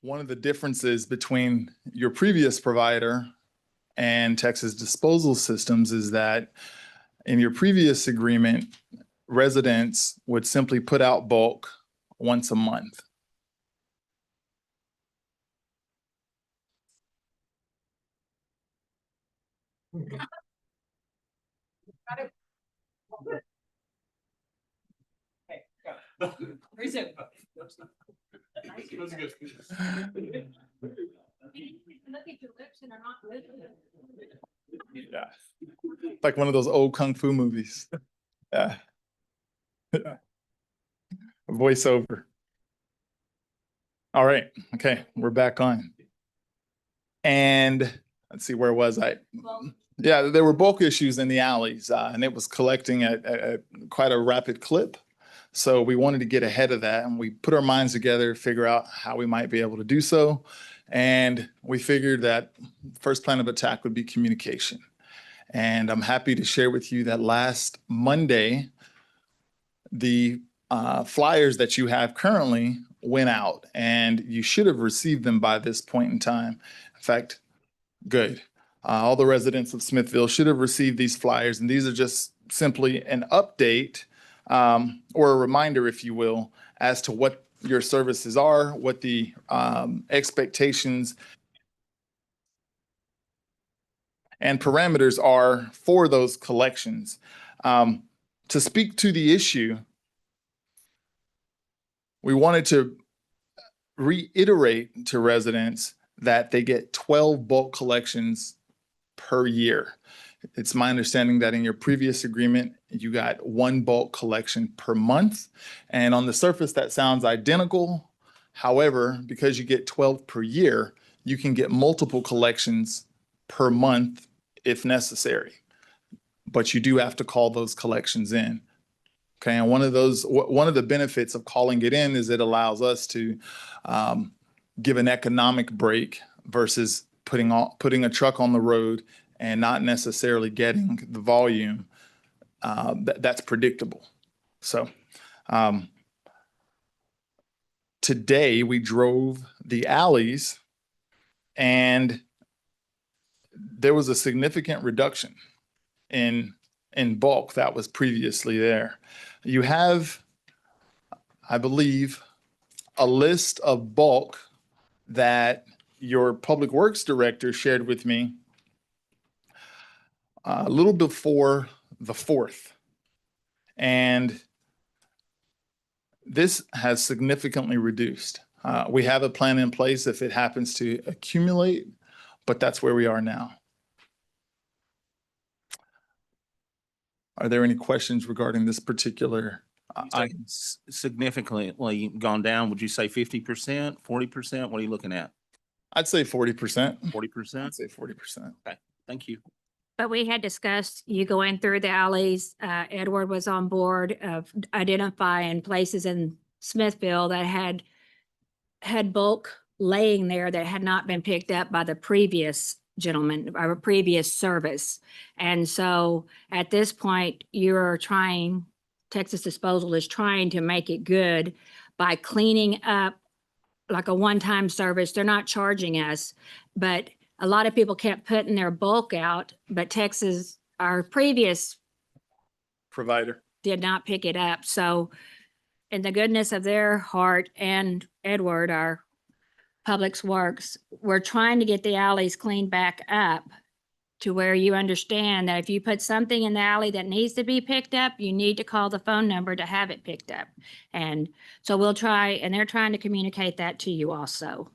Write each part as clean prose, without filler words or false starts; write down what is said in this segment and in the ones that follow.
One of the differences between your previous provider and Texas Disposal Systems is that in your previous agreement, residents would simply put out bulk once a month. Resume. Look at your lips and are not moving. Yeah. Like one of those old kung fu movies. Yeah. Voiceover. All right. Okay. We're back on. And let's see, where was I? Yeah, there were bulk issues in the alleys, and it was collecting at quite a rapid clip. So we wanted to get ahead of that, and we put our minds together, figure out how we might be able to do so. And we figured that first plan of attack would be communication. And I'm happy to share with you that last Monday, the flyers that you have currently went out, and you should have received them by this point in time. In fact, good. All the residents of Smithville should have received these flyers, and these are just simply an update or a reminder, if you will, as to what your services are, what the expectations and parameters are for those collections. To speak to the issue, we wanted to reiterate to residents that they get 12 bulk collections per year. It's my understanding that in your previous agreement, you got one bulk collection per month. And on the surface, that sounds identical. However, because you get 12 per year, you can get multiple collections per month if necessary. But you do have to call those collections in. Okay, and one of the benefits of calling it in is it allows us to give an economic break versus putting a truck on the road and not necessarily getting the volume that's predictable. So today we drove the alleys, and there was a significant reduction in bulk that was previously there. You have, I believe, a list of bulk that your Public Works Director shared with me a little before the 4th. And this has significantly reduced. We have a plan in place if it happens to accumulate, but that's where we are now. Are there any questions regarding this particular item? Significantly gone down. Would you say 50%, 40%? What are you looking at? I'd say 40%. 40%? I'd say 40%. Okay, thank you. But we had discussed you going through the alleys. Edward was on board of identifying places in Smithville that had bulk laying there that had not been picked up by the previous gentleman, our previous service. And so at this point, Texas Disposal is trying to make it good by cleaning up like a one-time service. They're not charging us, but a lot of people kept putting their bulk out, but Texas, our previous Provider. did not pick it up. So in the goodness of their heart and Edward, our Public Works, we're trying to get the alleys cleaned back up to where you understand that if you put something in the alley that needs to be picked up, you need to call the phone number to have it picked up. And so we'll try, and they're trying to communicate that to you also.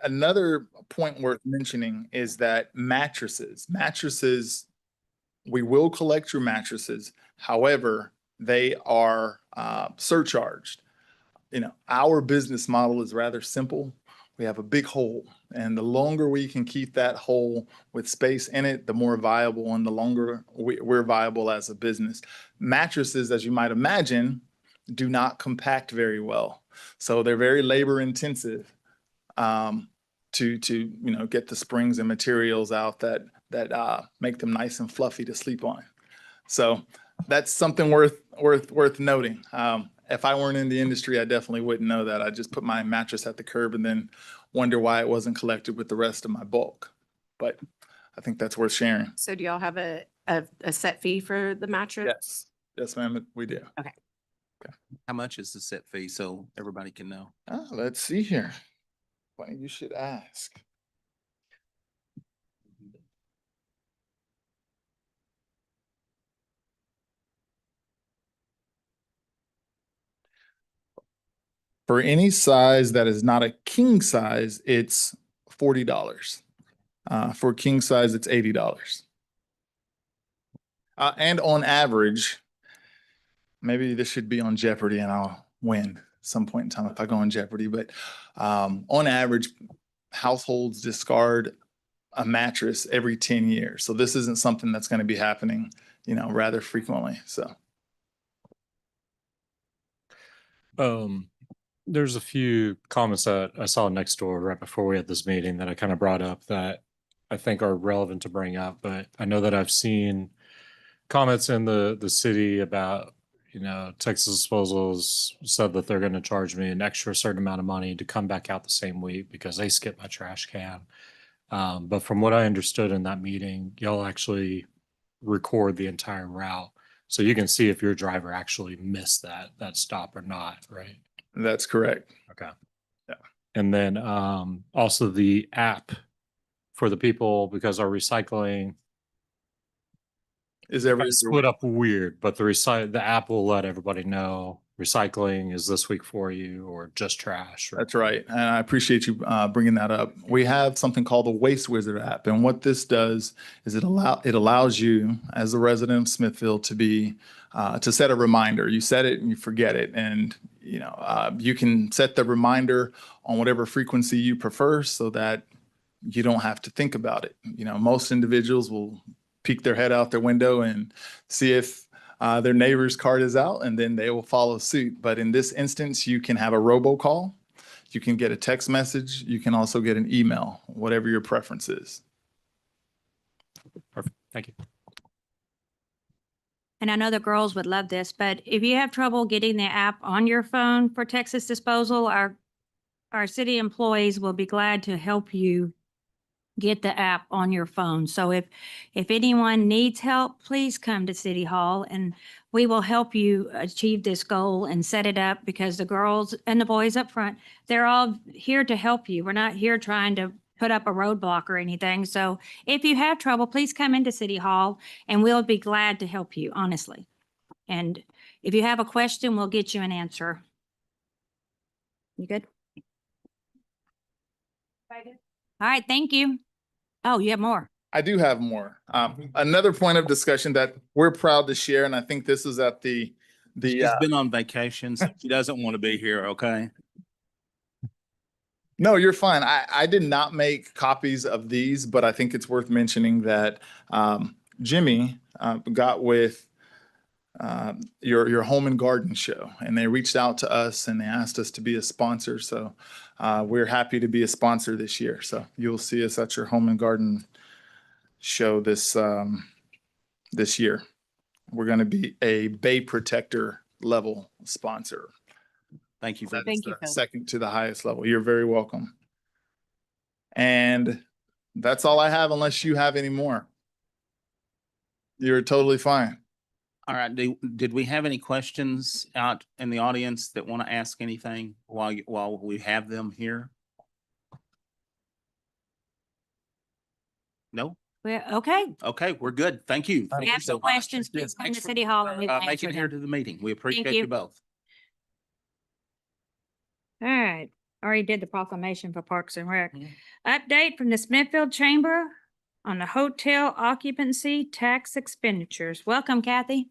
Another point worth mentioning is that mattresses, we will collect your mattresses. However, they are surcharged. Our business model is rather simple. We have a big hole, and the longer we can keep that hole with space in it, the more viable and the longer we're viable as a business. Mattresses, as you might imagine, do not compact very well. So they're very labor intensive to get the springs and materials out that make them nice and fluffy to sleep on. So that's something worth noting. if I weren't in the industry, I definitely wouldn't know that. I just put my mattress at the curb and then wonder why it wasn't collected with the rest of my bulk. But I think that's worth sharing. So do y'all have a set fee for the mattress? Yes. Yes, ma'am, we do. How much is the set fee so everybody can know? Let's see here. Funny you should ask. For any size that is not a king size, it's $40. For king size, it's $80. And on average, maybe this should be on Jeopardy and I'll win some point in time if I go on Jeopardy, but on average, households discard a mattress every 10 years. So this isn't something that's going to be happening, rather frequently. So. There's a few comments that I saw next door right before we had this meeting that I kind of brought up that I think are relevant to bring up, but I know that I've seen comments in the city about, Texas Disposals said that they're going to charge me an extra certain amount of money to come back out the same week because they skipped my trash can. But from what I understood in that meeting, y'all actually record the entire route. So you can see if your driver actually missed that stop or not, right? That's correct. Okay. Yeah. And then also the app for the people, because our recycling Is got split up weird, but the app will let everybody know recycling is this week for you or just trash. That's right. And I appreciate you bringing that up. We have something called the Waste Wizard app. And what this does is it allows you as a resident of Smithville to set a reminder. You set it and you forget it. And, you can set the reminder on whatever frequency you prefer so that you don't have to think about it. Most individuals will peek their head out their window and see if their neighbor's card is out, and then they will follow suit. But in this instance, you can have a robocall, you can get a text message, you can also get an email, whatever your preference is. Perfect. Thank you. And I know the girls would love this, but if you have trouble getting the app on your phone for Texas Disposal, our city employees will be glad to help you get the app on your phone. So if anyone needs help, please come to City Hall and we will help you achieve this goal and set it up, because the girls and the boys up front, they're all here to help you. We're not here trying to put up a roadblock or anything. So if you have trouble, please come into City Hall and we'll be glad to help you, honestly. And if you have a question, we'll get you an answer. You good? All right, thank you. Oh, you have more. I do have more. Another point of discussion that we're proud to share, and I think this is at the She's been on vacation, so she doesn't want to be here, okay? No, you're fine. I did not make copies of these, but I think it's worth mentioning that Jimmy got with your home and garden show, and they reached out to us and they asked us to be a sponsor. So we're happy to be a sponsor this year. So you'll see us at your home and garden show this year. We're going to be a Bay Protector level sponsor. Thank you. That Thank is you, the Phil. second to the highest level. You're very welcome. And that's all I have, unless you have any more. You're totally fine. All right. Did we have any questions out in the audience that want to ask anything while we have them here? No? Well, okay. Okay, we're good. Thank you. If you have some questions, please come to City Hall and we will answer Making it here them. to the meeting. We appreciate you. you both. All right, already did the proclamation for Parks and Rec. Mhm. Update from the Smithville Chamber on the hotel occupancy tax expenditures. Welcome, Kathy.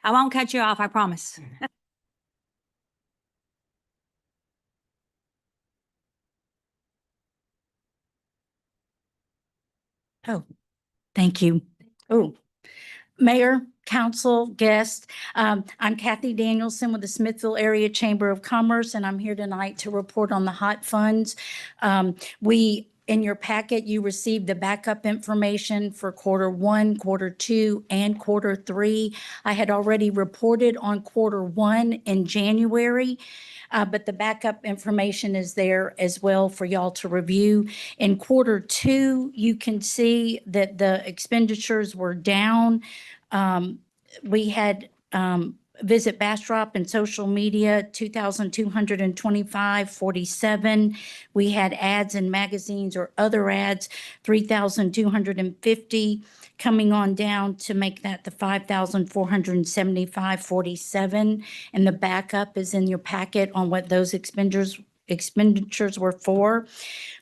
I won't cut you off, I promise. Oh, thank you. Oh, Mayor, council, guests, I'm Kathy Danielson with the Smithville Area Chamber of Commerce, and I'm here tonight to report on the hot funds. We In your packet, you received the backup information for Q1, Q2, and Q3. I had already reported on Q1 in January, but the backup information is there as well for y'all to review. In Q2, you can see that the expenditures were down. We had visit Bastrop and social media, 2,225.47. We had ads in magazines or other ads, 3,250, coming on down to make that the 5,475.47. And the backup is in your packet on what those expenditures were for.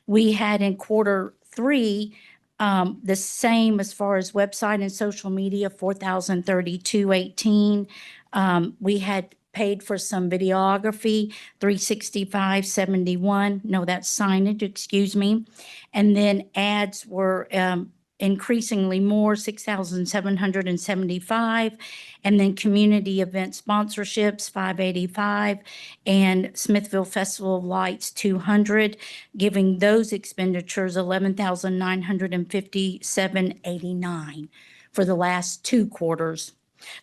We had in Q3, the same as far as website and social media, 4,032.18. We had paid for some videography, 365.71. No, that's signage, excuse me. And then ads were increasingly more, 6,775. And then community event sponsorships, 585. And Smithville Festival of Lights, 200, giving those expenditures 11,957.89 for the last 2 quarters.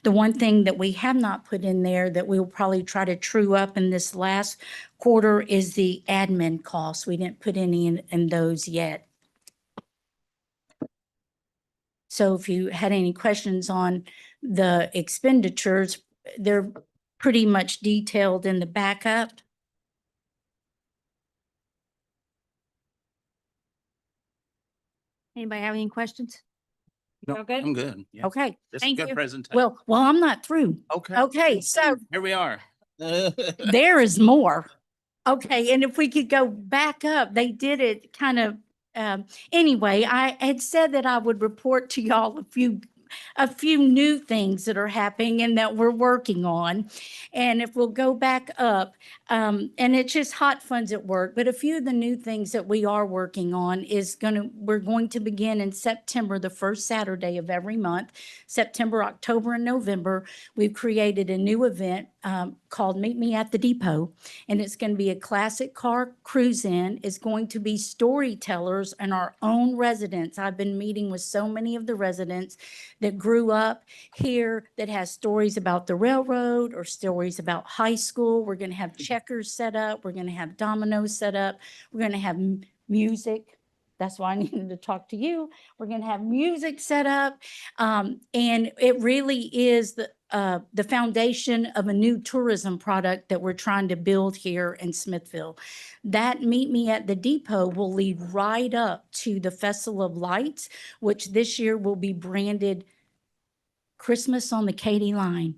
The one thing that we have not put in there that we'll probably try to true up in this last quarter is the admin costs. We didn't put any in those yet. So if you had any questions on the expenditures, they're pretty much detailed in the backup. Anybody have any questions? No, Y'all good? I'm good. Yeah. Okay, This is a thank good you. presentation. well, I'm not through. Okay. Okay, so Here we are. there is more. Okay, and if we could go back up, they did it kind of, anyway, I had said that I would report to y'all a few new things that are happening and that we're working on. And if we'll go back up, and it's just hot funds at work, but a few of the new things that we are working on we're going to begin in September, the first Saturday of every month, September, October, and November. We've created a new event called Meet Me at the Depot, and it's going to be a classic car cruise in. It's going to be storytellers and our own residents. I've been meeting with so many of the residents that grew up here that has stories about the railroad or stories about high school. We're going to have checkers set up. We're going to have dominoes set up. We're going to have music. That's why I needed to talk to you. We're going to have music set up. And it really is the foundation of a new tourism product that we're trying to build here in Smithville. That Meet Me at the Depot will lead right up to the Festival of Lights, which this year will be branded Christmas on the Katy line.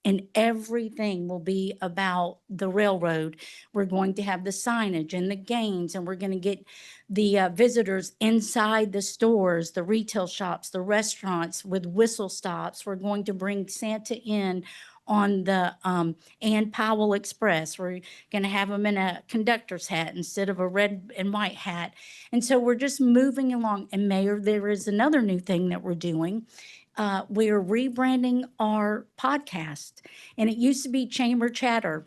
And everything will be about the railroad. We're going to have the signage and the games, and we're going to get the visitors inside the stores, the retail shops, the restaurants with whistle stops. We're going to bring Santa in on the Ann Powell Express. We're going to have them in a conductor's hat instead of a red and white hat. And so we're just moving along. And Mayor, there is another new thing that we're doing. We are rebranding our podcast, and it used to be Chamber Chatter,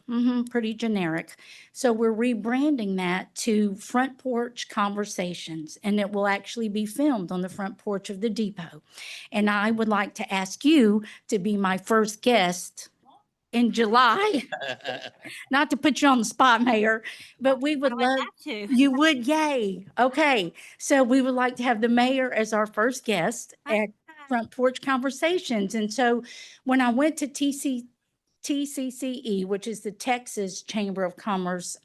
pretty generic. So we're rebranding that to Front Porch Conversations, and it will actually be filmed on the front porch of the depot. And I would like to ask you to be my first guest in July. Not to put you on the spot, Mayor, but we would love. to. You would, yay. Okay, so we would like to have the mayor as our first guest at Front Porch Conversations. And so when I went to TCCE, which is the Texas Chamber of Commerce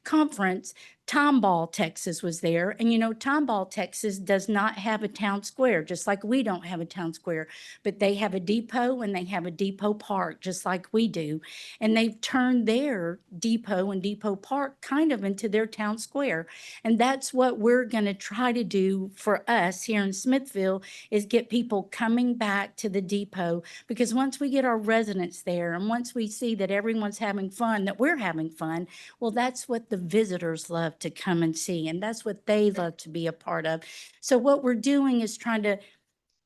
conference, Tomball, Texas was there. And you know, Tomball, Texas does not have a town square, just like we don't have a town square, but they have a depot and they have a depot park, just like we do. And they've turned their depot and depot park kind of into their town square. And that's what we're going to try to do for us here in Smithville, is get people coming back to the depot, because once we get our residents there and once we see that everyone's having fun, that we're having fun, well, that's what the visitors love to come and see, and that's what they love to be a part of. So what we're doing is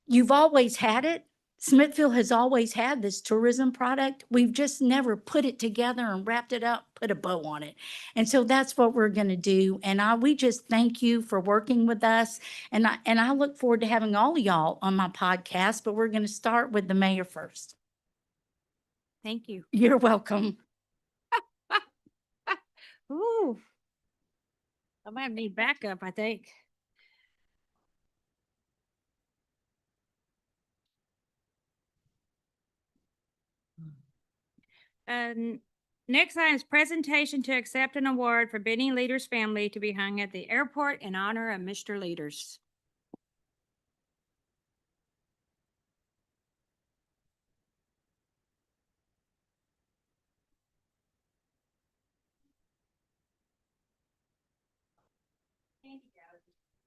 you've always had it, Smithville has always had this tourism product. We've just never put it together and wrapped it up, put a bow on it. And so that's what we're going to do. And we just thank you for working with us. And I look forward to having all of y'all on my podcast, but we're going to start with the mayor first. Thank you. You're welcome. Ooh. I might need backup, I think. Next item is presentation to accept an award for Benny Leaders family to be hung at the airport in honor of Mr. Leaders.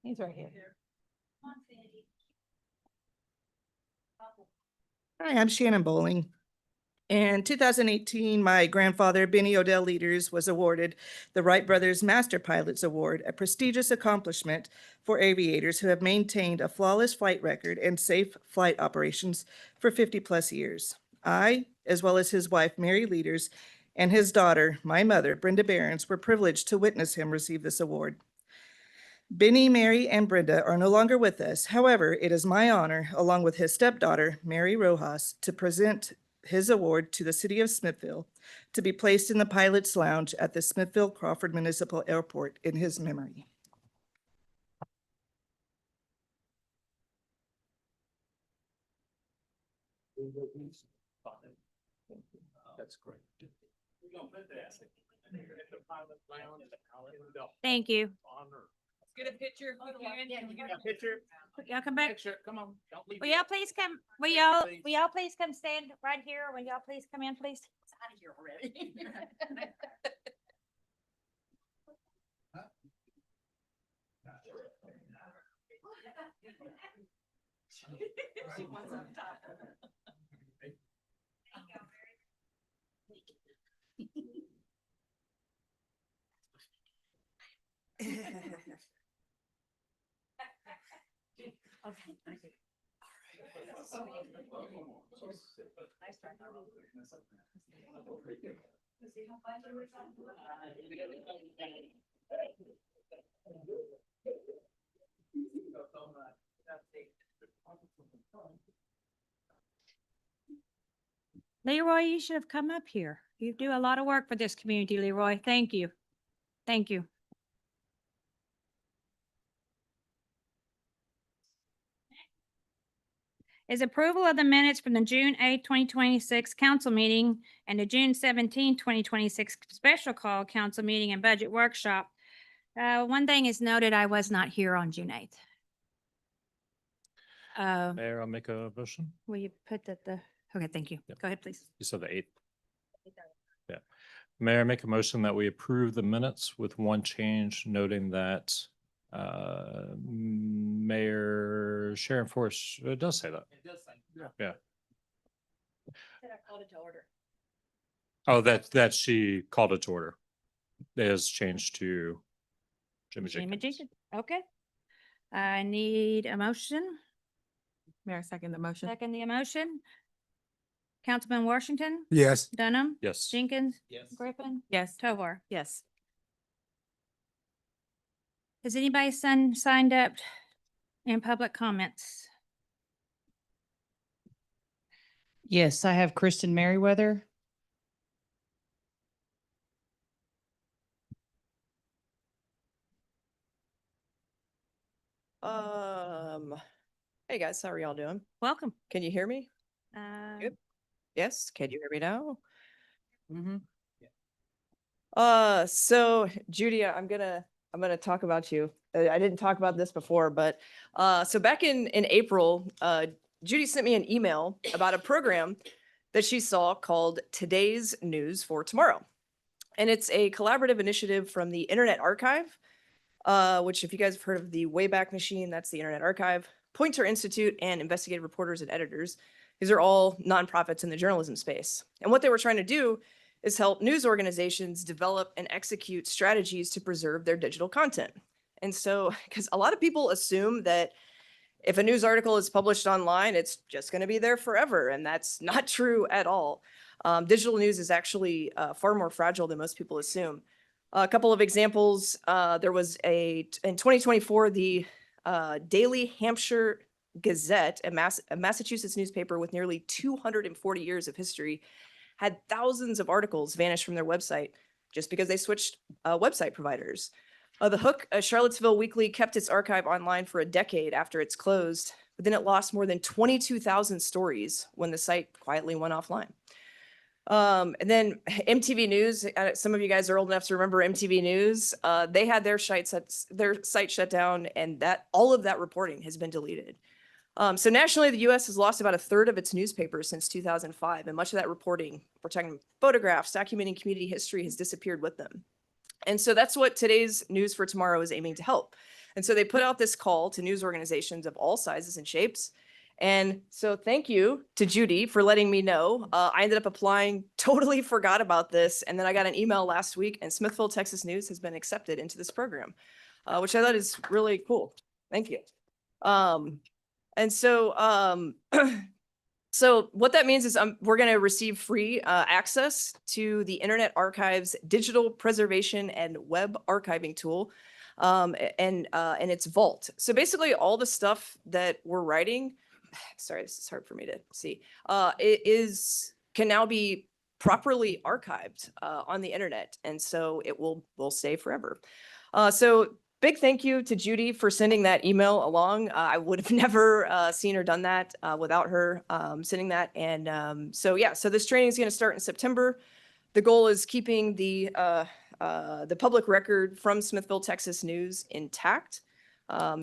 He's right here. Hi, I'm Shannon Bowling. In 2018, my grandfather, Benny Odell Leaders, was awarded the Wright Brothers Master Pilots Award, a prestigious accomplishment for aviators who have maintained a flawless flight record and safe flight operations for 50-plus years. I, as well as his wife, Mary Leaders, and his daughter, my mother, Brenda Behrens, were privileged to witness him receive this award. Benny, Mary, and Brenda are no longer with us. However, it is my honor, along with his stepdaughter, Mary Rojas, to present his award to the city of Smithville to be placed in the Pilot's Lounge at the Smithville Crawford Municipal Airport in his memory. That's great. Thank you. Get a picture. Y'all come back. Come on. Don't leave. Will y'all please come, will y'all please come stand right here? Will y'all please come in, please? It's out of here already. Leroy, you should have come up here. You do a lot of work for this community, Leroy. Thank you. Thank you. Is approval of the minutes from the June 8th, 2026 council meeting and the June 17th, 2026 special call council meeting and budget workshop. One thing is noted, I was not here on June 8th. Mayor, I'll make a motion. Will you put that okay, thank you. Yep. Go ahead, please. You said the 8th. Yeah. Mayor, make a motion that we approve the minutes with one change, noting that Mayor Sharon Force, it does say that. It does say. Yeah. I called it to order. Oh, that she called it to order. It has changed to Jimmy Jenkins. Jenkins. Okay. I need a motion. Mayor, second the motion. Second the motion. Councilman Washington, Yes. Dunham, Yes. Jenkins, Yes. Griffin, Yes. Tovar. Yes. Has anybody signed up in public comments? Yes, I have Kristen Merriweather. Hey guys, how are y'all doing? Welcome. Can you hear me? Good. Yes, can you hear me now? Mm-hmm. So Judy, I'm gonna talk about you. I didn't talk about this before, but so back in April, Judy sent me an email about a program that she saw called Today's News for Tomorrow. And it's a collaborative initiative from the Internet Archive, which if you guys have heard of the Wayback Machine, that's the Internet Archive, Pointer Institute, and Investigative Reporters and Editors. These are all nonprofits in the journalism space. And what they were trying to do is help news organizations develop and execute strategies to preserve their digital content. And so, because a lot of people assume that if a news article is published online, it's just going to be there forever. And that's not true at all. Digital news is actually far more fragile than most people assume. A couple of examples, there was in 2024, the Daily Hampshire Gazette, a Massachusetts newspaper with nearly 240 years of history, had thousands of articles vanish from their website just because they switched website providers. The Hook, a Charlottesville weekly, kept its archive online for a decade after it's closed, but then it lost more than 22,000 stories when the site quietly went offline. And then MTV News, some of you guys are old enough to remember MTV News. They had their site shut down, and all of that reporting has been deleted. So nationally, the U.S. has lost about a third of its newspapers since 2005, and much of that reporting, we're talking photographs, documenting community history, has disappeared with them. And so that's what today's News for Tomorrow is aiming to help. And so they put out this call to news organizations of all sizes and shapes. And so thank you to Judy for letting me know. I ended up applying, totally forgot about this. And then I got an email last week, and Smithville, Texas News has been accepted into this program, which I thought is really cool. Thank you. And so, so what that means is we're going to receive free access to the Internet Archive's digital preservation and web archiving tool, and its vault. So basically, all the stuff that we're writing, sorry, this is hard for me to see, can now be properly archived on the internet, and so it will stay forever. So big thank you to Judy for sending that email along. I would have never seen or done that without her sending that. And so this training is going to start in September. The goal is keeping the public record from Smithville, Texas News intact. I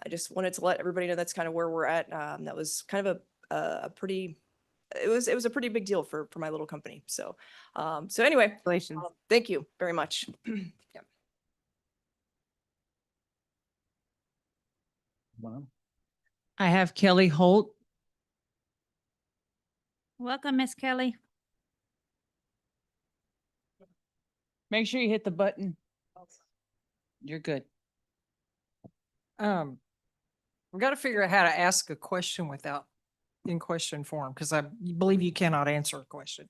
just wanted to let everybody know that's kind of where we're at. That was kind of a pretty, it was a pretty big deal for my little company. So anyway, Congratulations. thank you very much. Yeah. I have Kelly Holt. Welcome, Miss Kelly. Make sure you hit the button. You're good. We've got to figure out how to ask a question without in question form, because I believe you cannot answer a question.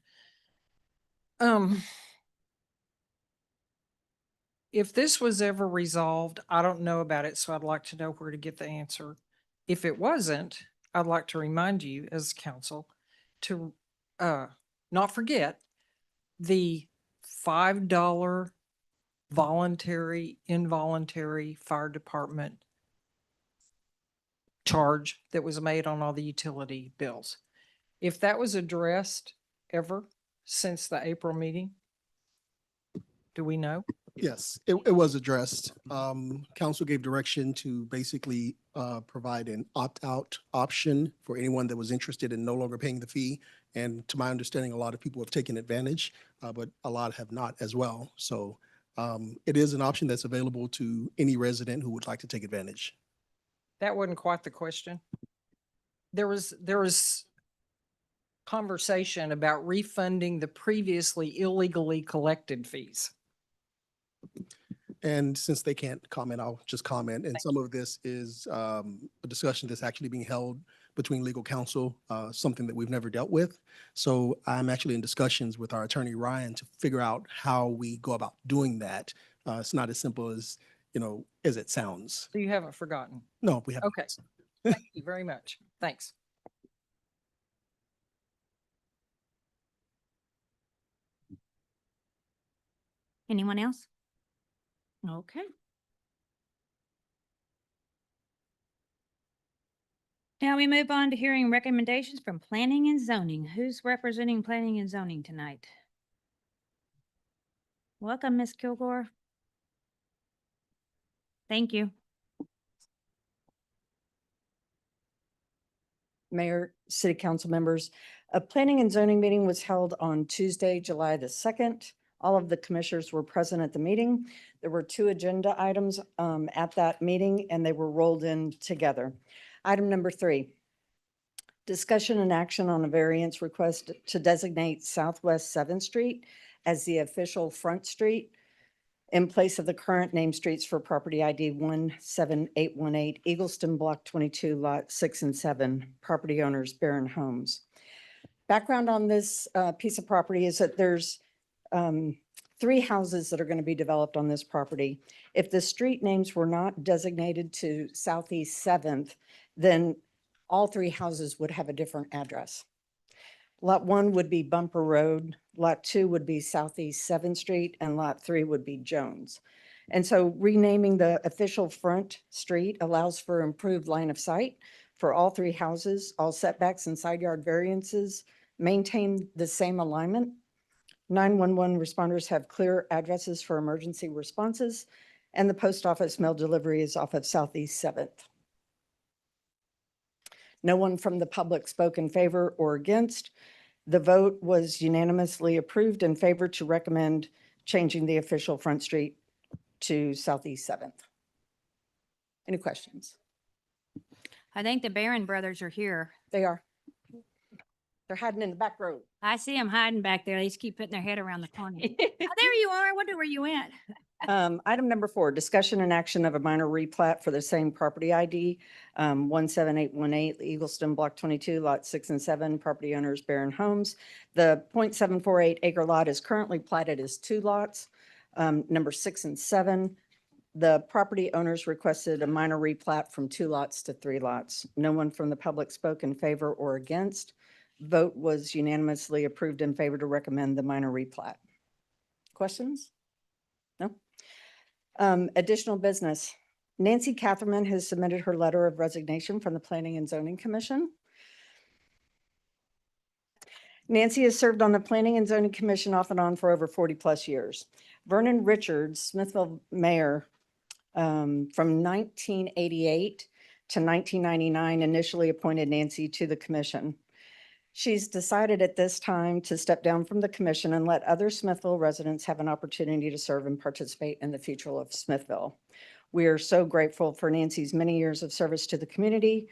If this was ever resolved, I don't know about it, so I'd like to know where to get the answer. If it wasn't, I'd like to remind you as council to not forget the $5 voluntary, involuntary fire department charge that was made on all the utility bills. If that was addressed ever since the April meeting, do we know? Yes, it was addressed. Council gave direction to basically provide an opt-out option for anyone that was interested in no longer paying the fee. And to my understanding, a lot of people have taken advantage, but a lot have not as well. So it is an option that's available to any resident who would like to take advantage. That wasn't quite the question. There was conversation about refunding the previously illegally collected fees. And since they can't comment, I'll just comment. And some of this is a discussion that's actually being held between legal counsel, something that we've never dealt with. So I'm actually in discussions with our attorney, Ryan, to figure out how we go about doing that. It's not as simple as, as it sounds. So you haven't forgotten? No, we haven't. Okay. Thank you very much. Thanks. Anyone else? Okay. Now we move on to hearing recommendations from planning and zoning. Who's representing planning and zoning tonight? Welcome, Ms. Kilgore. Thank you. Mayor, City Council members, a planning and zoning meeting was held on Tuesday, July the 2nd. All of the commissioners were present at the meeting. There were 2 agenda items at that meeting, and they were rolled in together. Item number 3, discussion and action on a variance request to designate Southwest 7th Street as the official front street in place of the current name streets for property ID 17818 Eagleston Block 22, Lot 6 and 7, property owners Barron Homes. Background on this piece of property is that there's 3 houses that are going to be developed on this property. If the street names were not designated to Southeast 7th, then all 3 houses would have a different address. Lot 1 would be Bumper Road, Lot 2 would be Southeast 7th Street, and Lot 3 would be Jones. And so renaming the official front street allows for improved line of sight for all 3 houses. All setbacks and side yard variances maintain the same alignment. 911 responders have clear addresses for emergency responses, and the post office mail delivery is off of Southeast 7th. No one from the public spoke in favor or against. The vote was unanimously approved in favor to recommend changing the official front street to Southeast 7th. Any questions? I think the Barron brothers are here. They are. They're hiding in the back row. I see them hiding back there. They just keep putting their head around the corner. Oh, there you are. I wonder where you went. Item number 4, discussion and action of a minor replat for the same property ID, 17818 Eagleston Block 22, Lot 6 and 7, property owners Barron Homes. The 0.748 acre lot is currently platted as 2 lots, number 6 and 7. The property owners requested a minor replat from 2 lots to 3 lots. No one from the public spoke in favor or against. Vote was unanimously approved in favor to recommend the minor replat. Questions? No? Additional business. Nancy Catherman has submitted her letter of resignation from the Planning and Zoning Commission. Nancy has served on the Planning and Zoning Commission off and on for over 40 plus years. Vernon Richards, Smithville mayor, from 1988 to 1999, initially appointed Nancy to the commission. She's decided at this time to step down from the commission and let other Smithville residents have an opportunity to serve and participate in the future of Smithville. We are so grateful for Nancy's many years of service to the community.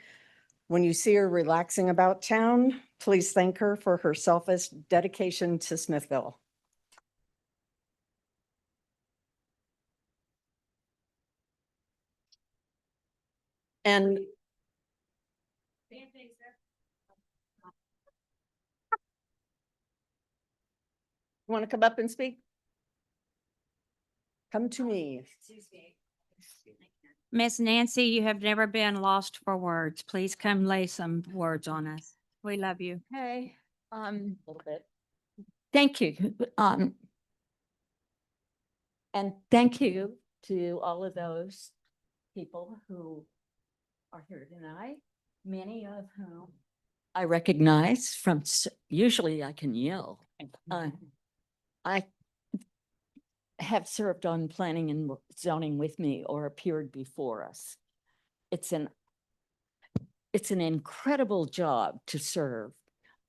When you see her relaxing about town, please thank her for her selfless dedication to Smithville. And you want to come up and speak? Come to me. Miss Nancy, you have never been lost for words. Please come lay some words on us. We love you. Hey, A little bit. thank you. And thank you to all of those people who are here tonight, many of whom I recognize from, usually I can yell. I have served on planning and zoning with me or appeared before us. It's an incredible job to serve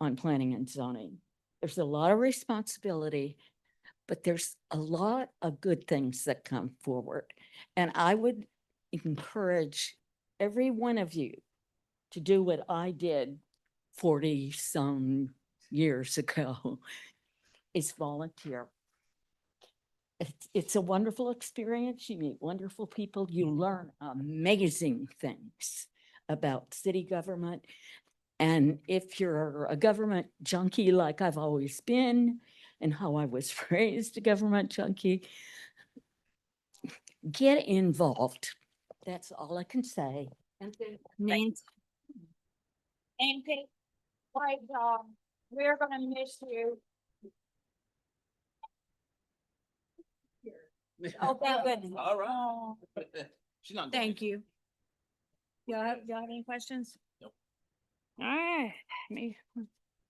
on planning and zoning. There's a lot of responsibility, but there's a lot of good things that come forward. And I would encourage every one of you to do what I did 40 some years ago, is volunteer. It's a wonderful experience. You meet wonderful people. You learn amazing things about city government. And if you're a government junkie like I've always been and how I was raised a government junkie, get involved. That's all I can say. Nancy, We're gonna miss you. Oh, thank goodness. All right. She's not. going Thank you. Y'all have any questions? Nope. All right,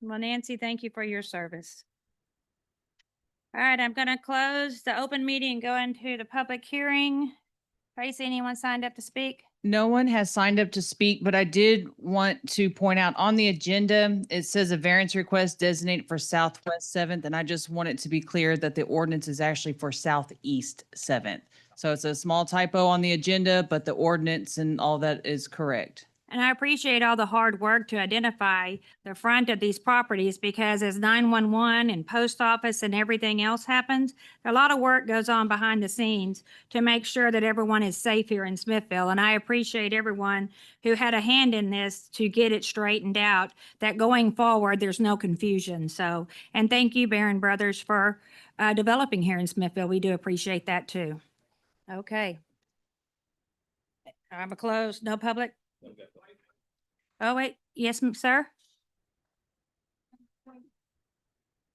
well, Nancy, thank you for your service. All right, I'm gonna close the open meeting and go into the public hearing. Tracy, anyone signed up to speak? No one has signed up to speak, but I did want to point out on the agenda, it says a variance request designated for Southwest 7th, and I just want it to be clear that the ordinance is actually for Southeast 7th. So it's a small typo on the agenda, but the ordinance and all that is correct. And I appreciate all the hard work to identify the front of these properties because as 911 and post office and everything else happens, a lot of work goes on behind the scenes to make sure that everyone is safe here in Smithville. And I appreciate everyone who had a hand in this to get it straightened out, that going forward, there's no confusion. So, and thank you, Barron Brothers, for developing here in Smithville. We do appreciate that too. Okay. I'm closed. No public? Oh, wait. Yes, sir?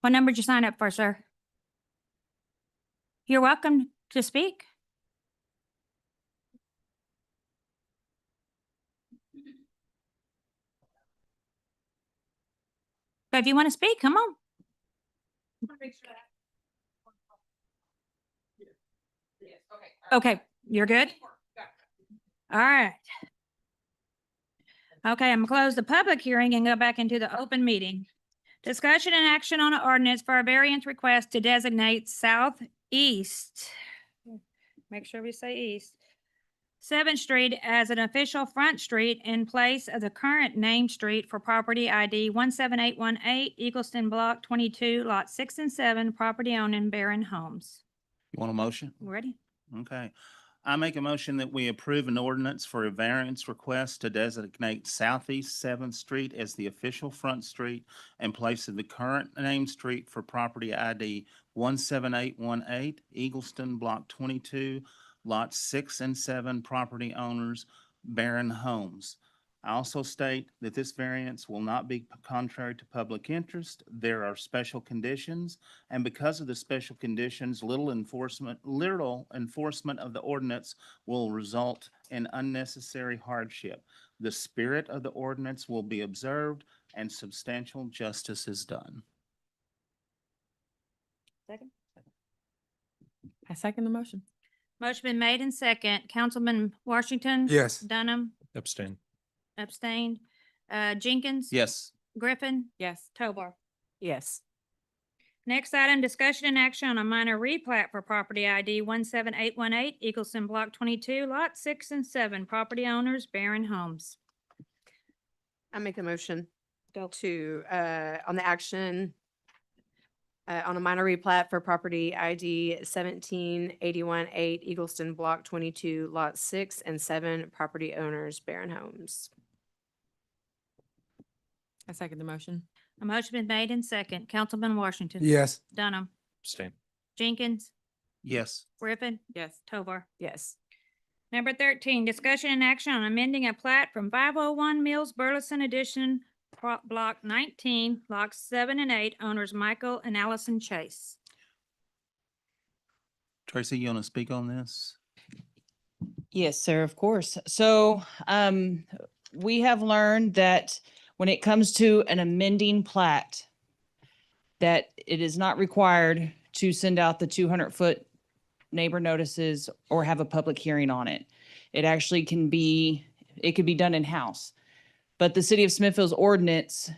What number did you sign up for, sir? You're welcome to speak. But if you want to speak, come on. Okay, you're good? All right. Okay, I'm gonna close the public hearing and go back into the open meeting. Discussion and action on an ordinance for a variance request to designate southeast. Make sure we say east. 7th Street as an official front street in place of the current named street for property ID 17818 Eagleston Block 22, Lot 6 and 7, property owned in Barron Homes. You want a motion? Ready? Okay. I make a motion that we approve an ordinance for a variance request to designate Southeast 7th Street as the official front street in place of the current named street for property ID 17818 Eagleston Block 22, Lots 6 and 7, property owners, Barron Homes. I also state that this variance will not be contrary to public interest. There are special conditions, and because of the special conditions, little enforcement of the ordinance will result in unnecessary hardship. The spirit of the ordinance will be observed and substantial justice is done. Second. I second the motion. Motion been made and second. Councilman Washington? Yes. Dunham? Abstain. Abstained. Jenkins? Yes. Griffin? Yes. Tovar? Yes. Next item, discussion and action on a minor replat for property ID 17818 Eagleston Block 22, Lot 6 and 7, property owners, Barron Homes. I make a motion Go. to, on the action, on a minor replat for property ID 17818 Eagleston Block 22, Lot 6 and 7, property owners, Barron Homes. I second the motion. A motion been made and second. Councilman Washington? Yes. Dunham? Abstain. Jenkins? Yes. Griffin? Yes. Tovar? Yes. Number 13, discussion and action on amending a plat from 501 Mills Burleson Edition, Block 19, Blocks 7 and 8, owners Michael and Allison Chase. Tracy, you want to speak on this? Yes, sir, of course. So we have learned that when it comes to an amending plat, that it is not required to send out the 200-foot neighbor notices or have a public hearing on it. It actually can be, it could be done in-house. But the city of Smithville's ordinance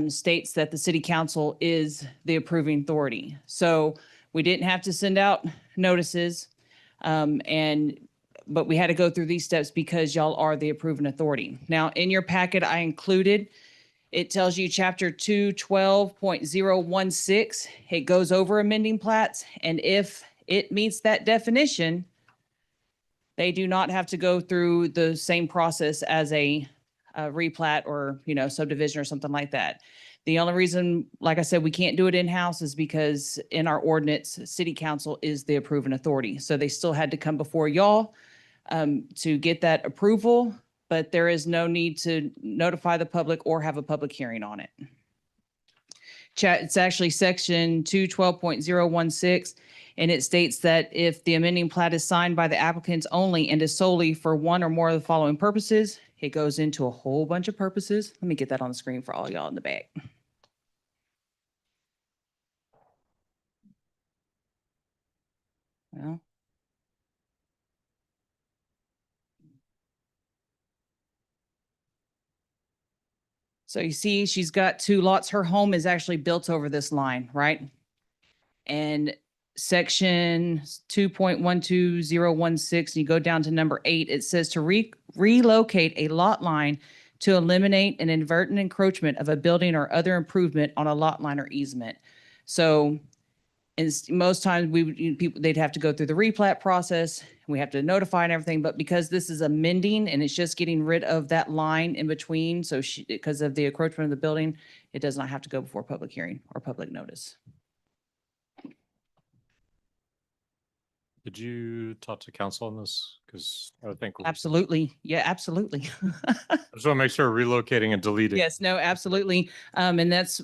states that the city council is the approving authority. So we didn't have to send out notices, but we had to go through these steps because y'all are the approving authority. Now, in your packet, I included, it tells you chapter 212.016. It goes over amending plats, and if it meets that definition, they do not have to go through the same process as a replat or, subdivision or something like that. The only reason, like I said, we can't do it in-house is because in our ordinance, city council is the approving authority. So they still had to come before y'all to get that approval, but there is no need to notify the public or have a public hearing on it. It's actually section 212.016, and it states that if the amending plat is signed by the applicants only and is solely for one or more of the following purposes, it goes into a whole bunch of purposes. Let me get that on the screen for all y'all in the back. Well. So you see, she's got 2 lots. Her home is actually built over this line, right? And section 2.12016, you go down to number 8, it says to relocate a lot line to eliminate an inadvertent encroachment of a building or other improvement on a lot line or easement. So most times people, they'd have to go through the replat process. We have to notify and everything, but because this is amending and it's just getting rid of that line in between, so because of the encroachment of the building, it does not have to go before public hearing or public notice. Did you talk to council on this? Because I think. Absolutely. Yeah, absolutely. I just want to make sure we're relocating and deleting. Yes, no, absolutely. And that's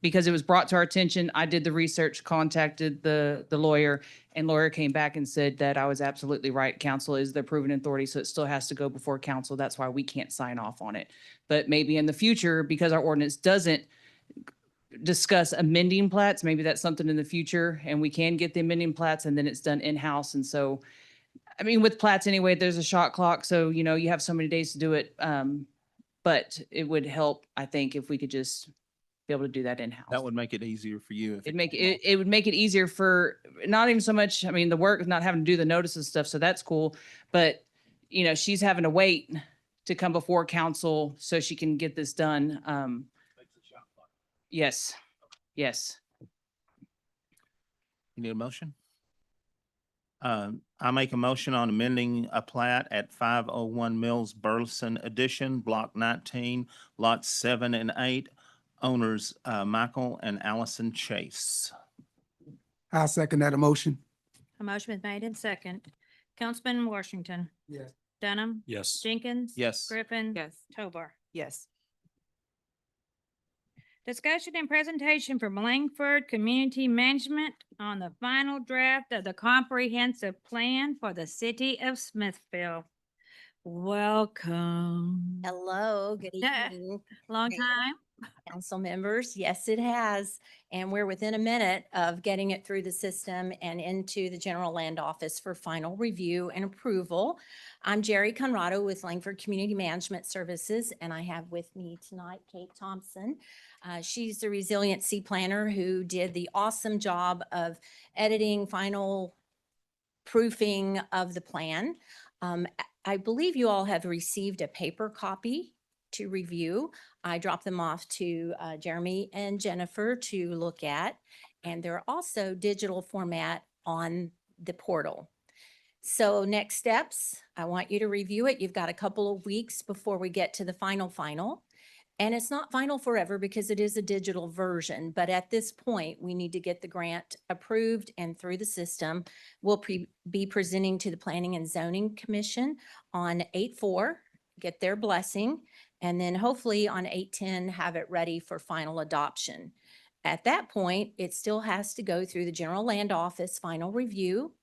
because it was brought to our attention. I did the research, contacted the lawyer, and lawyer came back and said that I was absolutely right. Council is the approving authority, so it still has to go before council. That's why we can't sign off on it. But maybe in the future, because our ordinance doesn't discuss amending plats, maybe that's something in the future, and we can get the amending plats, and then it's done in-house. And so, I mean, with plats anyway, there's a shot clock, so you have so many days to do it. But it would help, I think, if we could just be able to do that in-house. That would make it easier for you. If It would make it easier for not even so much, I mean, the work of not having to do the notices stuff, so that's cool. But, she's having to wait to come before council so she can get this done. Yes, yes. You need a motion? I make a motion on amending a plat at 501 Mills Burleson Edition, Block 19, Lots 7 and 8, owners Michael and Allison Chase. I second that emotion. A motion is made in second. Councilman Washington. Yes. Dunham. Yes. Jenkins. Yes. Griffin. Yes. Tovar. Yes. Discussion and presentation from Langford Community Management on the final draft of the comprehensive plan for the city of Smithville. Welcome. Hello, good Yeah. evening, Long time. council members. Yes, it has. And we're within a minute of getting it through the system and into the general land office for final review and approval. I'm Jerry Conrado with Langford Community Management Services, and I have with me tonight Kate Thompson. She's the resiliency planner who did the awesome job of editing, final proofing of the plan. I believe you all have received a paper copy to review. I dropped them off to Jeremy and Jennifer to look at, and they're also digital format on the portal. So next steps, I want you to review it. You've got a couple of weeks before we get to the final. And it's not final forever because it is a digital version, but at this point, we need to get the grant approved and through the system. We'll be presenting to the Planning and Zoning Commission on 8/4, get their blessing, and then hopefully on 8/10, have it ready for final adoption. At that point, it still has to go through the General Land Office final review.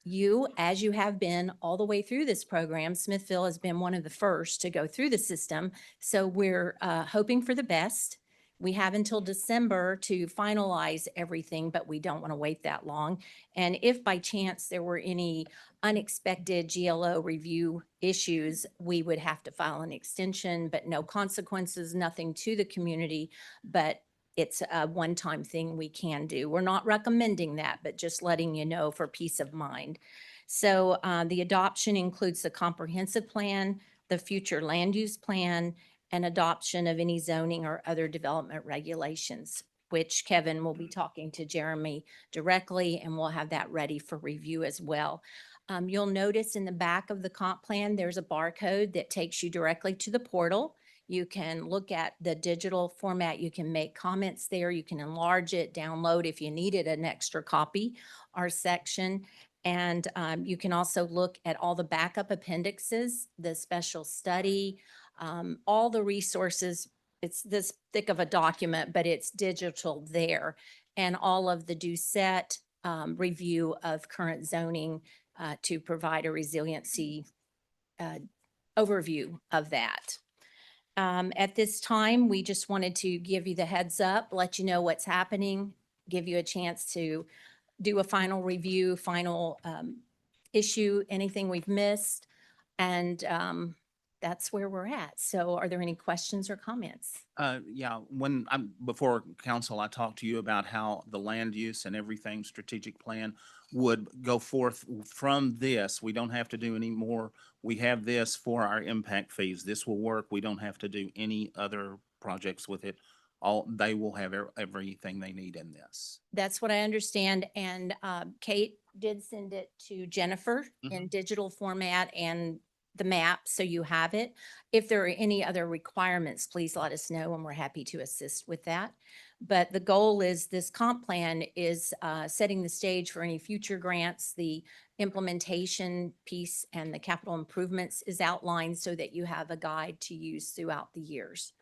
You, as you have been all the way through this program, Smithville has been one of the first to go through the system. So we're hoping for the best. We have until December to finalize everything, but we don't want to wait that long. And if by chance there were any unexpected GLO review issues, we would have to file an extension, but no consequences, nothing to the community, but it's a one-time thing we can do. We're not recommending that, but just letting you know for peace of mind. So the adoption includes the comprehensive plan, the future land use plan, and adoption of any zoning or other development regulations, which Kevin will be talking to Jeremy directly, and we'll have that ready for review as well. You'll notice in the back of the comp plan, there's a barcode that takes you directly to the portal. You can look at the digital format. You can make comments there. You can enlarge it, download if you needed an extra copy, our section. And you can also look at all the backup appendixes, the special study, all the resources. It's this thick of a document, but it's digital there. And all of the DUSET review of current zoning to provide a resiliency overview of that. At this time, we just wanted to give you the heads up, let you know what's happening, give you a chance to do a final review, final issue, anything we've missed. And that's where we're at. So are there any questions or comments? Yeah, when before council, I talked to you about how the land use and everything strategic plan would go forth from this. We don't have to do any more. We have this for our impact fees. This will work. We don't have to do any other projects with it. They will have everything they need in this. That's what I understand. And Kate did send it to Jennifer in digital format and the map, so you have it. If there are any other requirements, please let us know and we're happy to assist with that. But the goal is this comp plan is setting the stage for any future grants. The implementation piece and the capital improvements is outlined so that you have a guide to use throughout the years.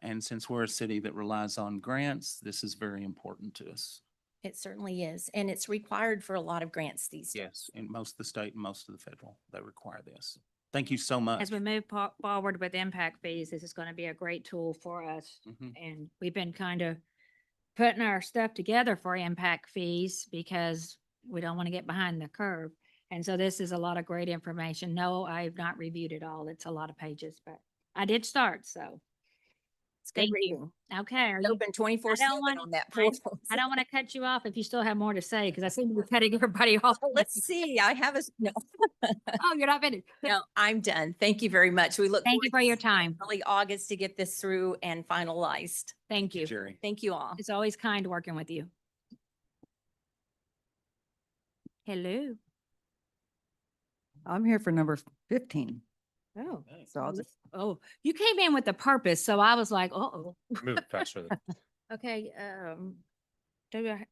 And since we're a city that relies on grants, this is very important to us. It certainly is. And it's required for a lot of grants these days. Yes, in most of the state and most of the federal, they require this. Thank you so much. As we move forward with impact fees, this is going to be a great tool for us. And we've been kind of putting our stuff together for impact fees because we don't want to get behind the curve. And so this is a lot of great information. No, I've not reviewed it all. It's a lot of pages, but I did start, so. It's good Thank reading. you. Okay. Are you, Open 24/7 on that I portal. I don't want to cut you off if you still have more to say, because I seem to be cutting everybody off. Let's see, I have no. Oh, you're not finished. No, I'm done. Thank you very much. We look. Thank you forward for your to time. Early August to get this through and finalized. Thank you. Jerry. Thank you all. It's always kind working with you. Hello. I'm here for number 15. Oh, So I'll just, oh, you came in with a purpose, so I was like, oh, Move it faster. okay, do I?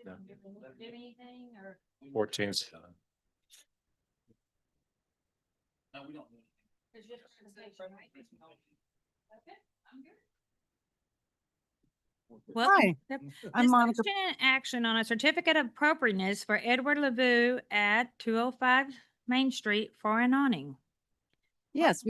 no? Do anything or? 14. No, we don't. It's just presentation, right? Okay, I'm good. Hi, I'm Monica. Discussion and action on a certificate of appropriateness for Edward LeVue at 205 Main Street for an awning. Yes,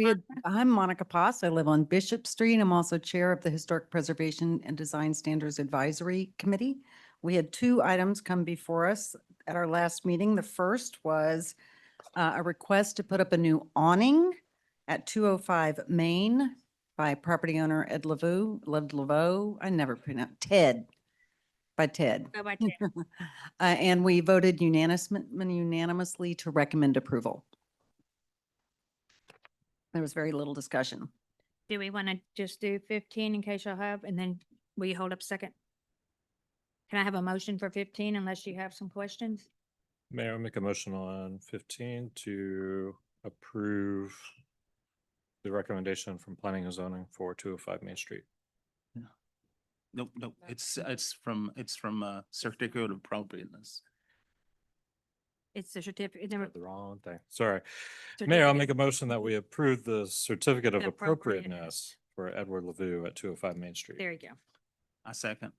I'm Monica Poss. I live on Bishop Street. I'm also Chair of the Historic Preservation and Design Standards Advisory Committee. We had two items come before us at our last meeting. The first was a request to put up a new awning at 205 Main by property owner Ed LeVeau. I never pronounce Ted. By Ted. Go by Ted. And we voted unanimously to recommend approval. There was very little discussion. Do we want to just do 15 in case y'all have, and then will you hold up a second? Can I have a motion for 15 unless you have some questions? Mayor, I'll make a motion on 15 to approve the recommendation from planning and zoning for 205 Main Street. Nope, nope. It's from certificate of appropriateness. It's the certificate. The wrong thing. Sorry. Mayor, I'll make a motion that we approve the certificate of appropriateness for Edward LeVue at 205 Main Street. There you go. I second.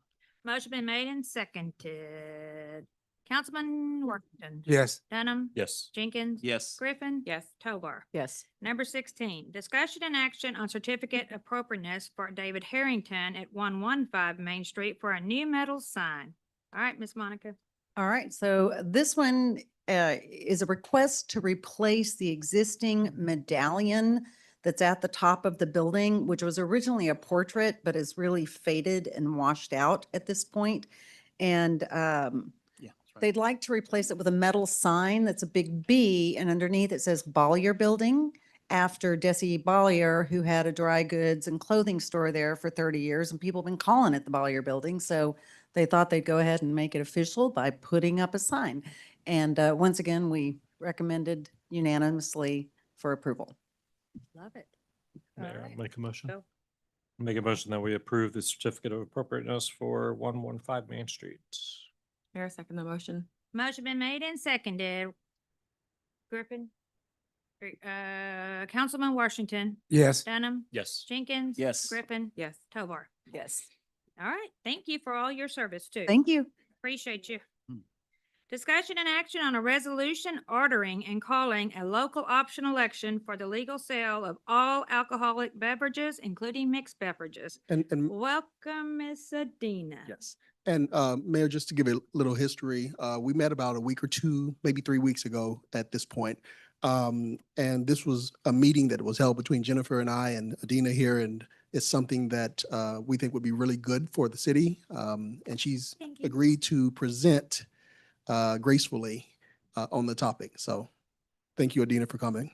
Motion been made and seconded. Councilman Worthington. Yes. Dunham. Yes. Jenkins. Yes. Griffin. Yes. Tovar. Yes. Number 16, discussion and action on certificate appropriateness for David Harrington at 115 Main Street for a new metal sign. All right, Miss Monica. All right, so this one is a request to replace the existing medallion that's at the top of the building, which was originally a portrait, but is really faded and washed out at this point. And Yeah. That's right. they'd like to replace it with a metal sign that's a big B, and underneath it says Bollier Building, after Desi Bollier, who had a dry goods and clothing store there for 30 years, and people have been calling it the Bollier Building. So they thought they'd go ahead and make it official by putting up a sign. And once again, we recommended unanimously for approval. Love it. Mayor, right. I'll make a motion. Go. Make a motion that we approve the certificate of appropriateness for 115 Main Street. Mayor, second the motion. Motion been made and seconded. Griffin. Councilman Washington. Yes. Dunham. Yes. Jenkins. Yes. Griffin. Yes. Tovar. Yes. All right. Thank you for all your service too. Thank you. Appreciate you. Hmm. Discussion and action on a resolution ordering and calling a local option election for the legal sale of all alcoholic beverages, including mixed beverages. And Welcome, Miss Adina. yes, And Mayor, just to give a little history, we met about a week or two, maybe 3 weeks ago at this point. And this was a meeting that was held between Jennifer and I and Adina here, and it's something that we think would be really good for the city. And she's agreed to present gracefully on the topic. So thank you, Adina, for coming.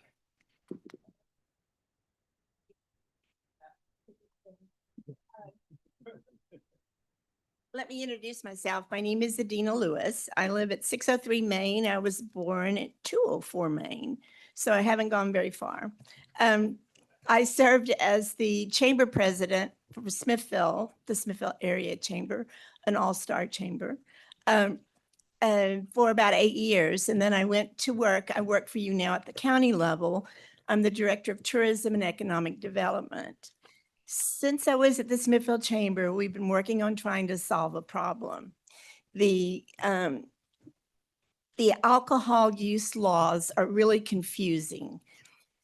Let me introduce myself. My name is Adina Lewis. I live at 603 Main. I was born at 204 Main, so I haven't gone very far. I served as the chamber president for Smithville, the Smithville Area Chamber, an all-star chamber, for about 8 years. And then I went to work. I work for you now at the county level. I'm the director of tourism and economic development. Since I was at the Smithville Chamber, we've been working on trying to solve a problem. The alcohol use laws are really confusing.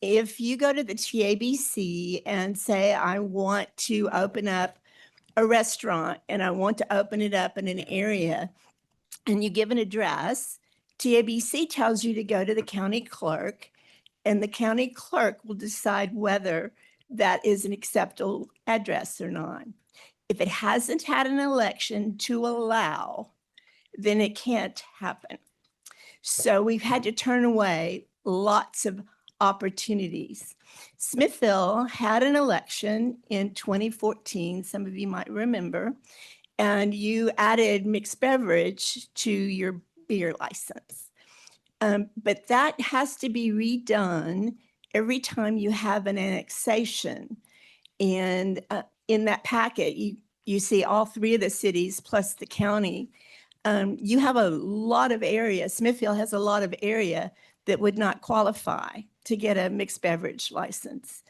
If you go to the TABC and say, I want to open up a restaurant and I want to open it up in an area, and you give an address, TABC tells you to go to the county clerk, and the county clerk will decide whether that is an acceptable address or not. If it hasn't had an election to allow, then it can't happen. So we've had to turn away lots of opportunities. Smithville had an election in 2014, some of you might remember, and you added mixed beverage to your beer license. But that has to be redone every time you have an annexation. And in that packet, you see all three of the cities plus the county. You have a lot of area. Smithville has a lot of area that would not qualify to get a mixed beverage license.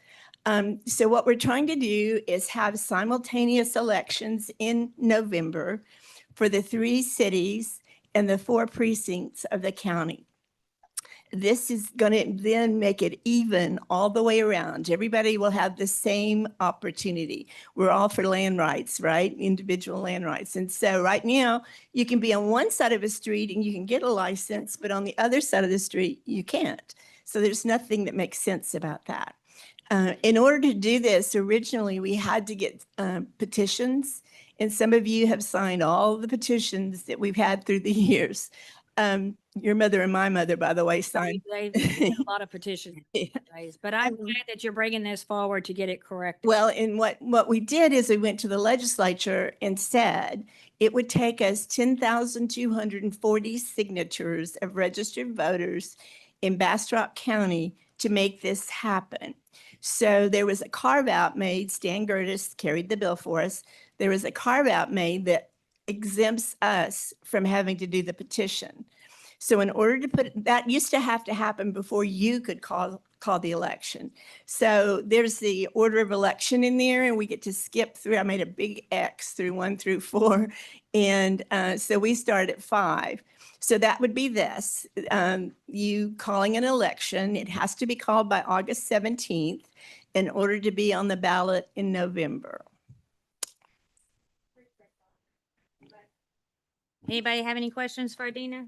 So what we're trying to do is have simultaneous elections in November for the 3 cities and the 4 precincts of the county. This is going to then make it even all the way around. Everybody will have the same opportunity. We're all for land rights, right? Individual land rights. And so right now, you can be on one side of a street and you can get a license, but on the other side of the street, you can't. So there's nothing that makes sense about that. In order to do this, originally, we had to get petitions, and some of you have signed all the petitions that we've had through the years. Your mother and my mother, by the way, signed. They've had a lot of petitions, but I'm glad that you're bringing this forward to get it corrected. Well, and what we did is we went to the legislature and said it would take us 10,240 signatures of registered voters in Bastrop County to make this happen. So there was a carve out made. Stan Gertis carried the bill for us. There was a carve out made that exempts us from having to do the petition. So in order to put that used to have to happen before you could call the election. So there's the order of election in there, and we get to skip through. I made a big X through 1 through 4. And so we start at 5. So that would be this, you calling an election. It has to be called by August 17th in order to be on the ballot in November. Anybody have any questions for Adina?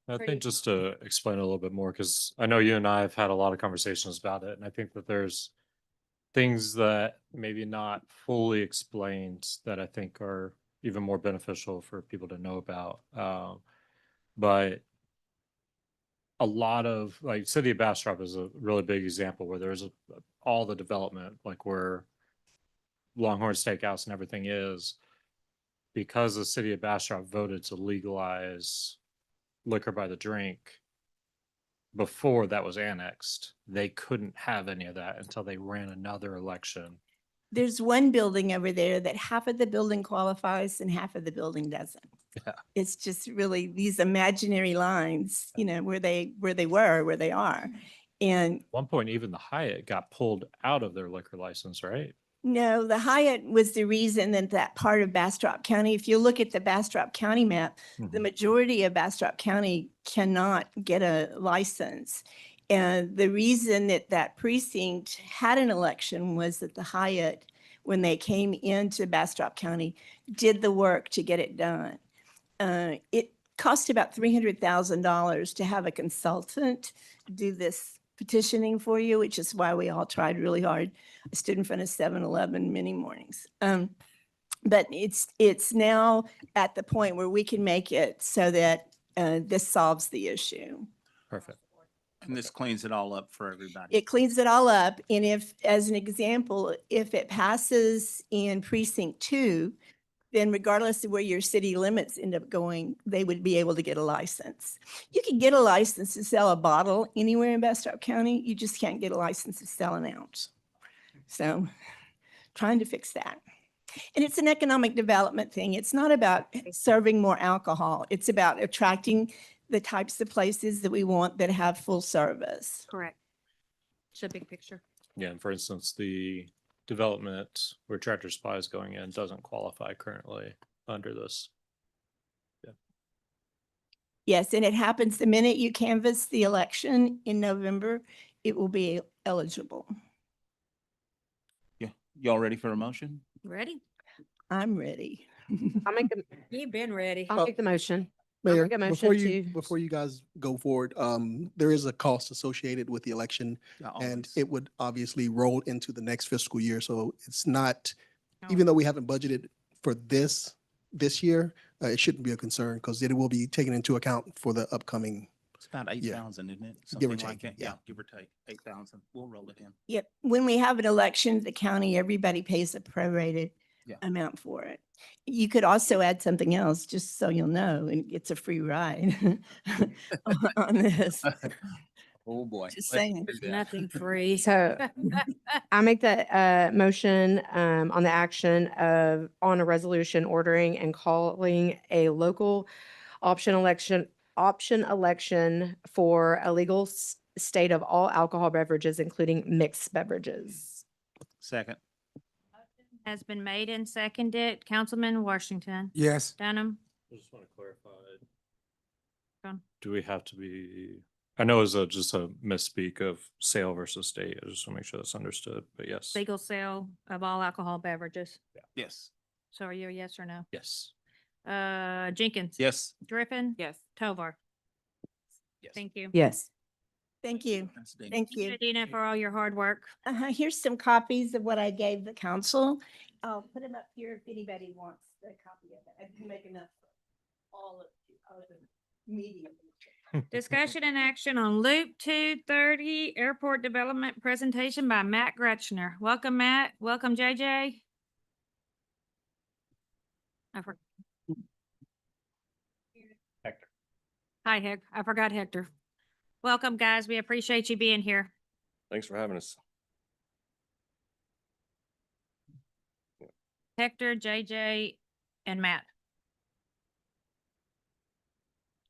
I think just to explain a little bit more, because I know you and I have had a lot of conversations about it, and I think that there's things that maybe not fully explained that I think are even more beneficial for people to know about. But a lot of, like, City of Bastrop is a really big example where there's all the development, like where Longhorn Steakhouse and everything is, because the City of Bastrop voted to legalize liquor by the drink before that was annexed. They couldn't have any of that until they ran another election. There's one building over there that half of the building qualifies and half of the building doesn't. Yeah. It's just really these imaginary lines, you know, where they are. And At one point, even the Hyatt got pulled out of their liquor license, right? no, the Hyatt was the reason that part of Bastrop County, if you look at the Bastrop County map, the majority of Bastrop County cannot get a license. And the reason that precinct had an election was that the Hyatt when they came into Bastrop County, did the work to get it done. It cost about $300,000 to have a consultant do this petitioning for you, which is why we all tried really hard. I stood in front of 7-Eleven many mornings. But it's now at the point where we can make it so that this solves the issue. Perfect. And this cleans it all up for everybody. It cleans it all up. And if, as an example, if it passes in precinct 2, then regardless of where your city limits end up going, they would be able to get a license. You can get a license to sell a bottle anywhere in Bastrop County. You just can't get a license to sell an ounce. So trying to fix that. And it's an economic development thing. It's not about serving more alcohol. It's about attracting the types of places that we want that have full service. Correct. It's a big picture. Yeah, and for instance, the development where Tractor Supply is going in doesn't qualify currently under this. Yes, and it happens the minute you canvass the election in November, it will be eligible. Yeah, y'all ready for a motion? Ready? I'm ready. I'll make the, You've been ready. I'll make the motion. I'll Mayor, make a motion before you guys go forward, there is a cost associated with the election, Yeah, and always. it would obviously roll into the next fiscal year. So it's not, Oh. even though we haven't budgeted for this year, it shouldn't be a concern because it will be taken into account for the upcoming. It's about 8,000, isn't it? Give or Something like take, that. yeah. Give or take, 8,000. We'll roll it in. Yep. When we have an election in the county, everybody pays a prorated Yeah. amount for it. You could also add something else, just so you'll know, and it's a free ride on this. Oh, boy. Just Let's saying. do that. Nothing free. So I make that motion on the action of, on a resolution ordering and calling a local option election for a legal state of all alcohol beverages, including mixed beverages. Second. Has been made and seconded. Councilman Washington. Yes. Dunham. I just want to clarify. Go on. Do we have to be, I know it's just a misspeak of sale versus state. I just want to make sure that's understood, but yes. Legal sale of all alcohol beverages. Yes. So are you a yes or no? Yes. Jenkins. Yes. Griffin. Yes. Tovar. Yes. Thank you. Yes. Thank you. That's Dana. Thank you. Dina, for all your hard work. Here's some copies of what I gave the council. I'll put them up here if anybody wants a copy of it. I can make enough for all of the media. Discussion and action on Loop 230 Airport Development presentation by Matt Gretschner. Welcome, Matt. Welcome, JJ. Hector. Hi, I forgot Hector. Welcome, guys. We appreciate you being here. Thanks for having us. Hector, JJ, and Matt.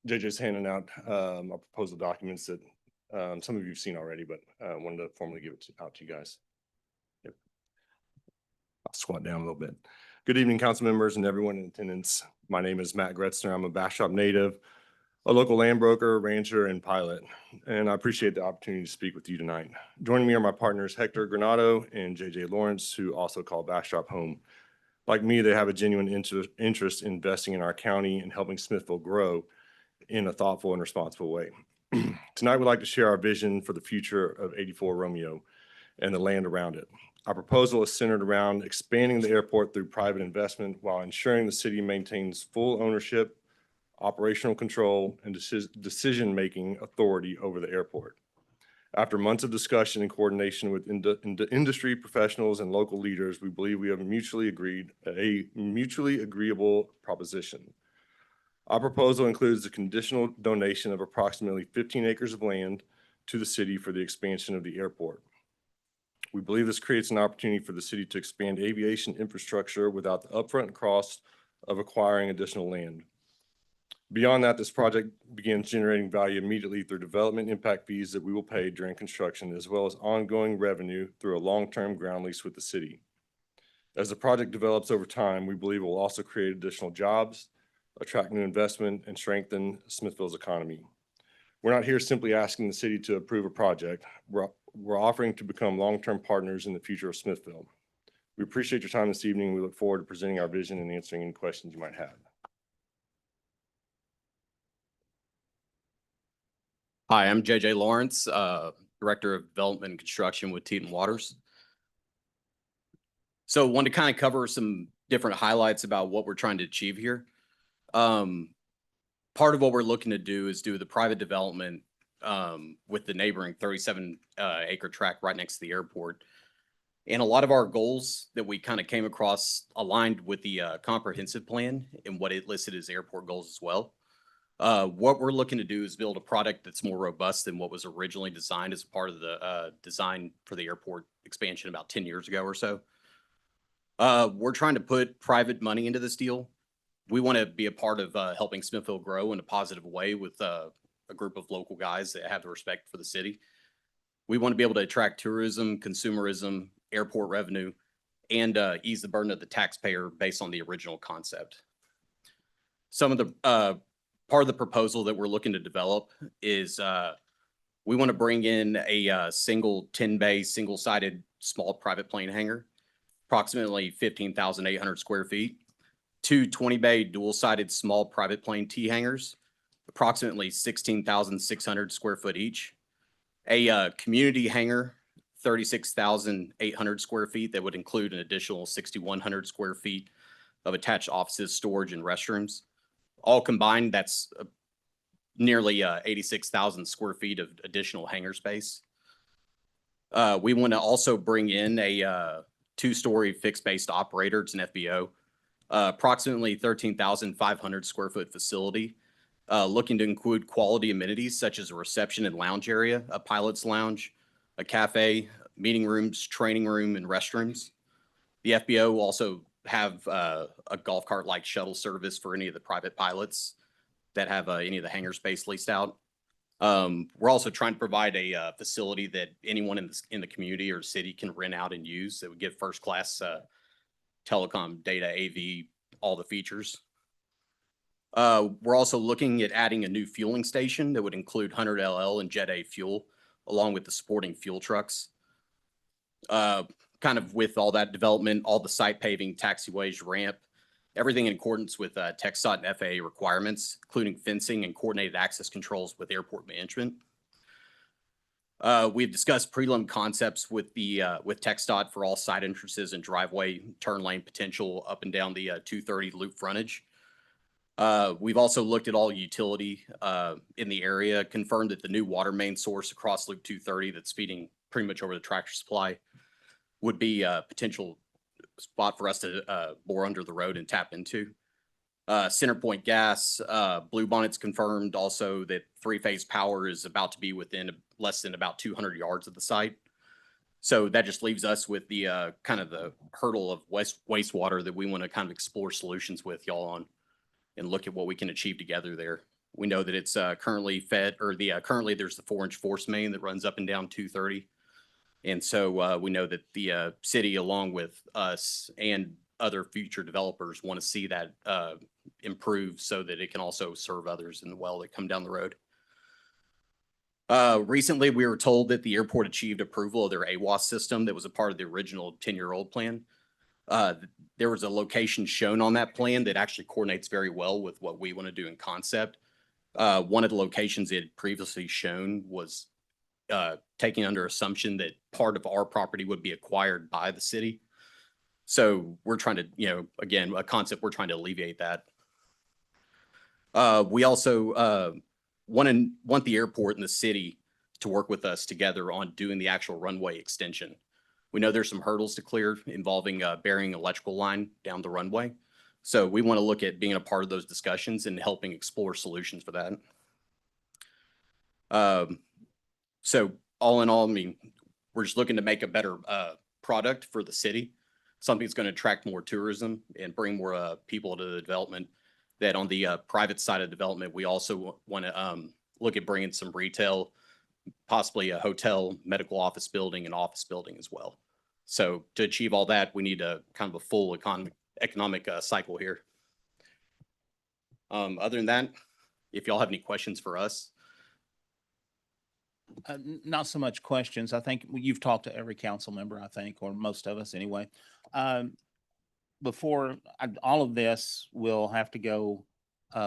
JJ's handing out our proposal documents that some of you have seen already, but wanted to formally give it out to you guys. Yep. I'll squat down a little bit. Good evening, council members and everyone in attendance. My name is Matt Gretschner. I'm a Bastrop native, a local land broker, rancher, and pilot, and I appreciate the opportunity to speak with you tonight. Joining me are my partners Hector Granado and JJ Lawrence, who also call Bastrop home. Like me, they have a genuine interest in investing in our county and helping Smithville grow in a thoughtful and responsible way. Tonight, we'd like to share our vision for the future of 84 Romeo and the land around it. Our proposal is centered around expanding the airport through private investment while ensuring the city maintains full ownership, operational control, and decision-making authority over the airport. After months of discussion and coordination with industry professionals and local leaders, we believe we have a mutually agreeable proposition. Our proposal includes a conditional donation of approximately 15 acres of land to the city for the expansion of the airport. We believe this creates an opportunity for the city to expand aviation infrastructure without the upfront cost of acquiring additional land. Beyond that, this project begins generating value immediately through development impact fees that we will pay during construction, as well as ongoing revenue through a long-term ground lease with the city. As the project develops over time, we believe it will also create additional jobs, attract new investment, and strengthen Smithville's economy. We're not here simply asking the city to approve a project. We're offering to become long-term partners in the future of Smithville. We appreciate your time this evening. We look forward to presenting our vision and answering any questions you might have. Hi, I'm JJ Lawrence, Director of Development and Construction with Teton Waters. So wanted to kind of cover some different highlights about what we're trying to achieve here. Part of what we're looking to do is do the private development with the neighboring 37 acre tract right next to the airport. And a lot of our goals that we kind of came across aligned with the comprehensive plan and what it listed as airport goals as well. What we're looking to do is build a product that's more robust than what was originally designed as part of the design for the airport expansion about 10 years ago or so. We're trying to put private money into this deal. We want to be a part of helping Smithville grow in a positive way with a group of local guys that have the respect for the city. We want to be able to attract tourism, consumerism, airport revenue, and ease the burden of the taxpayer based on the original concept. Some of the part of the proposal that we're looking to develop is we want to bring in a single 10-bay, single-sided small private plane hangar, approximately 15,800 square feet, two 20-bay dual-sided small private plane T hangars, approximately 16,600 square foot each, a community hangar, 36,800 square feet that would include an additional 6,100 square feet of attached offices, storage, and restrooms. All combined, that's nearly 86,000 square feet of additional hangar space. We want to also bring in a two-story fixed-based operator. It's an FBO, approximately 13,500 square foot facility, looking to include quality amenities such as a reception and lounge area, a pilot's lounge, a cafe, meeting rooms, training room, and restrooms. The FBO will also have a golf cart-like shuttle service for any of the private pilots that have any of the hangar space leased out. We're also trying to provide a facility that anyone in the community or city can rent out and use that would give first-class telecom, data, AV, all the features. We're also looking at adding a new fueling station that would include 100 LL and Jet A fuel, along with the supporting fuel trucks. Kind of with all that development, all the site paving, taxiways, ramp, everything in accordance with TxDOT and FAA requirements, including fencing and coordinated access controls with airport management. We've discussed prelim concepts with TxDOT for all side entrances and driveway turn lane potential up and down the 230 loop frontage. We've also looked at all utility in the area, confirmed that the new water main source across Loop 230 that's feeding pretty much over the Tractor Supply would be a potential spot for us to bore under the road and tap into. Centerpoint Gas, Blue Bonnet's confirmed also that three-phase power is about to be within less than about 200 yards of the site. So that just leaves us with the kind of the hurdle of wastewater that we want to kind of explore solutions with y'all on and look at what we can achieve together there. We know that it's currently fed, or currently there's the 4-inch force main that runs up and down 230. And so we know that the city, along with us and other future developers, want to see that improve so that it can also serve others in the well that come down the road. Recently, we were told that the airport achieved approval of their AWAS system that was a part of the original 10-year-old plan. There was a location shown on that plan that actually coordinates very well with what we want to do in concept. One of the locations it had previously shown was taking under assumption that part of our property would be acquired by the city. So we're trying to, again, a concept we're trying to alleviate that. We also want the airport and the city to work with us together on doing the actual runway extension. We know there's some hurdles to clear involving burying electrical line down the runway. So we want to look at being a part of those discussions and helping explore solutions for that. So all in all, I mean, we're just looking to make a better product for the city, something that's going to attract more tourism and bring more people to the development. That on the private side of development, we also want to look at bringing some retail, possibly a hotel, medical office building, and office building as well. So to achieve all that, we need a kind of a full economic cycle here. Other than that, if y'all have any questions for us. Not so much questions. I think you've talked to every council member, I think, or most of us anyway. All of this will have to go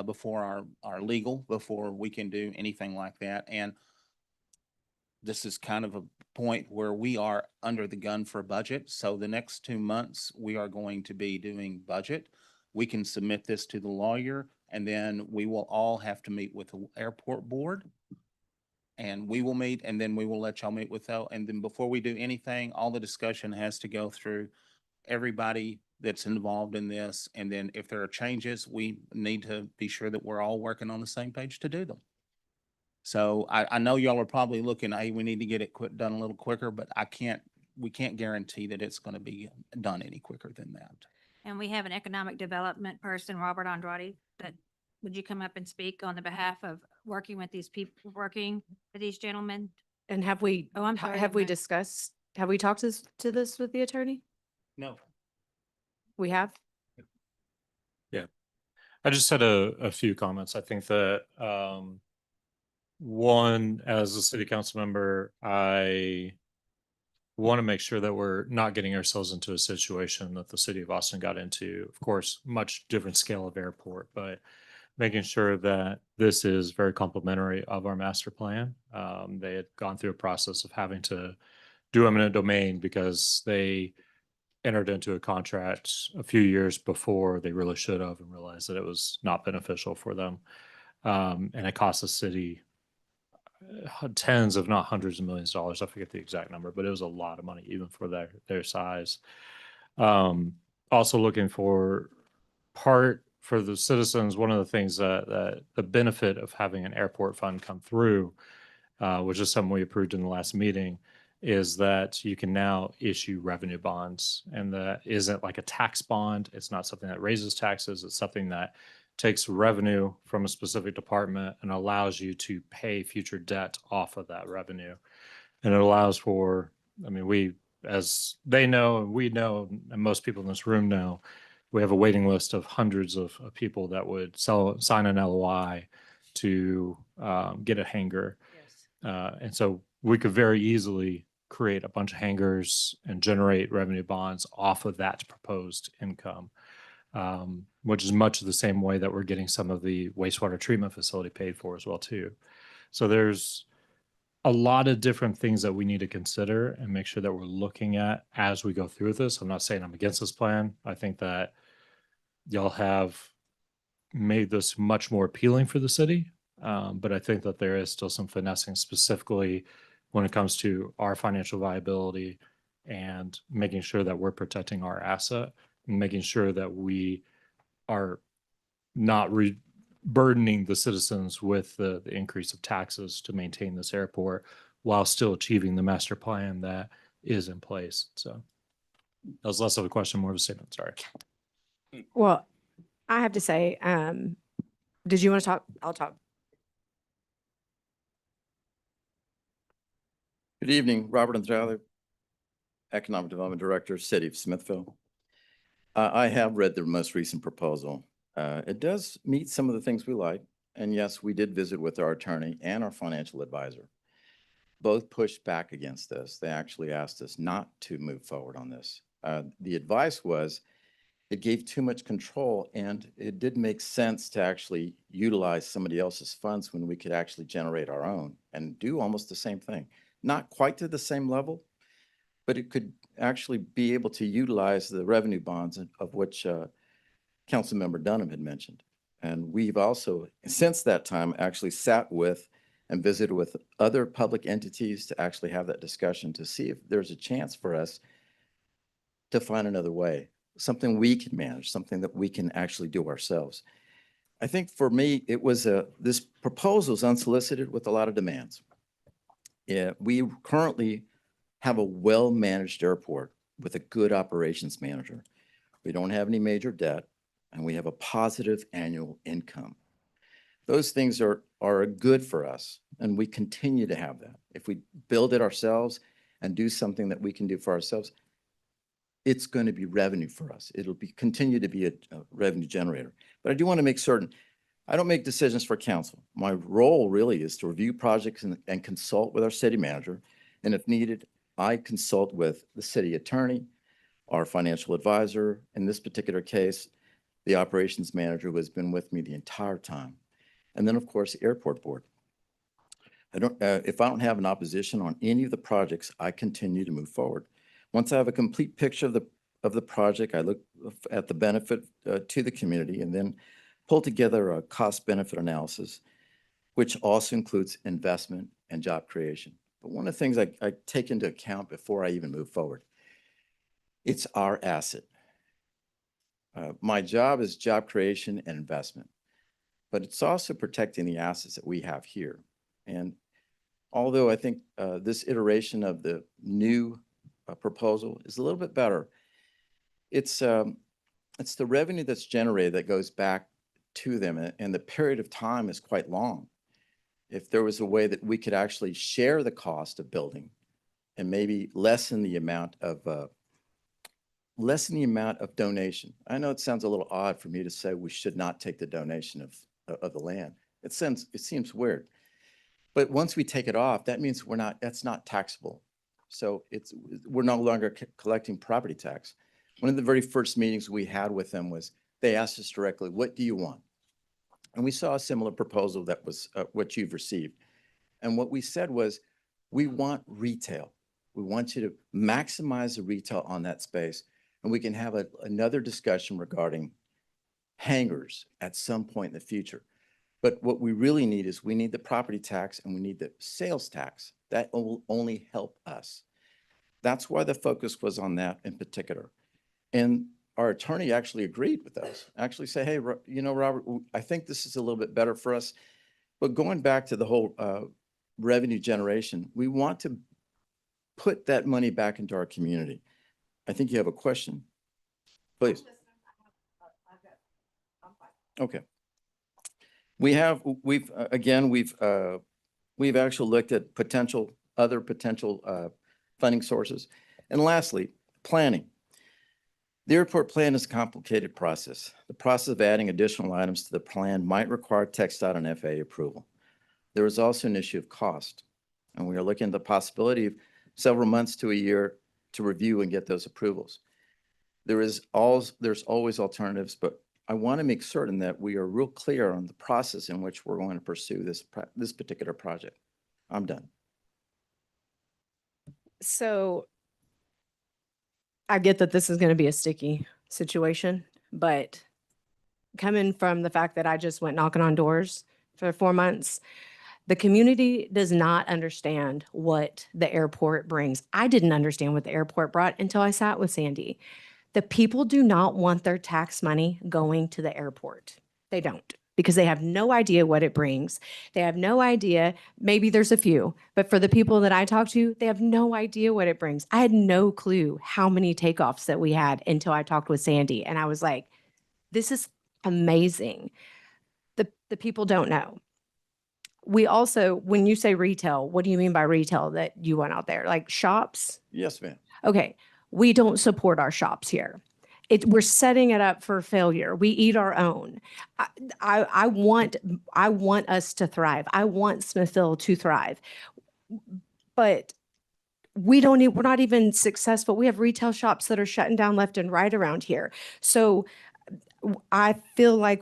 before our legal, before we can do anything like that. And this is kind of a point where we are under the gun for budget. So the next 2 months, we are going to be doing budget. We can submit this to the lawyer, and then we will all have to meet with the airport board. And we will meet, and then we will let y'all meet with them. And then before we do anything, all the discussion has to go through everybody that's involved in this. And then if there are changes, we need to be sure that we're all working on the same page to do them. So I know y'all are probably looking, hey, we need to get it done a little quicker, but we can't guarantee that it's going to be done any quicker than that. And we have an economic development person, Robert Andrade, that, would you come up and speak on the behalf of working with these people, working with these gentlemen? And have we, Oh, I'm sorry. have we Matt. discussed, have we talked to this with the attorney? No. We have? I just had a few comments. I think that, one, as a city council member, I want to make sure that we're not getting ourselves into a situation that the city of Austin got into. Of course, much different scale of airport, but making sure that this is very complimentary of our master plan. They had gone through a process of having to do eminent domain because they entered into a contract a few years before they really should have, and realized that it was not beneficial for them. And it cost the city tens, if not hundreds of millions of dollars. I forget the exact number, but it was a lot of money, even for their size. Also looking for the citizens, one of the things that the benefit of having an airport fund come through, which is something we approved in the last meeting, is that you can now issue revenue bonds. And that isn't like a tax bond. It's not something that raises taxes. It's something that takes revenue from a specific department and allows you to pay future debt off of that revenue. And it allows for, I mean, as they know, and we know, and most people in this room know, we have a waiting list of hundreds of people that would sign an LOI to get a hangar. And so we could very easily create a bunch of hangars and generate revenue bonds off of that proposed income, which is much the same way that we're getting some of the wastewater treatment facility paid for as well too. So there's a lot of different things that we need to consider and make sure that we're looking at as we go through this. I'm not saying I'm against this plan. I think that y'all have made this much more appealing for the city. But I think that there is still some finessing, specifically when it comes to our financial viability and making sure that we're protecting our asset and making sure that we are not burdening the citizens with the increase of taxes to maintain this airport while still achieving the master plan that is in place. So that was less of a question, more of a statement. Sorry. Well, I have to say, did you want to talk? I'll talk. Good evening, Robert Andrade, Economic Development Director, City of Smithville. I have read the most recent proposal. It does meet some of the things we like. And yes, we did visit with our attorney and our financial advisor. Both pushed back against this. They actually asked us not to move forward on this. The advice was it gave too much control, and it did make sense to actually utilize somebody else's funds when we could actually generate our own and do almost the same thing. Not quite to the same level, but it could actually be able to utilize the revenue bonds of which Councilmember Dunham had mentioned. And we've also, since that time, actually sat with and visited with other public entities to actually have that discussion to see if there's a chance for us to find another way, something we can manage, something that we can actually do ourselves. I think for me, it was this proposal is unsolicited with a lot of demands. Yeah, we currently have a well-managed airport with a good operations manager. We don't have any major debt, and we have a positive annual income. Those things are good for us, and we continue to have that. If we build it ourselves and do something that we can do for ourselves, it's going to be revenue for us. It'll continue to be a revenue generator. But I do want to make certain, I don't make decisions for council. My role really is to review projects and consult with our city manager. And if needed, I consult with the city attorney, our financial advisor, in this particular case, the operations manager who has been with me the entire time. And then, of course, the airport board. If I don't have an opposition on any of the projects, I continue to move forward. Once I have a complete picture of the project, I look at the benefit to the community and then pull together a cost-benefit analysis, which also includes investment and job creation. But one of the things I take into account before I even move forward, it's our asset. My job is job creation and investment, but it's also protecting the assets that we have here. And although I think this iteration of the new proposal is a little bit better, it's the revenue that's generated that goes back to them, and the period of time is quite long. If there was a way that we could actually share the cost of building and maybe lessen the amount of donation. I know it sounds a little odd for me to say we should not take the donation of the land. It seems weird. But once we take it off, that means that's not taxable. So we're no longer collecting property tax. One of the very first meetings we had with them was they asked us directly, what do you want? And we saw a similar proposal that was what you've received. And what we said was, we want retail. We want you to maximize the retail on that space. And we can have another discussion regarding hangars at some point in the future. But what we really need is we need the property tax and we need the sales tax. That will only help us. That's why the focus was on that in particular. And our attorney actually agreed with us, actually say, hey, Robert, I think this is a little bit better for us. But going back to the whole revenue generation, we want to put that money back into our community. I think you have a question. Please. Okay. We've actually looked at other potential funding sources. And lastly, planning. The airport plan is a complicated process. The process of adding additional items to the plan might require TxDOT and FAA approval. There is also an issue of cost, and we are looking at the possibility of several months to a year to review and get those approvals. There's always alternatives, but I want to make certain that we are real clear on the process in which we're going to pursue this particular project. I'm done. So I get that this is going to be a sticky situation, but coming from the fact that I just went knocking on doors for 4 months, the community does not understand what the airport brings. I didn't understand what the airport brought until I sat with Sandy. The people do not want their tax money going to the airport. They don't, because they have no idea what it brings. They have no idea. Maybe there's a few, but for the people that I talk to, they have no idea what it brings. I had no clue how many takeoffs that we had until I talked with Sandy. And I was like, this is amazing. The people don't know. We also, when you say retail, what do you mean by retail that you want out there? Like shops? Yes, ma'am. Okay. We don't support our shops here. We're setting it up for failure. We eat our own. I want us to thrive. I want Smithville to thrive. But we're not even successful. We have retail shops that are shutting down left and right around here. So I feel like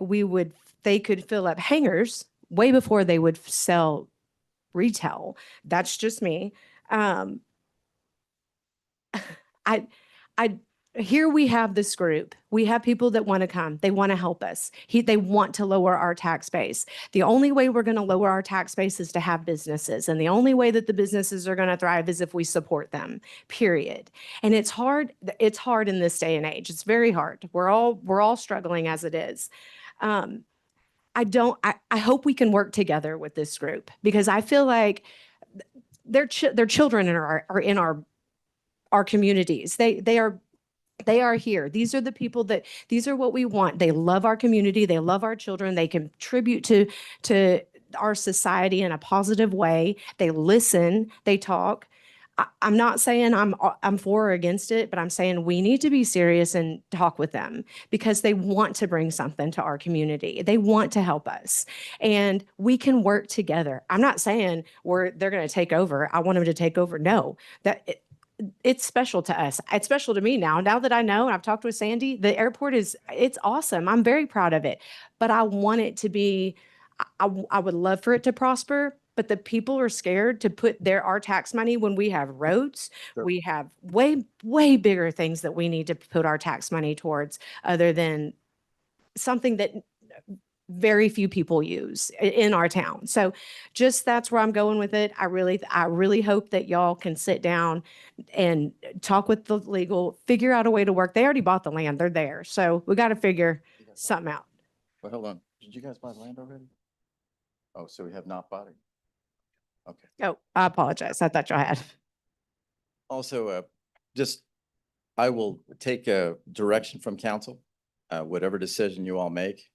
they could fill up hangars way before they would sell retail. That's just me. Here we have this group. We have people that want to come. They want to help us. They want to lower our tax base. The only way we're going to lower our tax base is to have businesses. And the only way that the businesses are going to thrive is if we support them, period. And it's hard. It's hard in this day and age. It's very hard. We're all struggling as it is. I hope we can work together with this group, because I feel like their children are in our communities. They are here. These are the people these are what we want. They love our community. They love our children. They contribute to our society in a positive way. They listen, they talk. I'm not saying I'm for or against it, but I'm saying we need to be serious and talk with them because they want to bring something to our community. They want to help us and we can work together. I'm not saying they're going to take over. I want them to take over. No, it's special to us. It's special to me now. Now that I know, and I've talked with Sandy, the airport it's awesome. I'm very proud of it, but I want it to be, I would love for it to prosper, but the people are scared to put our tax money when we have roads. Sure. We have way bigger things that we need to put our tax money towards other than something that very few people use in our town. So just that's where I'm going with it. I really hope that y'all can sit down and talk with the legal, figure out a way to work. They already bought the land. They're there. So we got to figure something out. Well, hold on. Did you guys buy land already? Oh, so we have not bought it? Okay. Oh, I apologize. I thought y'all had. Also, I will take a direction from council, whatever decision you all make.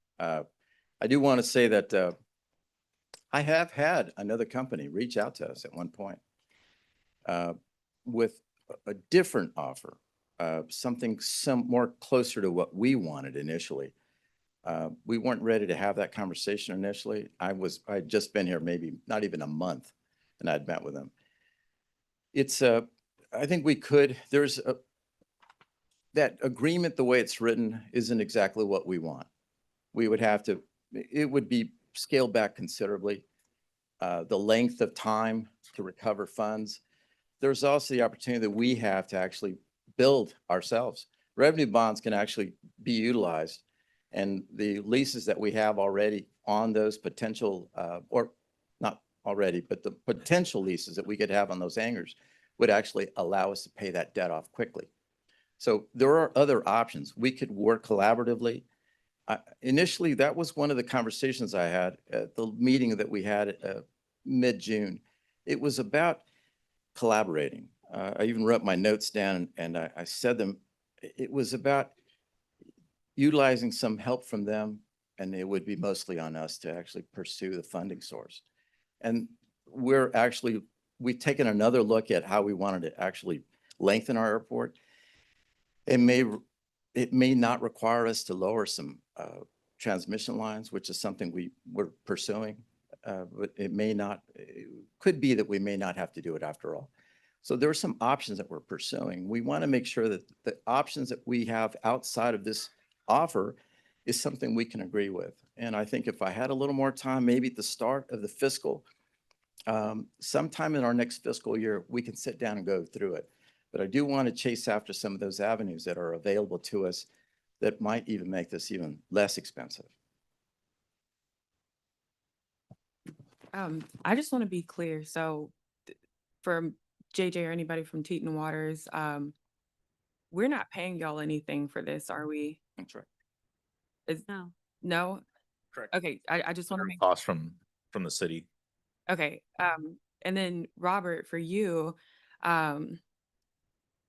I do want to say that I have had another company reach out to us at one point with a different offer, something more closer to what we wanted initially. We weren't ready to have that conversation initially. I'd just been here maybe not even a month and I'd met with them. I think we could, that agreement, the way it's written, isn't exactly what we want. It would be scaled back considerably. The length of time to recover funds. There's also the opportunity that we have to actually build ourselves. Revenue bonds can actually be utilized, and the leases that we have already on those potential, or not already, but the potential leases that we could have on those hangars would actually allow us to pay that debt off quickly. So there are other options. We could work collaboratively. Initially, that was one of the conversations I had at the meeting that we had mid-June. It was about collaborating. I even wrote my notes down and I said them. It was about utilizing some help from them, and it would be mostly on us to actually pursue the funding source. And we've taken another look at how we wanted to actually lengthen our airport. It may not require us to lower some transmission lines, which is something we're pursuing, but it could be that we may not have to do it after all. So there are some options that we're pursuing. We want to make sure that the options that we have outside of this offer is something we can agree with. And I think if I had a little more time, maybe at the start of the fiscal, sometime in our next fiscal year, we can sit down and go through it. But I do want to chase after some of those avenues that are available to us that might even make this even less expensive. I just want to be clear. So for JJ or anybody from Teton Waters, we're not paying y'all anything for this, are we? That's right. No. No? Correct. Okay, I just want to make, Cost from the city. okay. And then Robert, for you,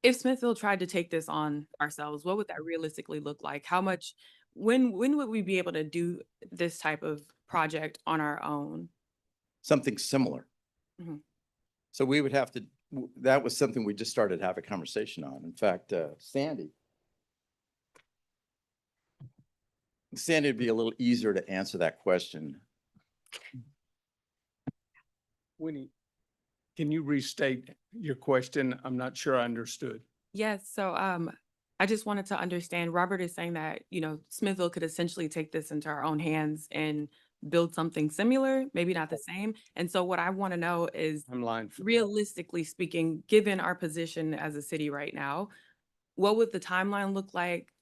if Smithville tried to take this on ourselves, what would that realistically look like? How much, when would we be able to do this type of project on our own? Something similar. Mhm. So we would have to, that was something we just started to have a conversation on. In fact, Sandy would be a little easier to answer that question. Winnie, can you restate your question? I'm not sure I understood. Yes, so I just wanted to understand, Robert is saying that, Smithville could essentially take this into our own hands and build something similar, maybe not the same. And so what I want to know is, I'm lying. realistically speaking, given our position as a city right now, what would the timeline look like?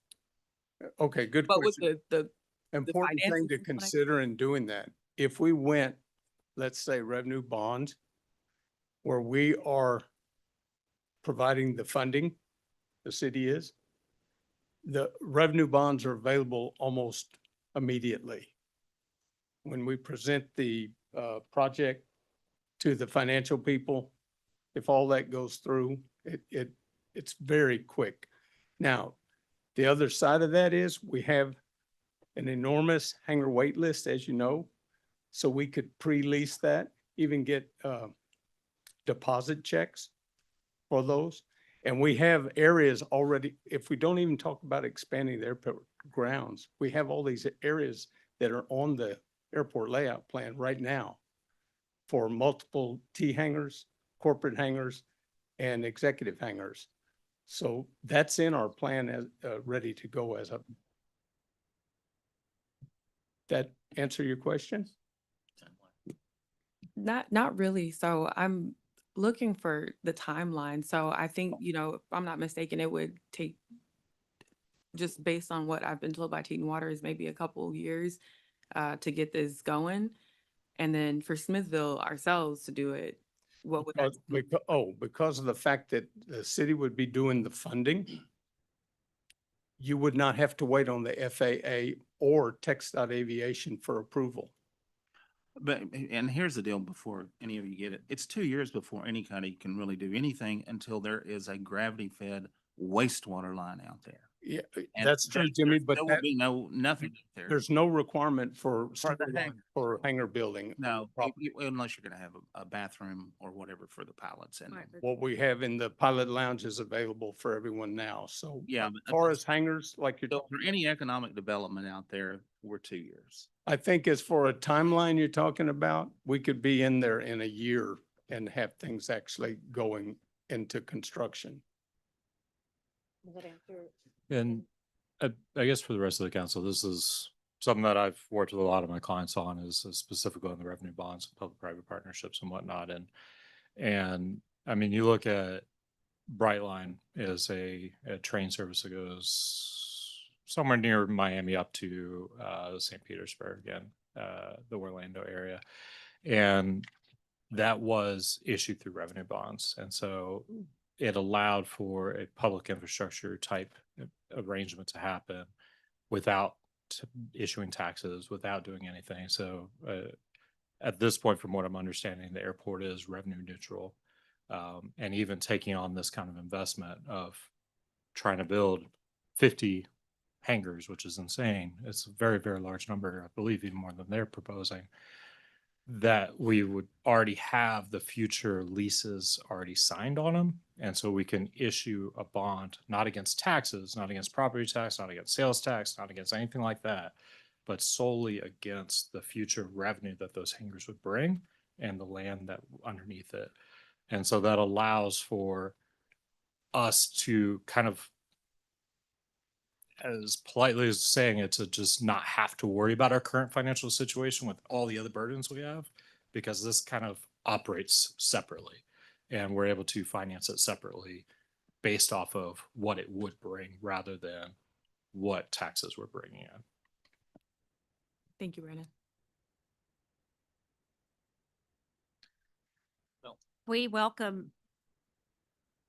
Okay, good What would question. the Important thing finances to look like? consider in doing that. If we went, let's say, revenue bonds, where we are providing the funding, the city is, the revenue bonds are available almost immediately. When we present the project to the financial people, if all that goes through, it's very quick. Now, the other side of that is we have an enormous hangar wait list, as you know, so we could pre-lease that, even get deposit checks for those. And we have areas already, if we don't even talk about expanding the airport grounds, we have all these areas that are on the airport layout plan right now for multiple T hangars, corporate hangars, and executive hangars. So that's in our plan as, ready to go as a. That answer your question? Not really. So I'm looking for the timeline. So I think, you know, if I'm not mistaken, it would take, just based on what I've been told by Teton Water, is maybe a couple years to get this going. And then for Smithville ourselves to do it, what would that? Because of the fact that the city would be doing the funding, you would not have to wait on the FAA or TxDOT Aviation for approval. But, and here's the deal before any of you get it. It's 2 years before anybody can really do anything until there is a gravity-fed wastewater line out there. Yeah, And that's true, Jimmy, but there will be nothing out there. there's no requirement for, For the hangar. for hangar building. No, unless you're gonna have a bathroom or whatever for the pilots and. What we have in the pilot lounge is available for everyone now. So Yeah, as far as hangars, like you're So talking, for any economic development out there, we're 2 years. I think as for a timeline you're talking about, we could be in there in a year and have things actually going into construction. And I guess for the rest of the council, this is something that I've worked with a lot of my clients on is specifically on the revenue bonds, public-private partnerships and whatnot. And I mean, you look at Brightline is a train service that goes somewhere near Miami up to St. Petersburg and the Orlando area. And that was issued through revenue bonds. And so it allowed for a public infrastructure type arrangement to happen without issuing taxes, without doing anything. So at this point, from what I'm understanding, the airport is revenue neutral. And even taking on this kind of investment of trying to build 50 hangars, which is insane. It's a very, very large number, I believe even more than they're proposing, that we would already have the future leases already signed on them. And so we can issue a bond, not against taxes, not against property tax, not against sales tax, not against anything like that, but solely against the future revenue that those hangars would bring and the land that underneath it. And so that allows for us to kind of, as politely as saying it, to just not have to worry about our current financial situation with all the other burdens we have, because this kind of operates separately and we're able to finance it separately based off of what it would bring rather than what taxes we're bringing in. Thank you, Brandon. We welcome,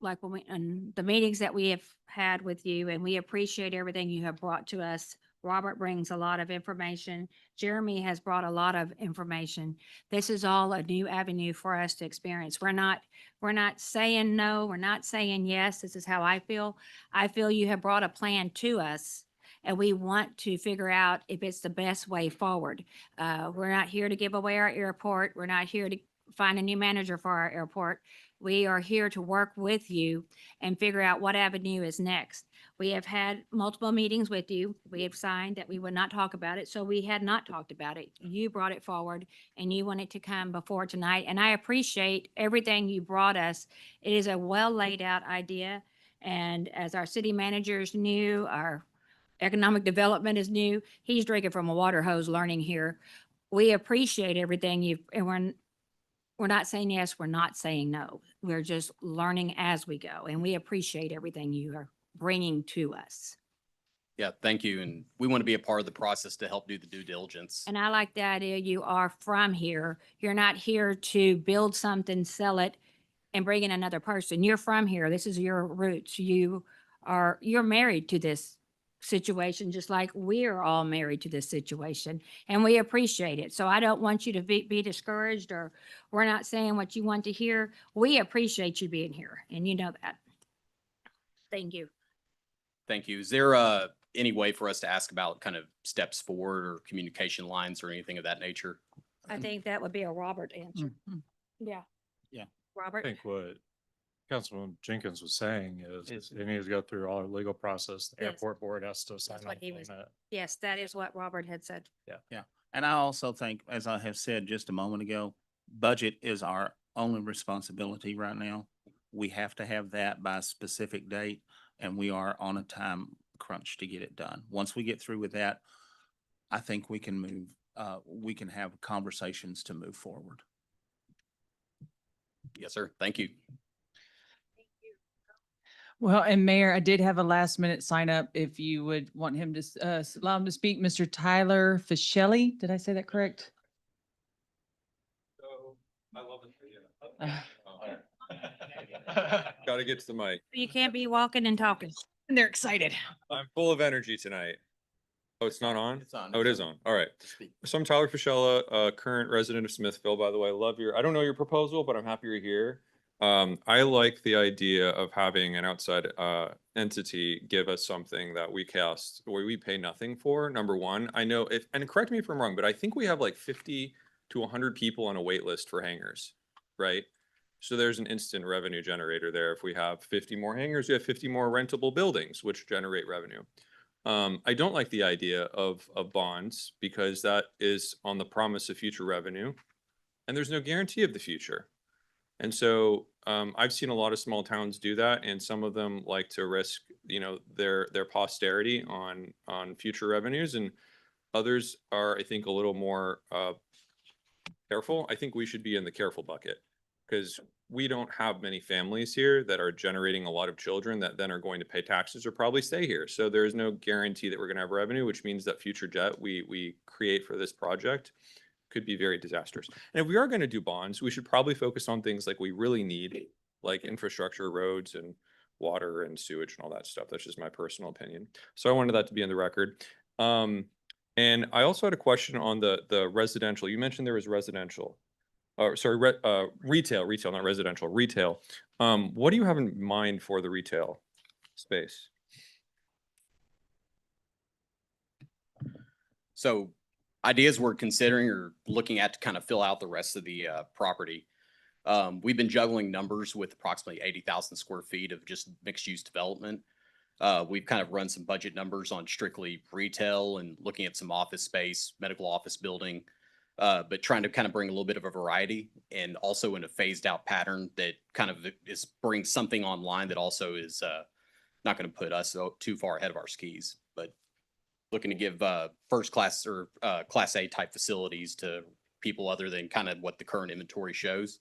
like when we, and the meetings that we have had with you, and we appreciate everything you have brought to us. Robert brings a lot of information. Jeremy has brought a lot of information. This is all a new avenue for us to experience. We're not saying no, we're not saying yes. This is how I feel. I feel you have brought a plan to us, and we want to figure out if it's the best way forward. We're not here to give away our airport. We're not here to find a new manager for our airport. We are here to work with you and figure out what avenue is next. We have had multiple meetings with you. We have signed that we would not talk about it, so we had not talked about it. You brought it forward and you wanted to come before tonight, and I appreciate everything you brought us. It is a well laid out idea, and as our city manager is new, our economic development is new, he's drinking from a water hose learning here. We appreciate everything you've, and we're not saying yes, we're not saying no. We're just learning as we go, and we appreciate everything you are bringing to us. Yeah, thank you. And we want to be a part of the process to help do the due diligence. And I like the idea you are from here. You're not here to build something, sell it, and bring in another person. You're from here. This is your roots. You're married to this situation, just like we're all married to this situation, and we appreciate it. So I don't want you to be discouraged, or we're not saying what you want to hear. We appreciate you being here, and you know that. Thank you. Thank you. Is there any way for us to ask about kind of steps forward or communication lines or anything of that nature? I think that would be a Robert answer. Yeah. Yeah. Robert? I think what Councilman Jenkins was saying is Is- it needs to go through all legal process. The Yes. airport board has to sign That's what off he on was, that. yes, that is what Robert had said. Yeah. And I also think, as I have said just a moment ago, budget is our only responsibility right now. We have to have that by a specific date, and we are on a time crunch to get it done. Once we get through with that, I think we can move, we can have conversations to move forward. Yes, sir. Thank you. Well, and Mayor, I did have a last minute sign up if you would want him to, allow him to speak, Mr. Tyler Fischelli. Did I say that correct? I love it. Uh, Gotta get to the mic. You can't be walking and talking. And they're excited. I'm full of energy tonight. Oh, it's not on? It's on. Oh, it is on. All right. So I'm Tyler Fischella, current resident of Smithville, by the way. I don't know your proposal, but I'm happy you're here. I like the idea of having an outside entity give us something that we cast, where we pay nothing for, number one. I know if, and correct me if I'm wrong, but I think we have like 50 to 100 people on a wait list for hangars, right? So there's an instant revenue generator there. If we have 50 more hangars, we have 50 more rentable buildings, which generate revenue. I don't like the idea of bonds because that is on the promise of future revenue, and there's no guarantee of the future. And so I've seen a lot of small towns do that, and some of them like to risk, their posterity on future revenues, and others are, I think, a little more careful. I think we should be in the careful bucket because we don't have many families here that are generating a lot of children that then are going to pay taxes or probably stay here. So there is no guarantee that we're going to have revenue, which means that future debt we create for this project could be very disastrous. And if we are going to do bonds, we should probably focus on things like we really need, like infrastructure, roads, and water and sewage and all that stuff. That's just my personal opinion. So I wanted that to be in the record. And I also had a question on the residential. You mentioned there was residential. Retail, not residential, retail. What do you have in mind for the retail space? So ideas we're considering or looking at to kind of fill out the rest of the property. We've been juggling numbers with approximately 80,000 square feet of just mixed use development. We've kind of run some budget numbers on strictly retail and looking at some office space, medical office building, but trying to kind of bring a little bit of a variety and also in a phased out pattern that kind of is bring something online that also is not going to put us too far ahead of our skis, but looking to give first class or class A type facilities to people other than kind of what the current inventory shows.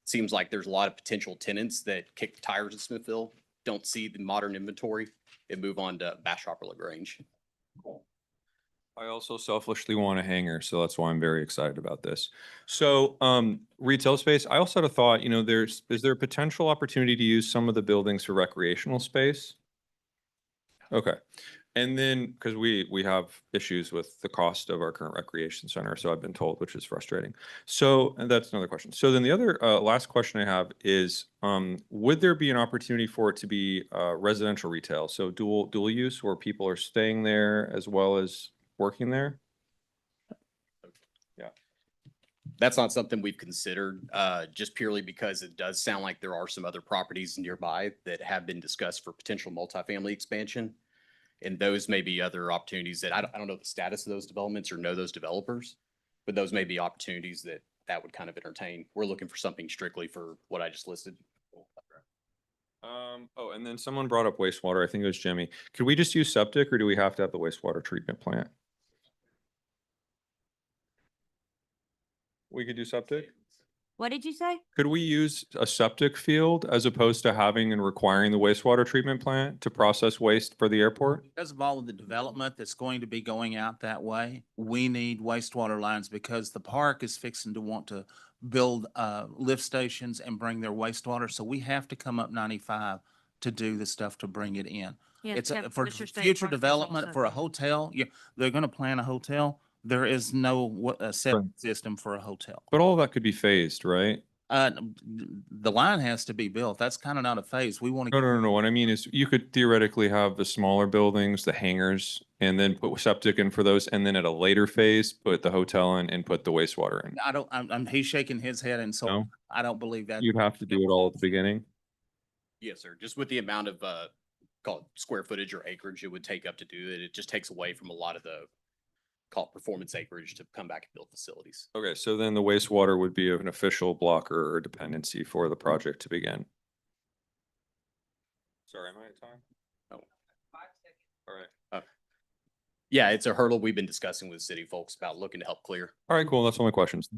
Seems like there's a lot of potential tenants that kick the tires in Smithville, don't see the modern inventory, and move on to Bastrop or LaGrange. I also selfishly want a hangar, so that's why I'm very excited about this. So retail space, I also had a thought, is there a potential opportunity to use some of the buildings for recreational space? Okay. And then, because we have issues with the cost of our current recreation center, so I've been told, which is frustrating. So, and that's another question. So then the other last question I have is, would there be an opportunity for it to be residential retail? So dual use where people are staying there as well as working there? Yeah. That's not something we've considered, just purely because it does sound like there are some other properties nearby that have been discussed for potential multifamily expansion. And those may be other opportunities that I don't know the status of those developments or know those developers, but those may be opportunities that would kind of entertain. We're looking for something strictly for what I just listed. Oh, and then someone brought up wastewater. I think it was Jimmy. Could we just use septic or do we have to have the wastewater treatment plant? We could do septic? What did you say? Could we use a septic field as opposed to having and requiring the wastewater treatment plant to process waste for the airport? Because of all of the development that's going to be going out that way, we need wastewater lines because the park is fixing to want to build lift stations and bring their wastewater. So we have to come up 95 to do the stuff to bring it in. Yeah, It's have for Mr. State future Park is development also- for a hotel. Yeah, they're going to plan a hotel. There is no septic system for a hotel. But all of that could be phased, right? The line has to be built. That's kind of not a phase. We want to. No. What I mean is you could theoretically have the smaller buildings, the hangars, and then put septic in for those. And then at a later phase, put the hotel in and put the wastewater in. I don't, he's shaking his head. And so No? I don't believe that. You'd have to do it all at the beginning. Yes, sir. Just with the amount of, call it square footage or acreage it would take up to do it, it just takes away from a lot of the, call it performance acreage to come back and build facilities. Okay, so then the wastewater would be an official blocker or dependency for the project to begin. Sorry, am I at time? Oh. 5 seconds. All right. Yeah, it's a hurdle we've been discussing with city folks about looking to help clear. All right, cool. That's all my questions.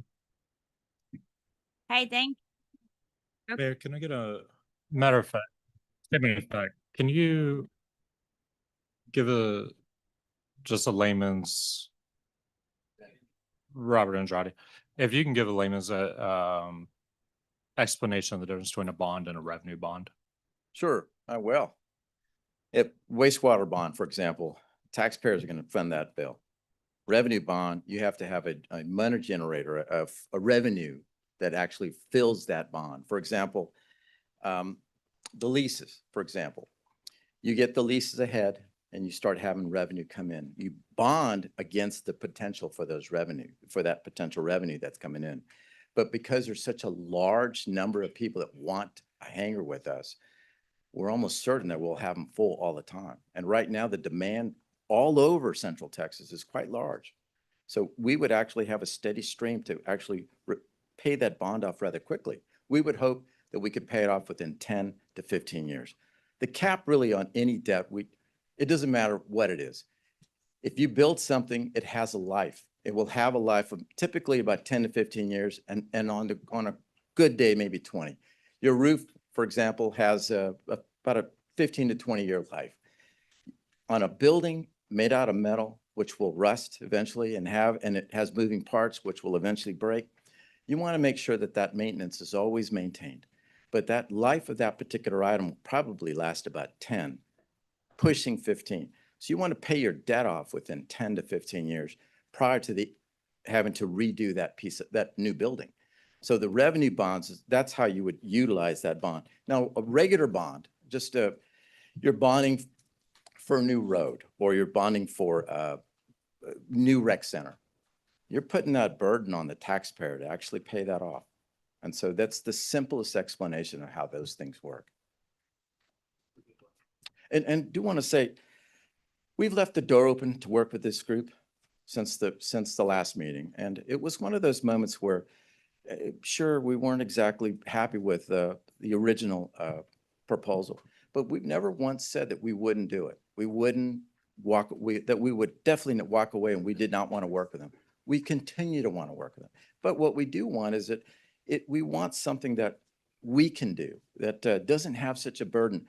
Hey, thank. Mayor, can I get a matter of fact, statement of fact, can you give just a layman's, Robert Andrade, if you can give a layman's, explanation of the difference between a bond and a revenue bond? Sure, I will. If wastewater bond, for example, taxpayers are going to fund that bill. Revenue bond, you have to have a money generator of a revenue that actually fills that bond. For example, the leases, for example, you get the leases ahead and you start having revenue come in. You bond against the potential for those revenue, for that potential revenue that's coming in. But because there's such a large number of people that want a hangar with us, we're almost certain that we'll have them full all the time. And right now, the demand all over Central Texas is quite large. So we would actually have a steady stream to actually pay that bond off rather quickly. We would hope that we could pay it off within 10 to 15 years. The cap really on any debt, it doesn't matter what it is. If you build something, it has a life. It will have a life of typically about 10 to 15 years, and on a good day, maybe 20. Your roof, for example, has about a 15 to 20-year life. On a building made out of metal, which will rust eventually and it has moving parts, which will eventually break, you want to make sure that that maintenance is always maintained. But that life of that particular item will probably last about 10, pushing 15. So you want to pay your debt off within 10 to 15 years prior to having to redo that new building. So the revenue bonds, that's how you would utilize that bond. Now, a regular bond, just you're bonding for a new road, or you're bonding for a new rec center. You're putting that burden on the taxpayer to actually pay that off. And so that's the simplest explanation of how those things work. And do want to say, we've left the door open to work with this group since the last meeting. And it was one of those moments where, sure, we weren't exactly happy with the original proposal, but we've never once said that we wouldn't do it. We wouldn't that we would definitely not walk away and we did not want to work with them. We continue to want to work with them. But what we do want is that we want something that we can do that doesn't have such a burden.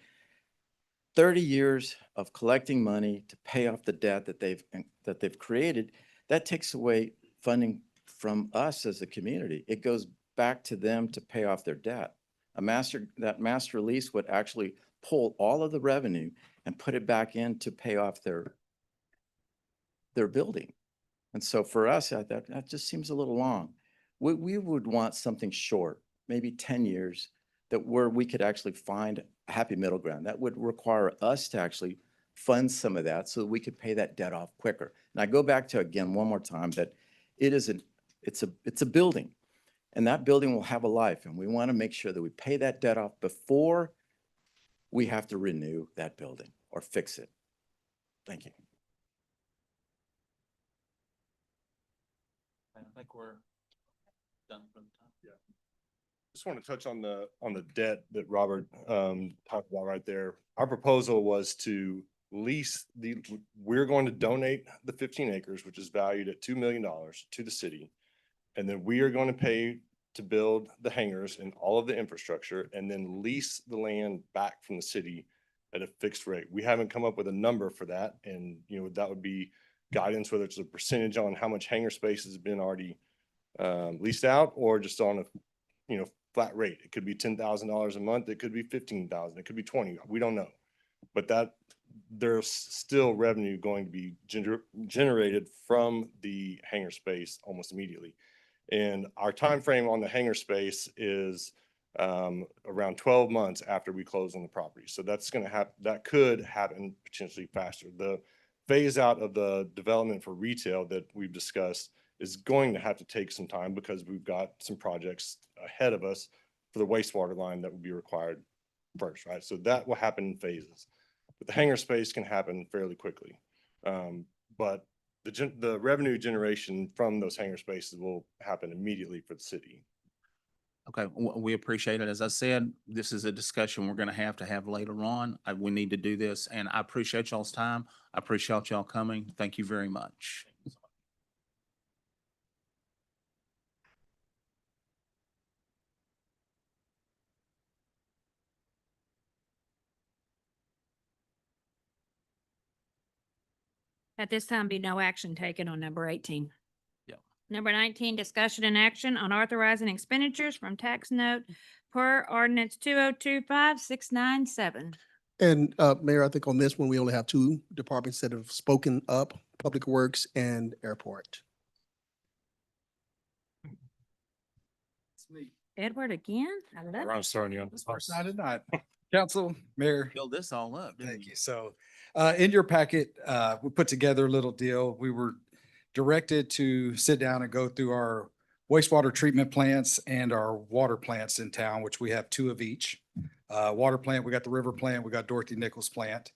30 years of collecting money to pay off the debt that they've created, that takes away funding from us as a community. It goes back to them to pay off their debt. That master lease would actually pull all of the revenue and put it back in to pay off their building. And so for us, that just seems a little long. We would want something short, maybe 10 years, where we could actually find a happy middle ground. That would require us to actually fund some of that so that we could pay that debt off quicker. And I go back to, again, one more time, that it's a building, and that building will have a life. And we want to make sure that we pay that debt off before we have to renew that building or fix it. Thank you. I think we're done for the time. Yeah. Just want to touch on the debt that Robert talked about right there. Our proposal was to lease we're going to donate the 15 acres, which is valued at $2 million, to the city. And then we are going to pay to build the hangars and all of the infrastructure, and then lease the land back from the city at a fixed rate. We haven't come up with a number for that. And, that would be guidance, whether it's a percentage on how much hangar space has been already leased out, or just on a, flat rate. It could be $10,000 a month. It could be 15,000. It could be 20. We don't know. But there's still revenue going to be generated from the hangar space almost immediately. And our time frame on the hangar space is around 12 months after we close on the property. So that could happen potentially faster. The phase out of the development for retail that we've discussed is going to have to take some time, because we've got some projects ahead of us for the wastewater line that would be required first, right? So that will happen in phases. But the hangar space can happen fairly quickly. But the revenue generation from those hangar spaces will happen immediately for the city. Okay, we appreciate it. As I said, this is a discussion we're gonna have to have later on. We need to do this, and I appreciate y'all's time. I appreciate y'all coming. Thank you very much. At this time, be no action taken on number 18. Yep. Number 19, discussion and action on authorizing expenditures from tax note per ordinance 2025-697. And Mayor, I think on this one, we only have two departments that have spoken up, Public Works and Airport. Edward again? I love it. I'm throwing you on the spot. I did not. Council, Mayor, Build this all up. didn't thank you. So in your packet, we put together a little deal. We were directed to sit down and go through our wastewater treatment plants and our water plants in town, which we have two of each. Water plant, we got the River plant, we got Dorothy Nichols plant.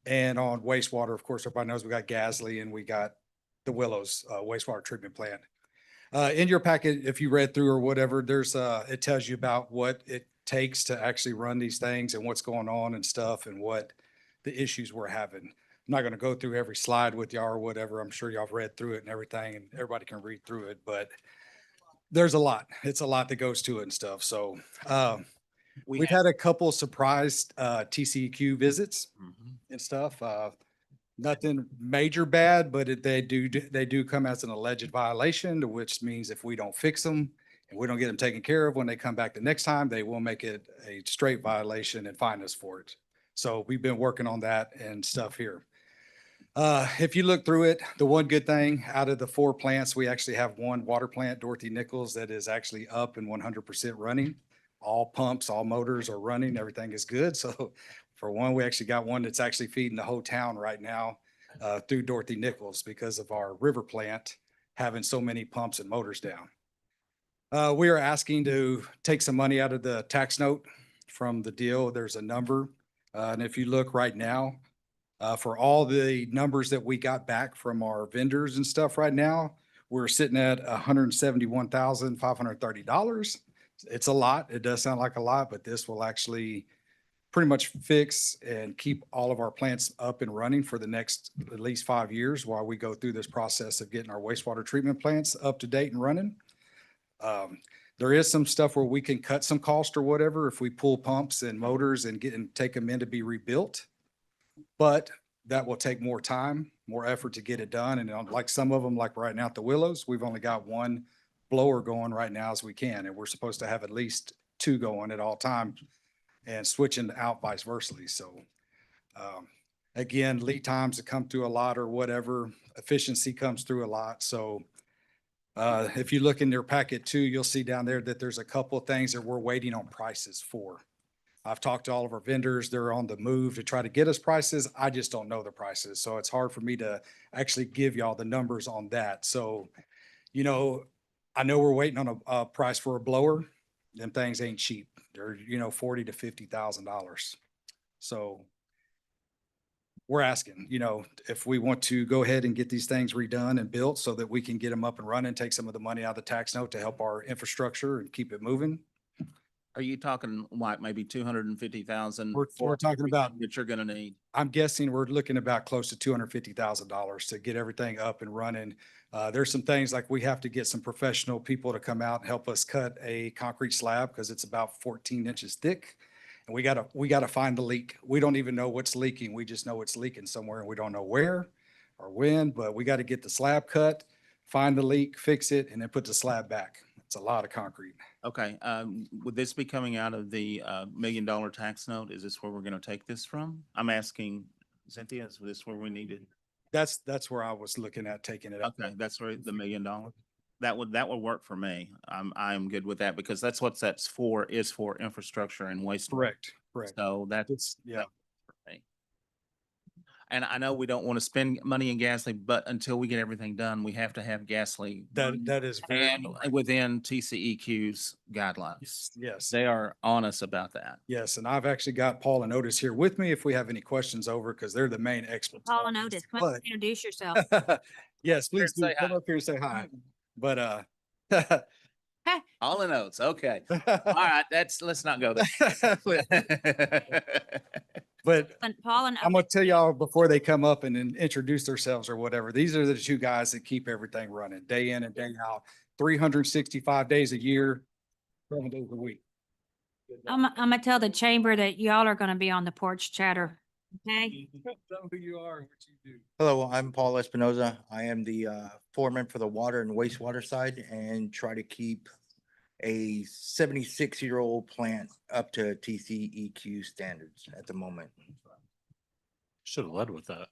And on wastewater, of course, everybody knows we got Gasly and we got the Willows wastewater treatment plant. In your packet, if you read through or whatever, there's it tells you about what it takes to actually run these things and what's going on and stuff and what the issues we're having. I'm not going to go through every slide with y'all or whatever. I'm sure y'all have read through it and everything, and everybody can read through it, but there's a lot. It's a lot that goes to it and stuff. So we've had a couple surprise TCEQ visits and stuff. Nothing major bad, but they do come as an alleged violation, which means if we don't fix them and we don't get them taken care of, when they come back the next time, they will make it a straight violation and fine us for it. So we've been working on that and stuff here. If you look through it, the one good thing out of the 4 plants, we actually have one water plant, Dorothy Nichols, that is actually up and 100% running. All pumps, all motors are running, everything is good. So for one, we actually got one that's actually feeding the whole town right now through Dorothy Nichols because of our river plant having so many pumps and motors down. We are asking to take some money out of the tax note from the deal. There's a number. And if you look right now, for all the numbers that we got back from our vendors and stuff right now, we're sitting at $171,530. It's a lot. It does sound like a lot, but this will actually pretty much fix and keep all of our plants up and running for the next at least 5 years while we go through this process of getting our wastewater treatment plants up to date and running. There is some stuff where we can cut some cost or whatever if we pull pumps and motors and take them in to be rebuilt. But that will take more time, more effort to get it done. And like some of them, like right now at the Willows, we've only got one blower going right now as we can. And we're supposed to have at least 2 going at all times and switching out vice versa. So again, lead times that come through a lot or whatever, efficiency comes through a lot. So if you look in your packet too, you'll see down there that there's a couple of things that we're waiting on prices for. I've talked to all of our vendors. They're on the move to try to get us prices. I just don't know the prices. So it's hard for me to actually give y'all the numbers on that. So, you know, I know we're waiting on a price for a blower. Them things ain't cheap. They're, you know, $40,000 to $50,000. So we're asking, you know, if we want to go ahead and get these things redone and built so that we can get them up and running, take some of the money out of the tax note to help our infrastructure and keep it moving. Are you talking like maybe 250,000? We're talking about that you're gonna need. I'm guessing we're looking about close to $250,000 to get everything up and running. There's some things like we have to get some professional people to come out and help us cut a concrete slab because it's about 14 inches thick. And we gotta find the leak. We don't even know what's leaking. We just know it's leaking somewhere and we don't know where or when, but we got to get the slab cut, find the leak, fix it, and then put the slab back. It's a lot of concrete. Okay, would this be coming out of the $1 million tax note? Is this where we're gonna take this from? I'm asking Cynthia, is this where we need it? That's where I was looking at taking it up. Okay, that's where the $1 million. That would work for me. I'm good with that because that's what that's for, is for infrastructure and waste. Correct. So that's, yeah. And I know we don't want to spend money in gasoline, but until we get everything done, we have to have gasoline. That is very. And within TCEQ's guidelines. Yes. They are on us about that. Yes, and I've actually got Paul and Otis here with me if we have any questions over, because they're the main experts. Paul on and this. Otis, come on, But- introduce yourself. Yes, please do say come hi. up here and say hi. But, All in oats. Okay. All right. Let's not go there. but And Paul and I'm gonna tell y'all before they come up and then introduce themselves or whatever, these are the two guys that keep everything running day in and day out, 365 days a year, 7 days a week. I'm gonna tell the chamber that y'all are gonna be on the porch chatter. Okay? Tell them who you are and what you do. Hello, I'm Paul Espinoza. I am the foreman for the water and wastewater side and try to keep a 76-year-old plant up to TCEQ standards at the moment. Should have led with that.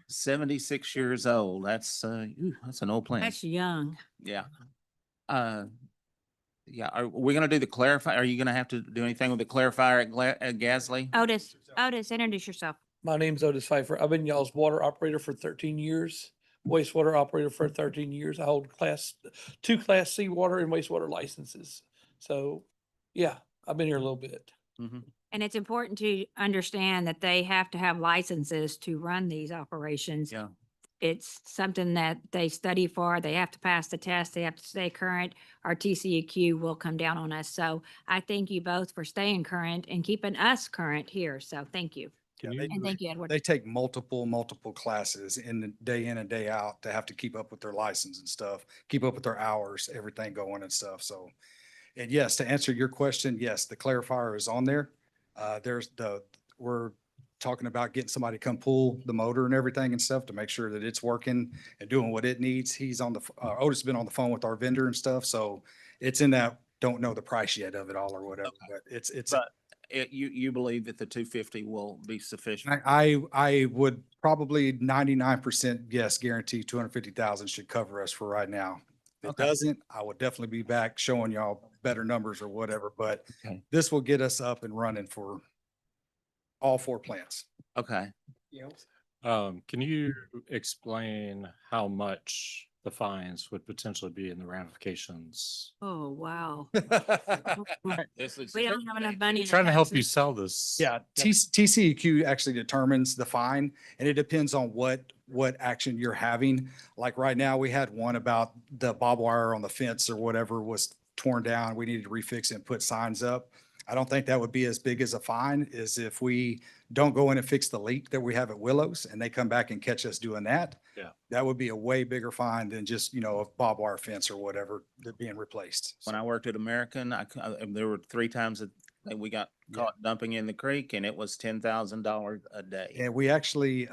76 years old. That's an old plant. That's young. Yeah. Yeah, are we gonna do the clarify? Are you gonna have to do anything with the clarifier at Gasly? Otis, introduce yourself. My name's Otis Pfeiffer. I've been y'all's water operator for 13 years, wastewater operator for 13 years. I hold two Class C water and wastewater licenses. So, yeah, I've been here a little bit. And it's important to understand that they have to have licenses to run these operations. Yeah. It's something that they study for. They have to pass the test. They have to stay current. Our TCEQ will come down on us. So I thank you both for staying current and keeping us current here. So thank you. And thank you, Edward. They take multiple classes in the day in and day out to have to keep up with their license and stuff, keep up with their hours, everything going and stuff. So, and yes, to answer your question, yes, the clarifier is on there. We're talking about getting somebody to come pull the motor and everything and stuff to make sure that it's working and doing what it needs. He's on Otis has been on the phone with our vendor and stuff. So it's in that, don't know the price yet of it all or whatever, but it's. But you believe that the 250 will be sufficient? I would probably 99% yes, guarantee 250,000 should cover us for right now. If it doesn't, I will definitely be back showing y'all better numbers or whatever, but this will get us up and running for all 4 plants. Okay. Can you explain how much the fines would potentially be in the ramifications? Oh, wow. This is- We don't have enough money. in the Trying to help you taxes. sell this. Yeah, TCEQ actually determines the fine, and it depends on what action you're having. Like right now, we had one about the barbed wire on the fence or whatever was torn down. We needed to refix it and put signs up. I don't think that would be as big as a fine as if we don't go in and fix the leak that we have at Willows and they come back and catch us doing that. Yeah. That would be a way bigger fine than just, a barbed wire fence or whatever that being replaced. When I worked at American, there were 3 times that we got caught dumping in the creek, and it was $10,000 a day. And we actually,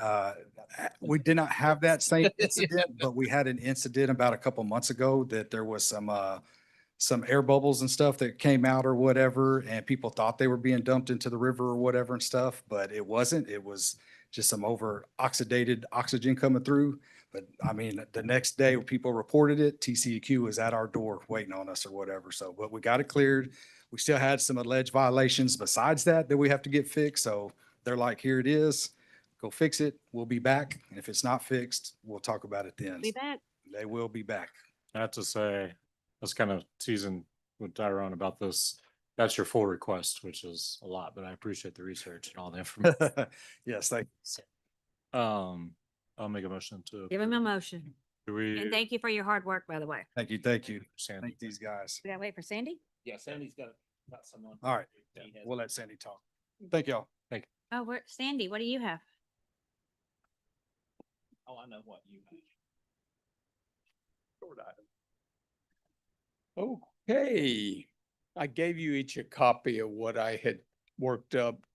we did not have that same incident, but we had an incident about a couple months ago that there was some air bubbles and stuff that came out or whatever, and people thought they were being dumped into the river or whatever and stuff, but it wasn't. It was just some over oxidated oxygen coming through. But I mean, the next day when people reported it, TCEQ was at our door waiting on us or whatever. So, but we got it cleared. We still had some alleged violations besides that we have to get fixed. So they're like, here it is, go fix it. We'll be back. And if it's not fixed, we'll talk about it then. Be back. They will be back. I have to say, I was kind of teasing with Tyrone about this. That's your full request, which is a lot, but I appreciate the research and all the information. Yes, thank you. I'll make a motion to. Give him a motion. Do we? And thank you for your hard work, by the way. Thank you. Thank you. Sandy. Thank these guys. We gotta wait for Sandy? Yeah, Sandy's got someone. All right. We'll let Sandy talk. Thank y'all. Thank you. Oh, Sandy, what do you have? Oh, I know what you have. Okay, I gave you each a copy of what I had worked up,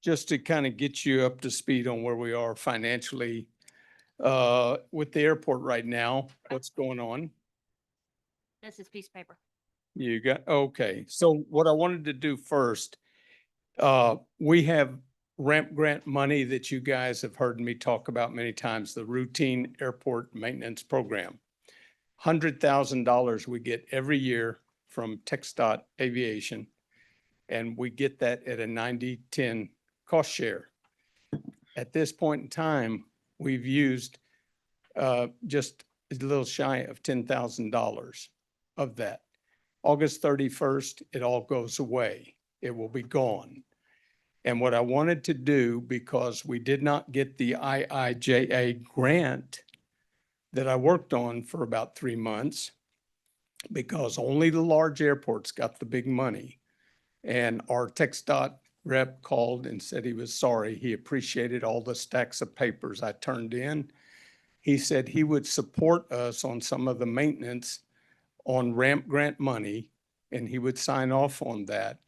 just to kind of get you up to speed on where we are financially with the airport right now, what's going on. This is piece of paper. You got, okay, so what I wanted to do first, we have ramp grant money that you guys have heard me talk about many times, the routine airport maintenance program. $100,000 we get every year from TxDOT Aviation, and we get that at a 90-10 cost share. at this point in time, we've used just a little shy of $10,000 of that. August 31st, it all goes away. It will be gone. And what I wanted to do, because we did not get the IIJA grant that I worked on for about 3 months, because only the large airports got the big money. And our TxDOT rep called and said he was sorry. He appreciated all the stacks of papers I turned in. He said he would support us on some of the maintenance on ramp grant money, and he would sign off on that,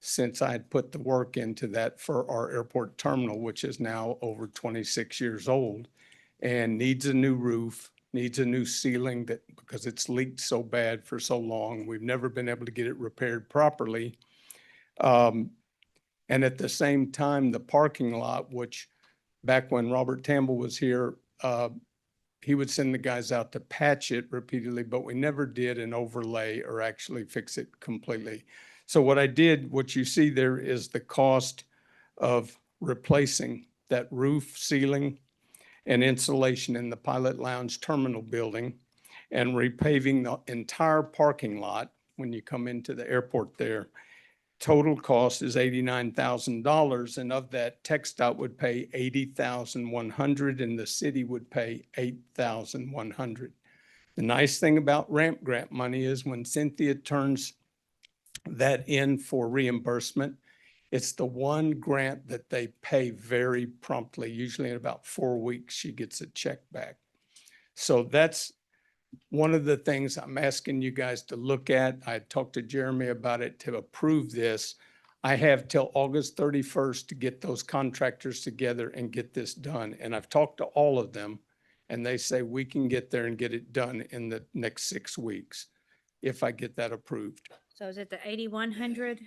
since I had put the work into that for our airport terminal, which is now over 26 years old and needs a new roof, needs a new ceiling, that because it's leaked so bad for so long. We've never been able to get it repaired properly. And at the same time, the parking lot, which back when Robert Tamble was here, he would send the guys out to patch it repeatedly, but we never did an overlay or actually fix it completely. So what I did, what you see there is the cost of replacing that roof, ceiling, and insulation in the Pilot Lounge Terminal building, and repaving the entire parking lot when you come into the airport there. Total cost is $89,000, and of that, TxDOT would pay $80,100 and the city would pay $8,100. The nice thing about ramp grant money is when Cynthia turns that in for reimbursement, it's the one grant that they pay very promptly. Usually in about 4 weeks, she gets a check back. So that's one of the things I'm asking you guys to look at. I talked to Jeremy about it to approve this. I have till August 31st to get those contractors together and get this done. And I've talked to all of them, and they say we can get there and get it done in the next 6 weeks if I get that approved. So is it the 8,100?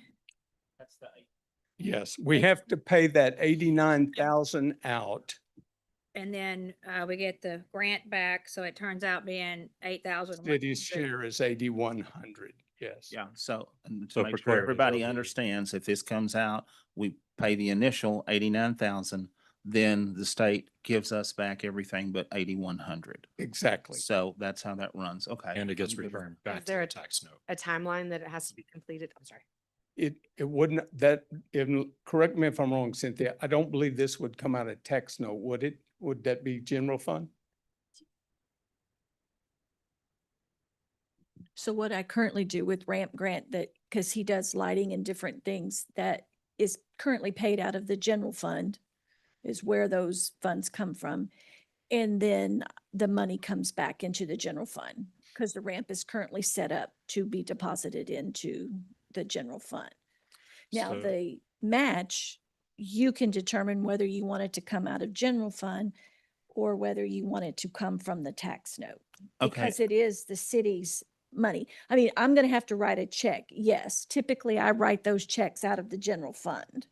Yes, we have to pay that 89,000 out. And then we get the grant back, so it turns out being 8,000. City's share is 8,100, yes. Yeah, so and So to for make sure clarity, everybody there'll be- understands, if this comes out, we pay the initial 89,000, then the state gives us back everything but 8,100. Exactly. So that's how that runs. Okay. And it gets I'm good with- returned back Is to there the a- tax note. A timeline that it has to be completed? I'm sorry. It wouldn't, correct me if I'm wrong, Cynthia, I don't believe this would come out of tax note, would it? Would that be general fund? So what I currently do with Ramp Grant, that, because he does lighting and different things, that is currently paid out of the general fund, is where those funds come from. And then the money comes back into the general fund, because the ramp is currently set up to be deposited into the general fund. Now, So- the match, you can determine whether you want it to come out of general fund or whether you want it to come from the tax note. Okay. Because it is the city's money. I mean, I'm going to have to write a check. Yes, typically I write those checks out of the general fund.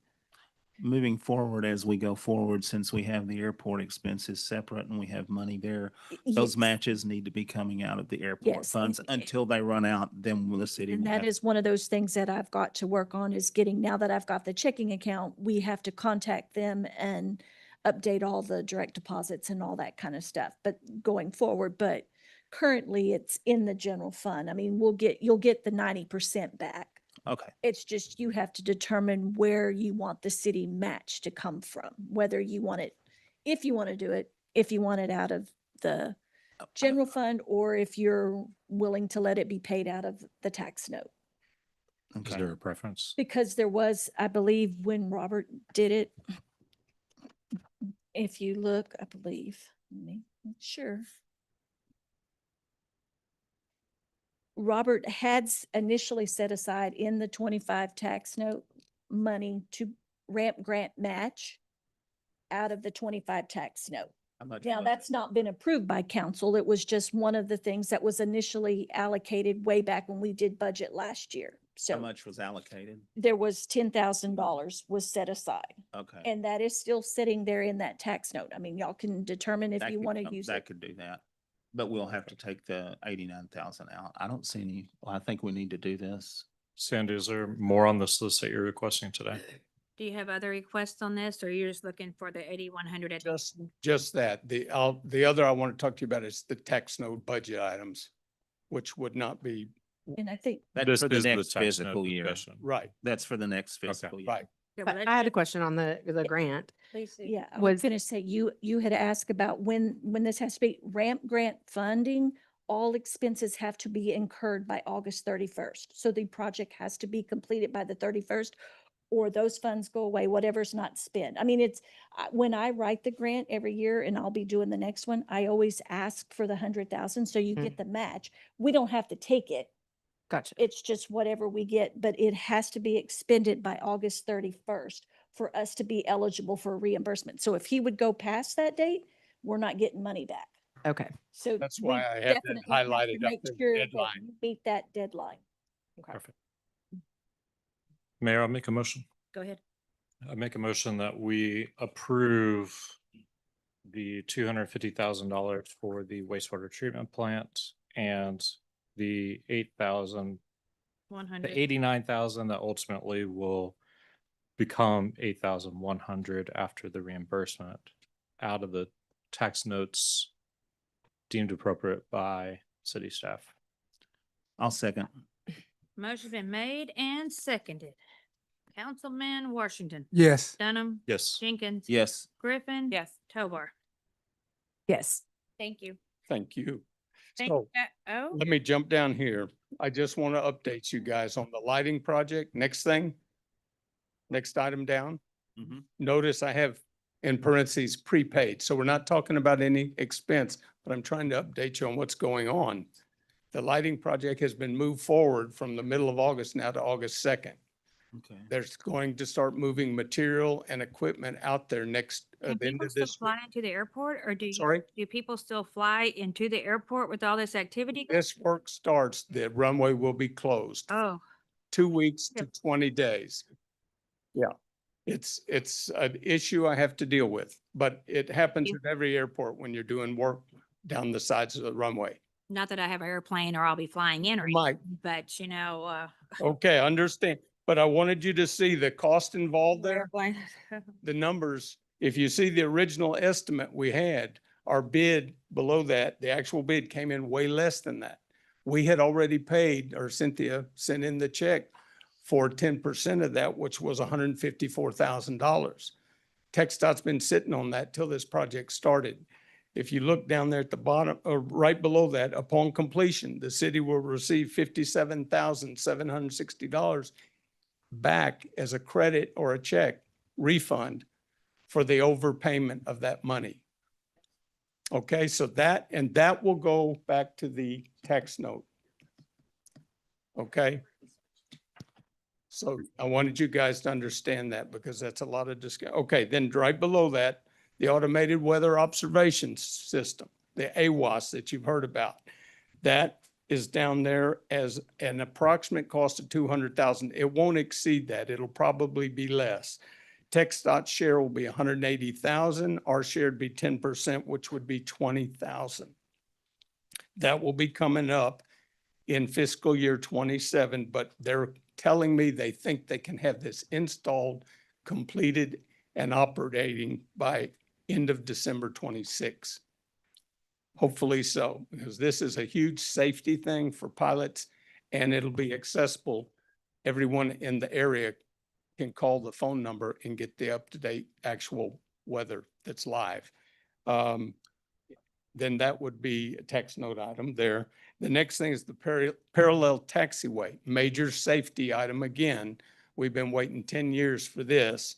Moving forward, as we go forward, since we have the airport expenses separate and we have money there, those Yes. matches need to be coming out of the airport Yes, funds until they run out, then the city And will that have. is one of those things that I've got to work on, is getting, now that I've got the checking account, we have to contact them and update all the direct deposits and all that kind of stuff, but going forward, but currently it's in the general fund. I mean, you'll get the 90% back. Okay. It's just you have to determine where you want the city match to come from, whether you want it, if you want to do it, if you want it out of the general fund, or if you're willing to let it be paid out of the tax note. Is Okay. there a preference? Because there was, I believe, when Robert did it, if you look, I believe, let me make sure. Robert had initially set aside in the 25 tax note money to ramp grant match out of the 25 tax note. How much Now, was that's not been approved by council. It was just one of the things that was initially allocated way back when we did budget last year. How So much was allocated? there was $10,000 was set aside. Okay. And that is still sitting there in that tax note. I mean, y'all can determine if That you could want to come- use That it. could do that. But we'll have to take the 89,000 out. I don't see any, well, I think we need to do this. Sandy, is there more on this list that you're requesting today? Do you have other requests on this, or you're just looking for the 8,100? Just that. The other I want to talk to you about is the tax note budget items, which would not be, And I think That's This for the is the next tax note fiscal year. discussion. right, That's for the next fiscal year. right. I had a question on the grant. Please do. yeah, I was Was- gonna say, you had asked about when this has to be ramp grant funding. All expenses have to be incurred by August 31st. So the project has to be completed by the 31st, or those funds go away, whatever's not spent. I mean, when I write the grant every year, and I'll be doing the next one, I always ask for the 100,000, so you get the match. We don't have to take it. Gotcha. It's just whatever we get, but it has to be expended by August 31st for us to be eligible for reimbursement. So if he would go past that date, we're not getting money back. Okay. So That's we why I have that definitely have to highlighted up make there, sure that deadline. you meet that deadline. Perfect. Mayor, I'll make a motion. Go ahead. I make a motion that we approve the $250,000 for the wastewater treatment plant and the 100. the 89,000 that ultimately will become 8,100 after the reimbursement out of the tax notes deemed appropriate by city staff. I'll second. Motion's been made and seconded. Councilman Washington. Yes. Dunham. Yes. Jenkins. Yes. Griffin. Yes. Tovar. Yes. Thank you. Thank you. Thank So Oh, let me jump down here. I just want to update you guys on the lighting project. Next thing. Next item down. Mhm. Notice I have in parentheses prepaid. So we're not talking about any expense, but I'm trying to update you on what's going on. The lighting project has been moved forward from the middle of August now to August 2nd. Okay. There's going to start moving material and equipment out there next, can at the end people of still this. fly into the airport, or Sorry? do people still fly into the airport with all this activity? This work starts, the runway will be closed. Oh, 2 weeks to Yep. 20 days. Yeah, it's an issue I have to deal with, but it happens You- at every airport when you're doing work down the sides of the runway. not that I have an airplane or I'll be flying in or, Mike, but okay, understand, but I wanted you to see the cost involved there. airplane. The numbers, if you see the original estimate we had, our bid below that, the actual bid came in way less than that. We had already paid, or Cynthia sent in the check for 10% of that, which was $154,000. TxDOT's been sitting on that till this project started. If you look down there at the bottom, or right below that, upon completion, the city will receive $57,760 back as a credit or a check refund for the overpayment of that money. Okay, so that will go back to the tax note. Okay? So I wanted you guys to understand that because that's a lot of discussion. Okay, then right below that, the automated weather observation system, the AWAS that you've heard about. That is down there as an approximate cost of 200,000. It won't exceed that. It'll probably be less. TxDOT's share will be 180,000. Our share would be 10%, which would be 20,000. That will be coming up in fiscal year 27, but they're telling me they think they can have this installed, completed, and operating by end of December 26. Hopefully so, because this is a huge safety thing for pilots and it'll be accessible. Everyone in the area can call the phone number and get the up-to-date actual weather that's live. Then that would be a text note item there. The next thing is the parallel taxiway, major safety item again. We've been waiting 10 years for this,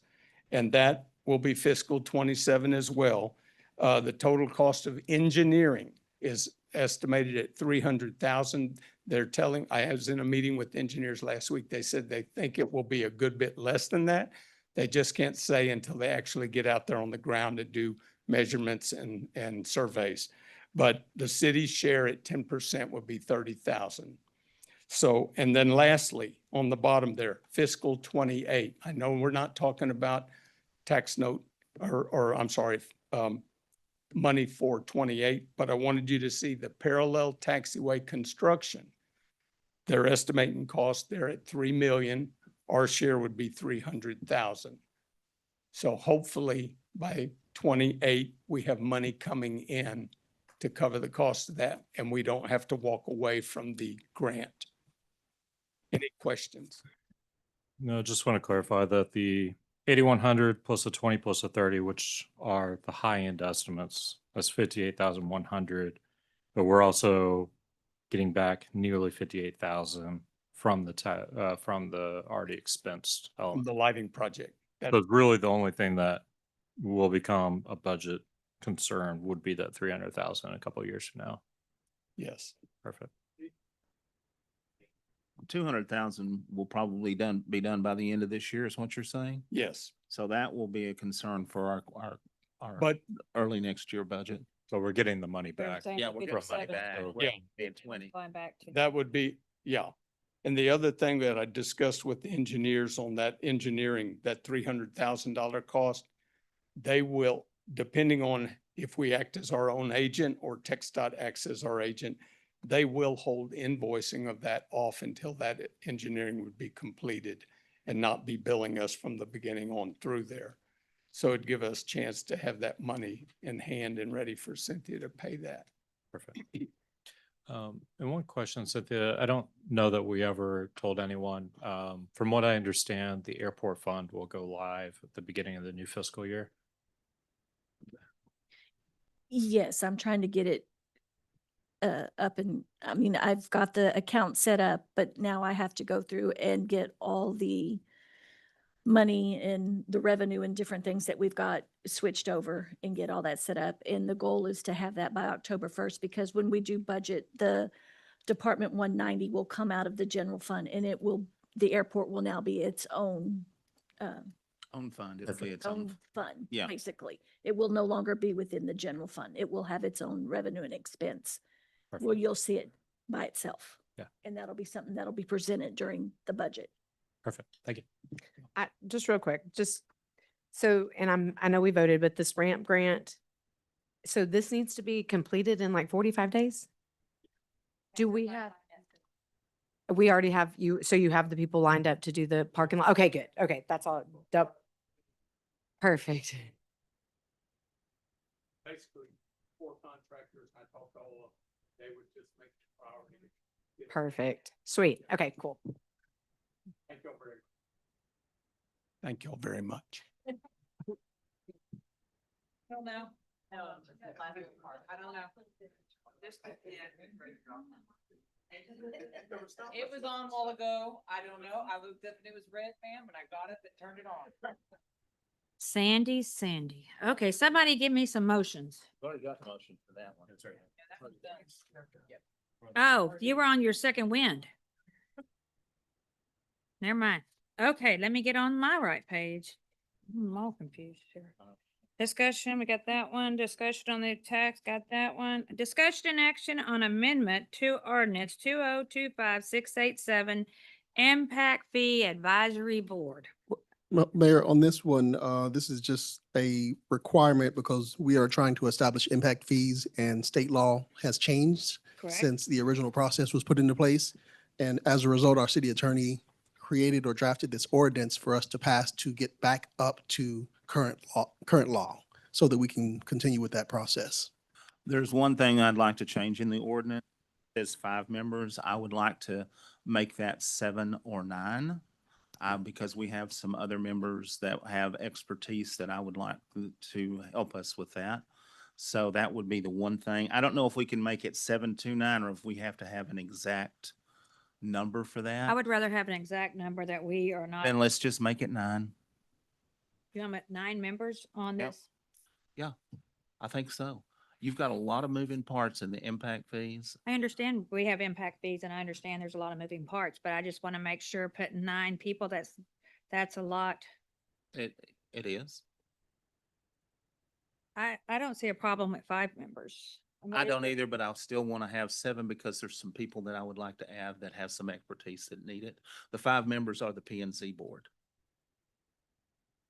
and that will be fiscal 27 as well. The total cost of engineering is estimated at 300,000. They're telling, I was in a meeting with engineers last week. They said they think it will be a good bit less than that. They just can't say until they actually get out there on the ground and do measurements and surveys. But the city's share at 10% would be 30,000. So, and then lastly, on the bottom there, fiscal 28. I know we're not talking about tax note or I'm sorry, money for 28, but I wanted you to see the parallel taxiway construction. They're estimating cost there at 3 million. Our share would be 300,000. So hopefully by 28, we have money coming in to cover the cost of that, and we don't have to walk away from the grant. Any questions? No, just want to clarify that the 8,100 plus a 20 plus a 30, which are the high end estimates, that's 58,100. But we're also getting back nearly 58,000 from from the already expensed From element. the lighting project. That- So really the only thing that will become a budget concern would be that 300,000 a couple of years from now. Yes. Perfect. 200,000 will probably be done by the end of this year, is what you're saying? Yes. So that will be a concern for our But early next year budget. So we're getting the money back. Yeah, we're getting money back. So- Yeah. Being 20. Going back to. that would be, yeah. And the other thing that I discussed with the engineers on that engineering, that $300,000 cost, they will, depending on if we act as our own agent or TxDOT acts as our agent, they will hold invoicing of that off until that engineering would be completed and not be billing us from the beginning on through there. So it'd give us a chance to have that money in hand and ready for Cynthia to pay that. Perfect. And one question, Cynthia, I don't know that we ever told anyone. From what I understand, the airport fund will go live at the beginning of the new fiscal year. Yes, I'm trying to get it up and, I mean, I've got the account set up, but now I have to go through and get all the money and the revenue and different things that we've got switched over and get all that set up. And the goal is to have that by October 1st, because when we do budget, the Department 190 will come out of the general fund, and the airport will now be its own Own fund, it'll be its own. own fund, Yeah. basically. It will no longer be within the general fund. It will have its own revenue and expense. Well, Perfect. you'll see it by itself. Yeah. And that'll be something that'll be presented during the budget. Perfect. Thank you. Just real quick, so, and I know we voted, but this ramp grant, so this needs to be completed in like 45 days? Do we have? We already have so you have the people lined up to do the parking lot? Okay, good. Okay, that's all. Perfect. Basically, 4 contractors, I talked to all of them, they would just make it a priority. Perfect. Sweet. Okay, cool. Thank y'all very much. don't know. I don't know. It was on a while ago. I don't know. I looked up and it was red, ma'am, and I got it and turned it on. Sandy. Okay, somebody give me some motions. Already got the motion for that one. That's right. Oh, you were on your second wind. Never mind. Okay, let me get on my right page. I'm all confused here. Discussion, we got that one. Discussion on the tax, got that one. Discussion and action on amendment to ordinance 2025-687 impact fee advisory board. Mayor, on this one, this is just a requirement because we are trying to establish impact fees and state law has changed Correct. since the original process was put into place. And as a result, our city attorney created or drafted this ordinance for us to pass to get back up to current law so that we can continue with that process. There's one thing I'd like to change in the ordinance. There's 5 members. I would like to make that 7 or 9. Because we have some other members that have expertise that I would like to help us with that. So that would be the one thing. I don't know if we can make it 729 or if we have to have an exact number for that. I would rather have an exact number that we are not. Then let's just make it 9. You know, I'm at 9 members on Yep. this. Yeah, I think so. You've got a lot of moving parts in the impact fees. I understand we have impact fees and I understand there's a lot of moving parts, but I just want to make sure putting 9 people, that's a lot. It is. I don't see a problem with 5 members. I don't either, but I'll still want to have 7 because there's some people that I would like to add that have some expertise that need it. The 5 members are the P and Z board.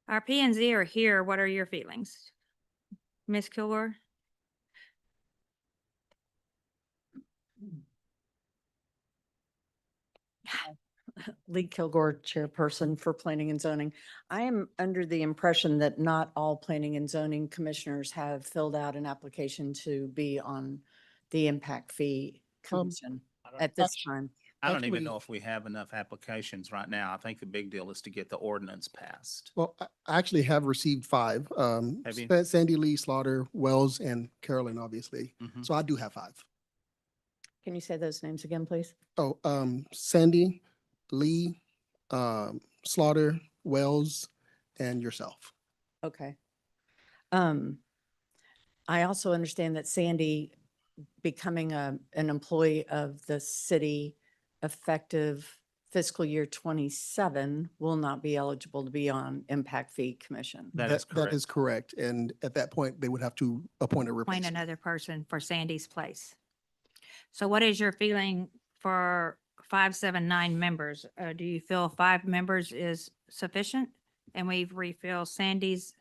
Our P and Z are here. What are your feelings? Ms. Kilgore? Lee Kilgore, Chairperson for Planning and Zoning. I am under the impression that not all Planning and Zoning Commissioners have filled out an application to be on the Impact Fee Commission at this time. I don't even Actually- know if we have enough applications right now. I think the big deal is to get the ordinance passed. Well, I actually have received 5. Have you? Sandy, Lee, Slaughter, Wells, and Carolyn, obviously. Mhm. So I do have 5. Can you say those names again, please? Oh, Sandy, Lee, Slaughter, Wells, and yourself. Okay. I also understand that Sandy becoming an employee of the city effective fiscal year 27 will not be eligible to be on Impact Fee Commission. That is That is correct. correct. And at that point, they would have to appoint a Appoint replacement. another person for Sandy's place. So what is your feeling for 579 members? Do you feel 5 members is sufficient? And we refill Sandy's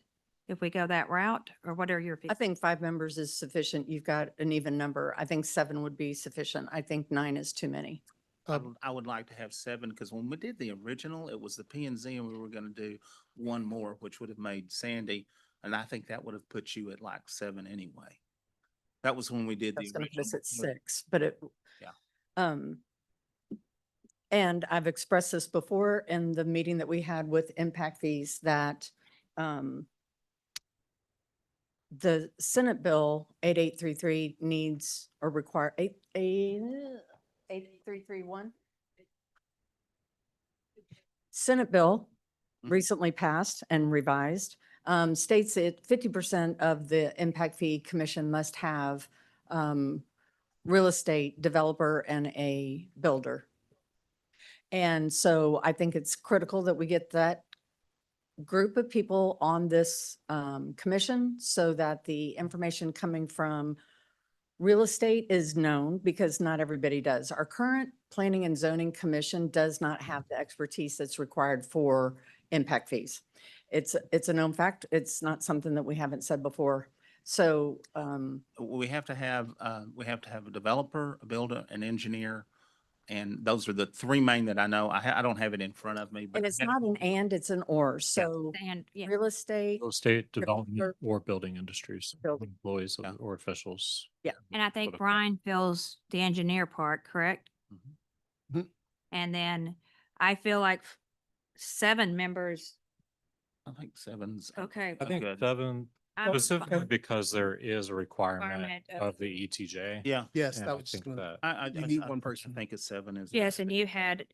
if we go that route, or what are your? I think 5 members is sufficient. You've got an even number. I think 7 would be sufficient. I think 9 is too many. I would like to have 7, because when we did the original, it was the P and Z, and we were gonna do one more, which would have made Sandy, and I think that would have put you at like 7 anyway. That was when we did the That's going to put us original. at 6, but it. Yeah. And I've expressed this before in the meeting that we had with impact fees that, the Senate Bill 8833 needs or require 8331. Senate Bill recently passed and revised, states that 50% of the Impact Fee Commission must have real estate developer and a builder. And so I think it's critical that we get that group of people on this commission so that the information coming from real estate is known, because not everybody does. Our current Planning and Zoning Commission does not have the expertise that's required for impact fees. It's a known fact. It's not something that we haven't said before. So We have to have a developer, a builder, an engineer, and those are the 3 main that I know. I don't have it in front of me, but. and it's not an and, it's an or. So And yeah, real estate. Real estate developer, development or building industries, Building. employees Yeah. or officials. Yeah. and I think What a- Brian fills the engineer part, correct? Mhm. Mhm. And then I feel like 7 members. I think 7's. Okay. I think good. 7, I'm specifically fine. because there is a requirement Requirement of- of the ETJ. Yeah. Yes, And that I was just think gonna, I you need one person. I think it's 7 is. Yes, and you had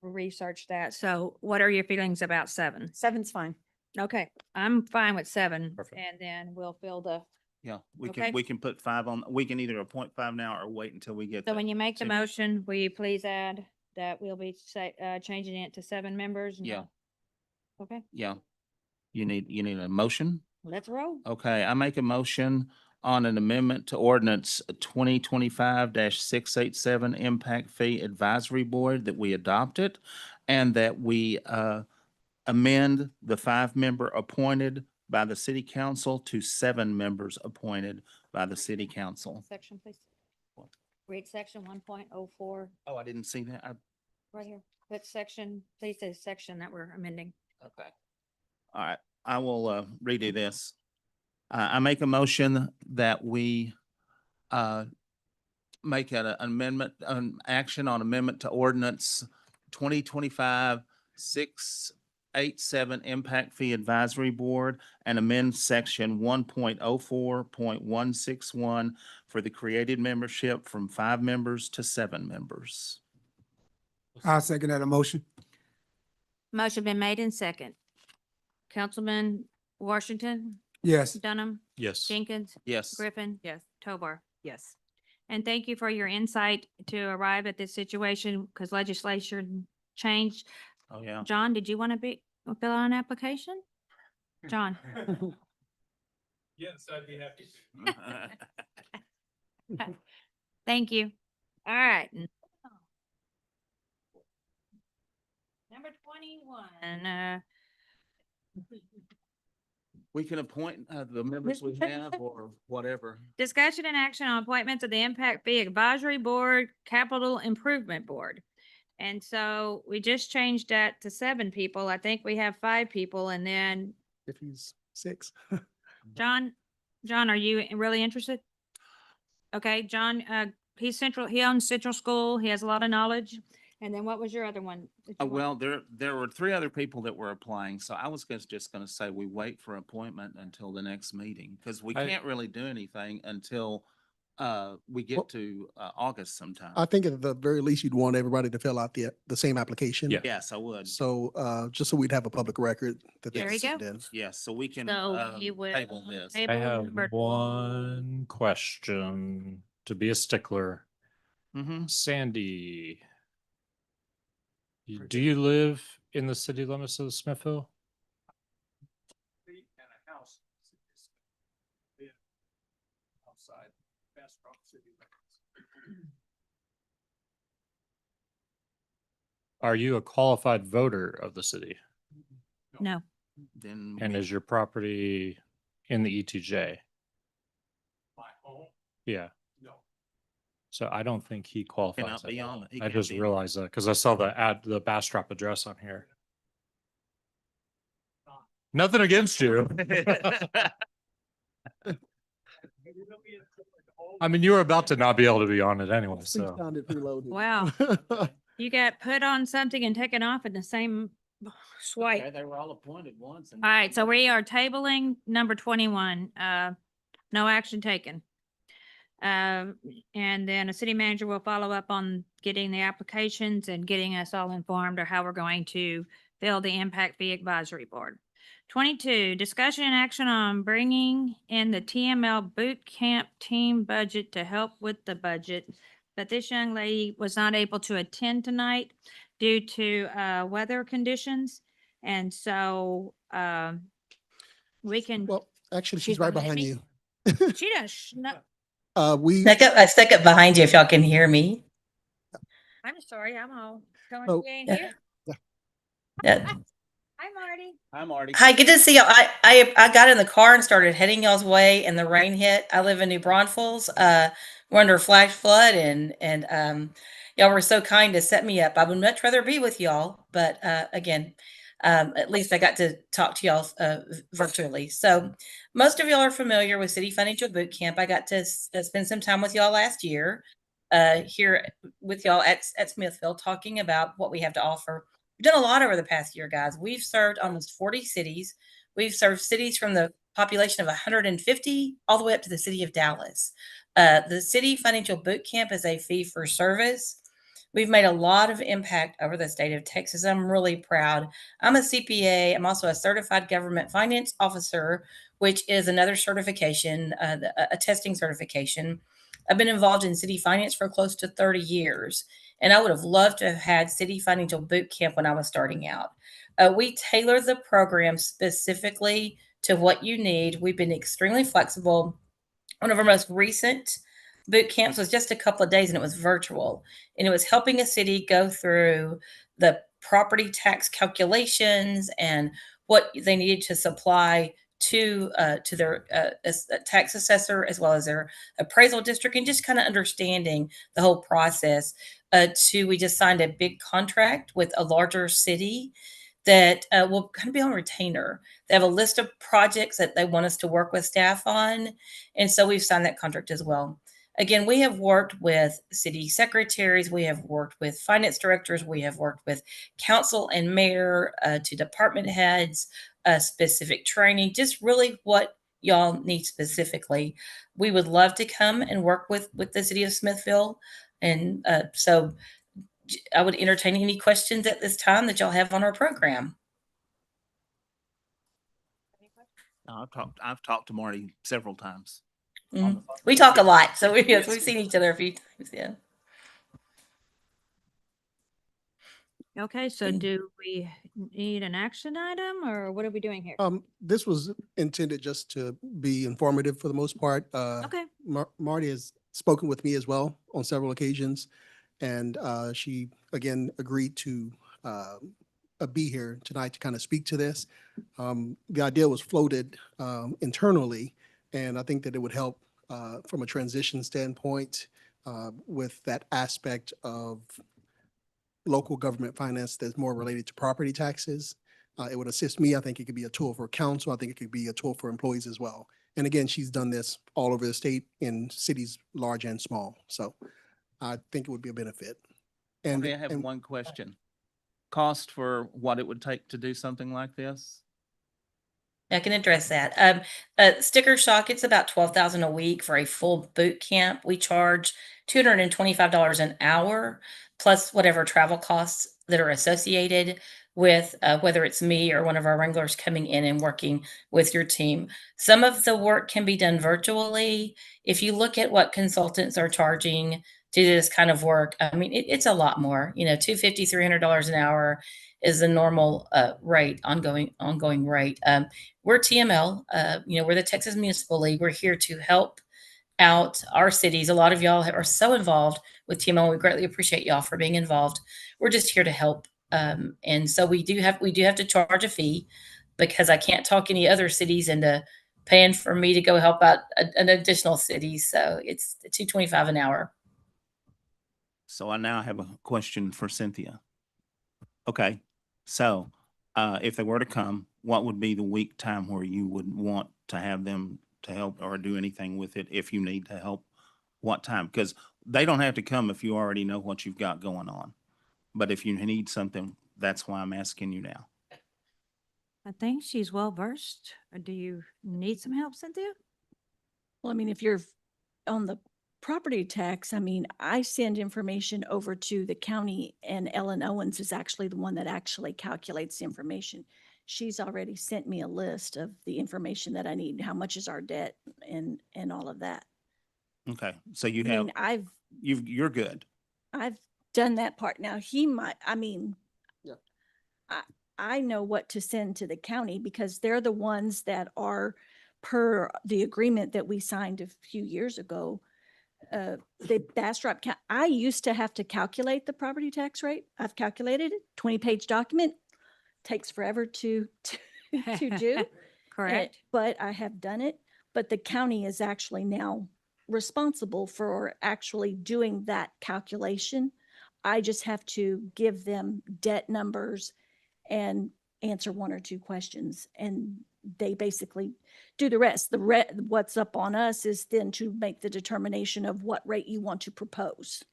researched that. So what are your feelings about 7? 7's fine. Okay, I'm fine with 7. Perfect. And then we'll fill the, Yeah, Okay. we can put 5 on, we can either appoint 5 now or wait until we get. so the- when you make the Same. motion, will you please add that we'll be changing it to 7 members? Yeah. Okay, Yeah. You need a motion? let's roll. Okay, I make a motion on an amendment to ordinance 2025-687 Impact Fee Advisory Board that we adopted, and that we amend the 5-member appointed by the city council to 7 members appointed by the city council. Section, please. Read section 1.04 Oh, I didn't see that. right here. That section, please say section that we're amending. Okay. All right, I will redo this. I make a motion that we make an amendment, action on amendment to ordinance 2025-687 Impact Fee Advisory Board, and amend section 1.04.161 for the created membership from 5 members to 7 members. I'll second that motion. Motion been made in second. Councilman Washington, Yes. Dunham, Yes. Jenkins, Yes. Griffin, Yes. Tobar. Yes. And thank you for your insight to arrive at this situation, because legislation changed. Oh, yeah. John, did you want to fill out an application? John? Yes, I'd be happy Thank you. All right. Number 21, We can appoint the members we have or whatever. discussion and action on appointments of the Impact Fee Advisory Board, Capital Improvement Board. And so we just changed that to 7 people. I think we have 5 people and then If he's 6. John, are you really interested? Okay, John, he owns Central School. He has a lot of knowledge. And then what was your other one? that you want? Well, there were 3 other people that were applying, so I was just gonna say we wait for appointment until the next meeting, because we I- can't really do anything until we Well- get to August sometime. I think at the very least, you'd want everybody to fill out the same application. Yeah. Yes, I would. So, just so we'd have a public record that they There can you send go. in. Yes, so we can So you will table this. table I have number- one question to be a stickler. Mm-hmm. Sandy, do you live in the city limits of Smithville? Are you a qualified voter of the city? No, Then. And we- is your property in the ETJ? Yeah. No. So I don't think he qualifies. Cannot at be all. on it. He I can't just be on it. realized that because I saw the Bastrop address on here. Nothing against you. I mean, you were about to not be able to be on it anyway, Please so. sound it preloaded. Wow. You got put on something and taken off in the same swipe. Okay, they were all appointed once. and- All right, so we are tabling number 21, no action taken. And then a city manager will follow up on getting the applications and getting us all informed of how we're going to fill the impact fee advisory board. 22, discussion and action on bringing in the TML boot camp team budget to help with the budget. But this young lady was not able to attend tonight due to, weather conditions. And so, we can, Well, actually, She's she's right behind behind me? you. she does, no, I stuck up behind you if y'all can hear me. I'm sorry, I'm all telling Oh, you ain't yeah. here. Yeah. Hi, Marty. Hi, Marty. Hi, good to see y'all. I got in the car and started heading y'all's way and the rain hit. I live in New Braunfels. We're under flash flood and y'all were so kind to set me up. I would much rather be with y'all, but again, at least I got to talk to y'all virtually. So most of y'all are familiar with City Financial Boot Camp. I got to spend some time with y'all last year here with y'all at Smithville talking about what we have to offer. We've done a lot over the past year, guys. We've served almost 40 cities. We've served cities from the population of 150 all the way up to the city of Dallas. The City Financial Boot Camp is a fee for service. We've made a lot of impact over the state of Texas. I'm really proud. I'm a CPA. I'm also a certified government finance officer, which is another certification, a testing certification. I've been involved in city finance for close to 30 years. And I would have loved to have had City Financial Boot Camp when I was starting out. We tailor the program specifically to what you need. We've been extremely flexible. One of our most recent boot camps was just a couple of days and it was virtual. And it was helping a city go through the property tax calculations and what they needed to supply to their tax assessor as well as their appraisal district, and just kind of understanding the whole process. We just signed a big contract with a larger city that will kind of be on retainer. They have a list of projects that they want us to work with staff on, and so we've signed that contract as well. Again, we have worked with city secretaries, we have worked with finance directors, we have worked with council and mayor to department heads, specific training, just really what y'all need specifically. We would love to come and work with the city of Smithville. And so I would entertain any questions at this time that y'all have on our program. I've talked to Marty several times. Mhm. We talk a lot, so yes, we've seen each other a few times. Yeah. Okay, so do we need an action item or what are we doing here? This was intended just to be informative for the most part. Okay. Marty has spoken with me as well on several occasions, and she again agreed to be here tonight to kind of speak to this. The idea was floated internally, and I think that it would help from a transition standpoint with that aspect of local government finance that's more related to property taxes. It would assist me. I think it could be a tool for council. I think it could be a tool for employees as well. And again, she's done this all over the state in cities large and small. So I think it would be a benefit. And Marty, I have and- one question. Cost for what it would take to do something like this? I can address that. Sticker shock, it's about 12,000 a week for a full boot camp. We charge $225 an hour, plus whatever travel costs that are associated with whether it's me or one of our wranglers coming in and working with your team. Some of the work can be done virtually. If you look at what consultants are charging to do this kind of work, I mean, it's a lot more. You know, $250, $300 an hour is the normal rate, ongoing rate. We're TML, you know, we're the Texas Municipal League. We're here to help out our cities. A lot of y'all are so involved with TML. We greatly appreciate y'all for being involved. We're just here to help. And so we do have to charge a fee, because I can't talk any other cities into paying for me to go help out an additional city. So it's $225 an hour. So I now have a question for Cynthia. Okay, so if they were to come, what would be the week time where you would want to have them to help or do anything with it if you need to help? What time? Because they don't have to come if you already know what you've got going on. But if you need something, that's why I'm asking you now. I think she's well versed. Do you need some help, Cynthia? Well, I mean, if you're on the property tax, I mean, I send information over to the county, and Ellen Owens is actually the one that actually calculates the information. She's already sent me a list of the information that I need, how much is our debt and all of that. Okay, so you I have, mean, you're good. I've done that part. Now he might, I mean, I know what to send to the county because they're the ones that are per the agreement that we signed a few years ago. The Bastrop, I used to have to calculate the property tax rate. I've calculated it, 20-page document, takes forever to do. Correct. But I have done it, but the county is actually now responsible for actually doing that calculation. I just have to give them debt numbers and answer one or two questions, and they basically do the rest. What's up on us is then to make the determination of what rate you want to propose.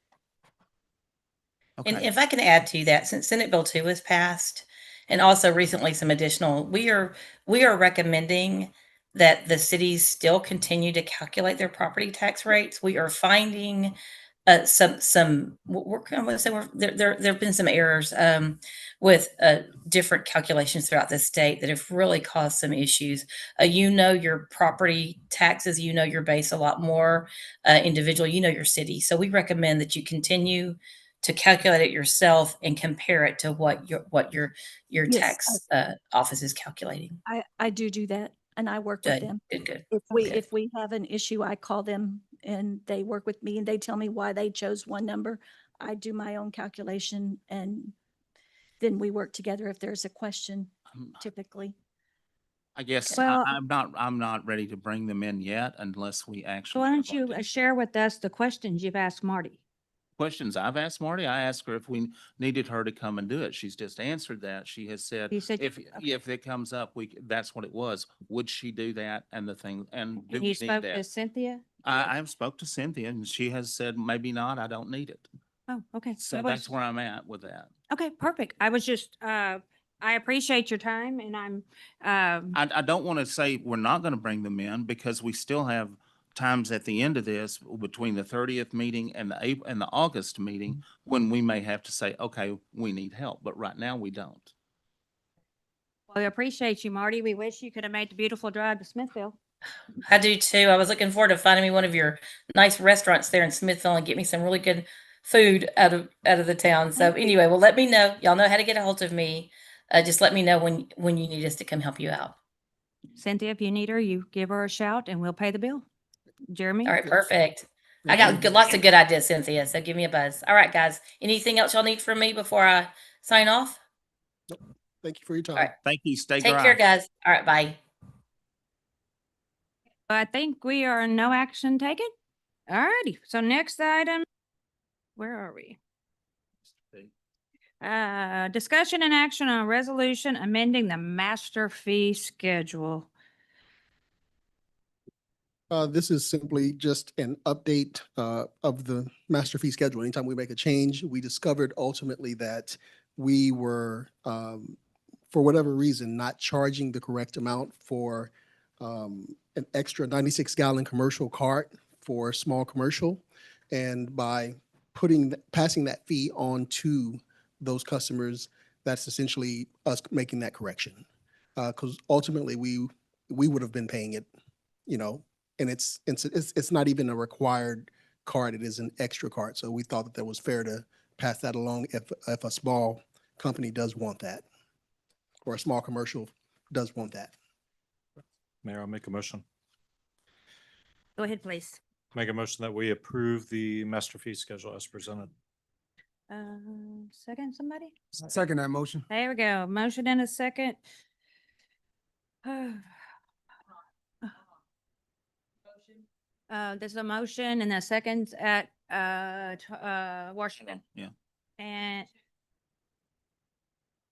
And if I can add to that, since Senate Bill 2 was passed, and also recently some additional, we are recommending that the cities still continue to calculate their property tax rates. We are finding we're going to say there have been some errors with different calculations throughout the state that have really caused some issues. You know your property taxes, you know your base a lot more individual, you know your city. So we recommend that you continue to calculate it yourself and compare it to what your Yes, tax office is calculating. I do that, and I work with Good, them. good. If we have an issue, I call them and they work with me and they tell me why they chose one number. I do my own calculation and then we work together if there's a question typically. I guess Well- I'm not ready to bring them in yet unless we So actually. why have don't you like share with us the questions you've asked Marty? questions I've asked Marty. I asked her if we needed her to come and do it. She's just answered that. She has said, You said- if it comes up, that's what it was. Would she do that? And the thing, and do And we you need spoke to that? Cynthia? I have spoke to Cynthia and she has said, maybe not, I don't need it. Oh, okay. So I that's was- where I'm at with that. Okay, perfect. I was just, I appreciate your time and I'm, I don't want to say we're not going to bring them in because we still have times at the end of this between the 30th meeting and the August meeting when we may have to say, okay, we need help, but right now we don't. well, we appreciate you, Marty. We wish you could have made the beautiful drive to Smithville. I do too. I was looking forward to finding me one of your nice restaurants there in Smithville and get me some really good food out of the town. So anyway, well, let me know. Y'all know how to get a hold of me. Just let me know when you need us to come help you out. Cynthia, if you need her, you give her a shout and we'll pay the bill. Jeremy? All right, perfect. I got lots of good ideas, Cynthia. So give me a buzz. All right, guys. Anything else y'all need from me before I sign off? Thank you for your time. All right. Thank you. Stay Take dry. care, guys. All right, bye. I think we are no action taken. All righty. So next item, where are we? Discussion and action on a resolution amending the master fee schedule. This is simply just an update of the master fee schedule. Anytime we make a change, we discovered ultimately that we were, for whatever reason, not charging the correct amount for an extra 96-gallon commercial cart for small commercial. And by passing that fee on to those customers, that's essentially us making that correction. Because ultimately, we would have been paying it, you know, and it's not even a required card, it is an extra card. So we thought that was fair to pass that along if a small company does want that, or a small commercial does want that. Mayor, I'll make a motion. Go ahead, please. Make a motion that we approve the master fee schedule as presented. Second, somebody? Second that motion. There we go. Motion and a second. There's a motion and a second at, Washington. Yeah. And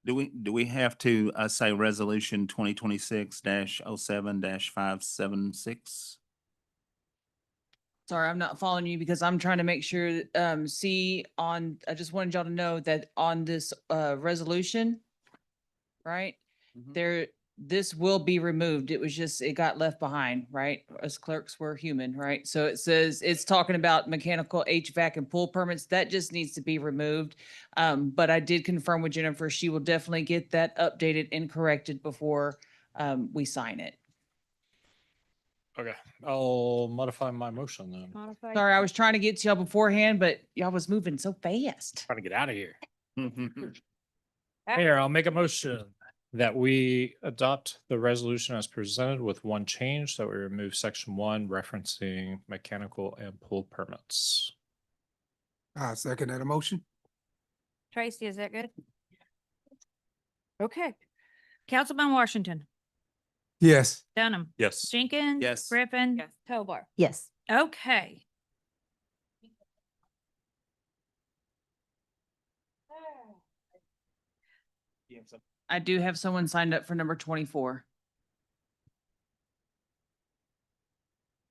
Do we have to, say resolution 2026-07-576? Sorry, I'm not following you because I'm trying to make sure, see on, I just wanted y'all to know that on this, resolution, right? This will be removed. It was just, it got left behind, right? Us clerks were human, right? So it says, it's talking about mechanical HVAC and pool permits. That just needs to be removed. But I did confirm with Jennifer, she will definitely get that updated and corrected before, we sign it. Okay, I'll modify my motion then. modify. Sorry, I was trying to get to y'all beforehand, but y'all was moving so fast. Trying to get out of here. Mayor, I'll make a motion that we adopt the resolution as presented with one change, that we remove section 1 referencing mechanical and pool permits. I second that motion. Tracy, is that good? Okay. Councilman Washington, Yes. Dunham, Yes. Jenkins. Yes. Griffin. Yes. Tovar. Yes. Okay. I do have someone signed up for number 24.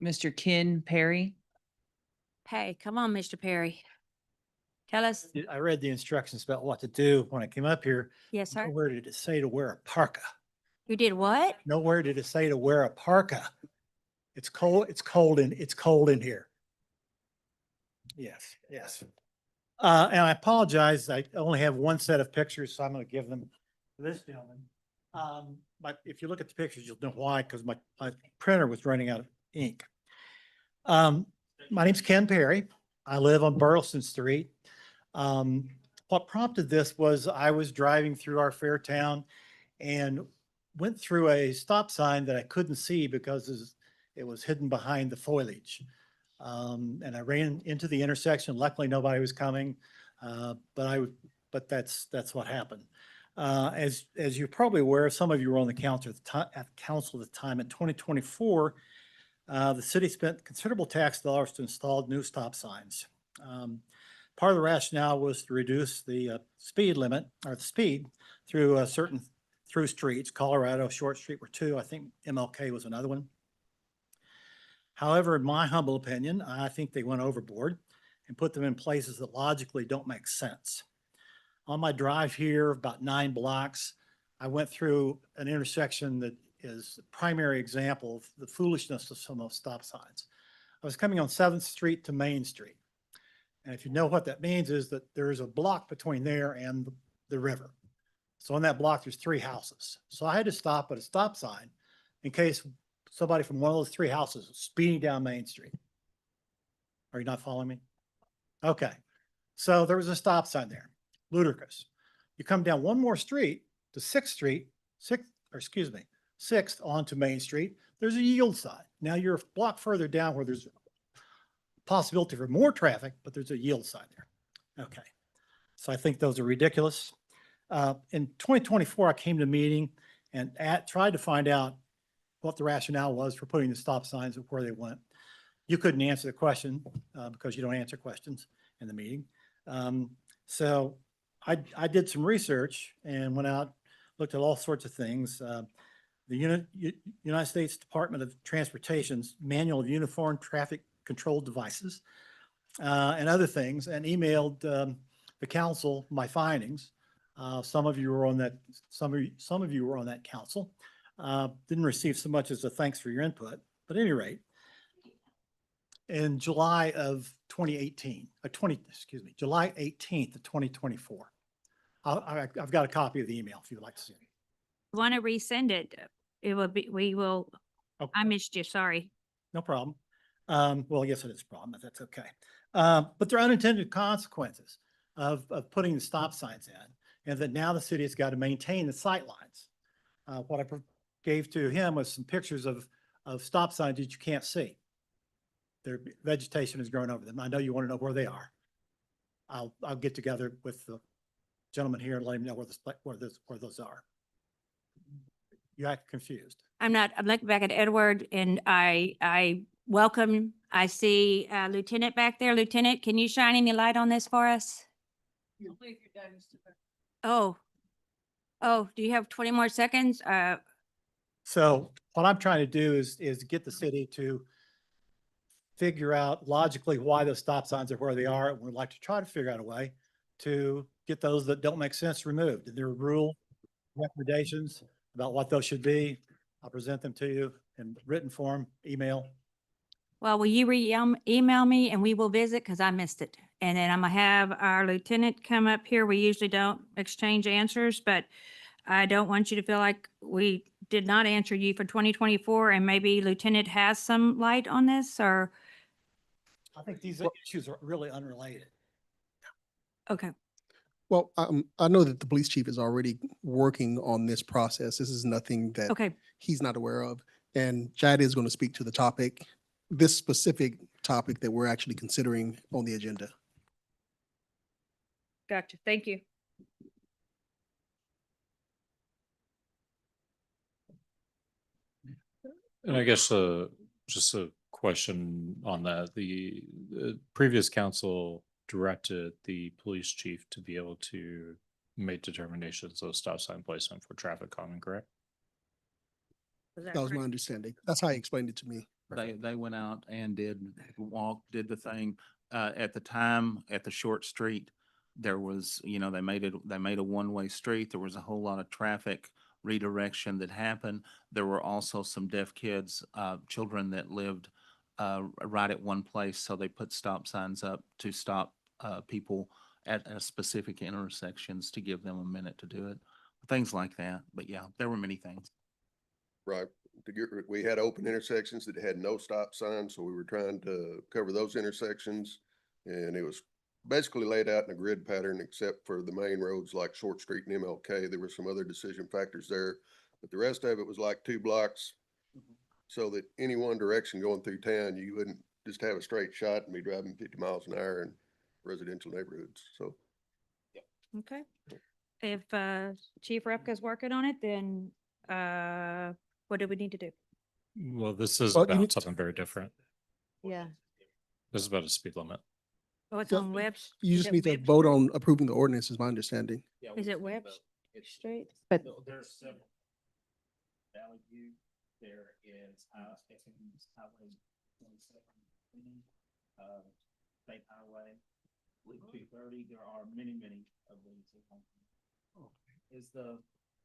Mr. Ken Perry. Hey, come on, Mr. Perry. Tell us. I read the instructions about what to do when I came up here. Yes, sir. Nowhere did it say to wear a parka. You did what? Nowhere did it say to wear a parka. It's cold in here. Yes, yes. And I apologize. I only have one set of pictures, so I'm going to give them to this gentleman. But if you look at the pictures, you'll know why, because my printer was running out of ink. My name's Ken Perry. I live on Burleson Street. What prompted this was I was driving through our fair town and went through a stop sign that I couldn't see because it was hidden behind the foliage. And I ran into the intersection. Luckily, nobody was coming, but that's what happened. As you're probably aware, some of you were on the council at the time. In 2024, the city spent considerable tax dollars to install new stop signs. Part of the rationale was to reduce the speed limit or the speed through certain through streets. Colorado, Short Street were two. I think MLK was another one. However, in my humble opinion, I think they went overboard and put them in places that logically don't make sense. On my drive here, about 9 blocks, I went through an intersection that is a primary example of the foolishness of some of those stop signs. I was coming on 7th Street to Main Street. And if you know what that means is that there is a block between there and the river. So on that block, there's 3 houses. So I had to stop at a stop sign in case somebody from one of those 3 houses was speeding down Main Street. Are you not following me? Okay. So there was a stop sign there. Ludicrous. You come down one more street to 6th Street, 6th onto Main Street, there's a yield sign. Now you're a block further down where there's possibility for more traffic, but there's a yield sign there. Okay. So I think those are ridiculous. In 2024, I came to a meeting and tried to find out what the rationale was for putting the stop signs and where they went. You couldn't answer the question because you don't answer questions in the meeting. So I did some research and went out, looked at all sorts of things. The United States Department of Transportation's Manual of Uniform Traffic Control Devices, and other things, and emailed the council my findings. Some of you were on that, some of you were on that council. Didn't receive so much as a thanks for your input, but at any rate, in July of 2018, July 18th of 2024. I've got a copy of the email if you'd like to see it. Want to resend it? It will be, we will, Okay. I missed you, sorry. No problem. Well, yes, it is a problem, but that's okay. But there are unintended consequences of putting the stop signs in, and that now the city has got to maintain the sight lines. What I gave to him was some pictures of stop signs that you can't see. Their vegetation has grown over them. I know you want to know where they are. I'll get together with the gentleman here and let him know where those are. You act confused. I'm not, I'm looking back at Edward and I welcome, I see Lieutenant back there. Lieutenant, can you shine any light on this for us? Oh, do you have 20 more seconds? So what I'm trying to do is get the city to figure out logically why those stop signs are where they are. We'd like to try to figure out a way to get those that don't make sense removed. And there are rule recommendations about what those should be. I'll present them to you in written form, email. Well, will you email me and we will visit because I missed it. And then I'm gonna have our lieutenant come up here. We usually don't exchange answers, but I don't want you to feel like we did not answer you for 2024 and maybe Lieutenant has some light on this or. I think these issues are really unrelated. Okay. Well, I know that the police chief is already working on this process. This is nothing that Okay. he's not aware of. And Chad is going to speak to the topic, this specific topic that we're actually considering on the agenda. Gotcha. Thank you. And I guess just a question on that. The previous council directed the police chief to be able to make determinations of stop sign placement for traffic calming, correct? That was my understanding. That's how he explained it to me. They went out and did the thing. At the time, at the short street, there was, they made a one-way street. There was a whole lot of traffic redirection that happened. There were also some deaf kids, children that lived right at one place. So they put stop signs up to stop people at specific intersections to give them a minute to do it. Things like that. But yeah, there were many things. Right. We had open intersections that had no stop signs, so we were trying to cover those intersections. And it was basically laid out in a grid pattern, except for the main roads like Short Street and MLK. There were some other decision factors there, but the rest of it was like 2 blocks. So that any one direction going through town, you wouldn't just have a straight shot and be driving 50 miles an hour in residential neighborhoods. So. Okay. If Chief Repka's working on it, then what do we need to do? Well, this is Well, you about need- something very different. Yeah. This is about a speed limit. Oh, it's Yeah, on Webb's? You Is just it need to Webb vote Street? on approving the ordinance, is my understanding. Is it Webb Street? But There's several. Valley View, there is, Highway 27, State Highway, 230. There are many of these. Is the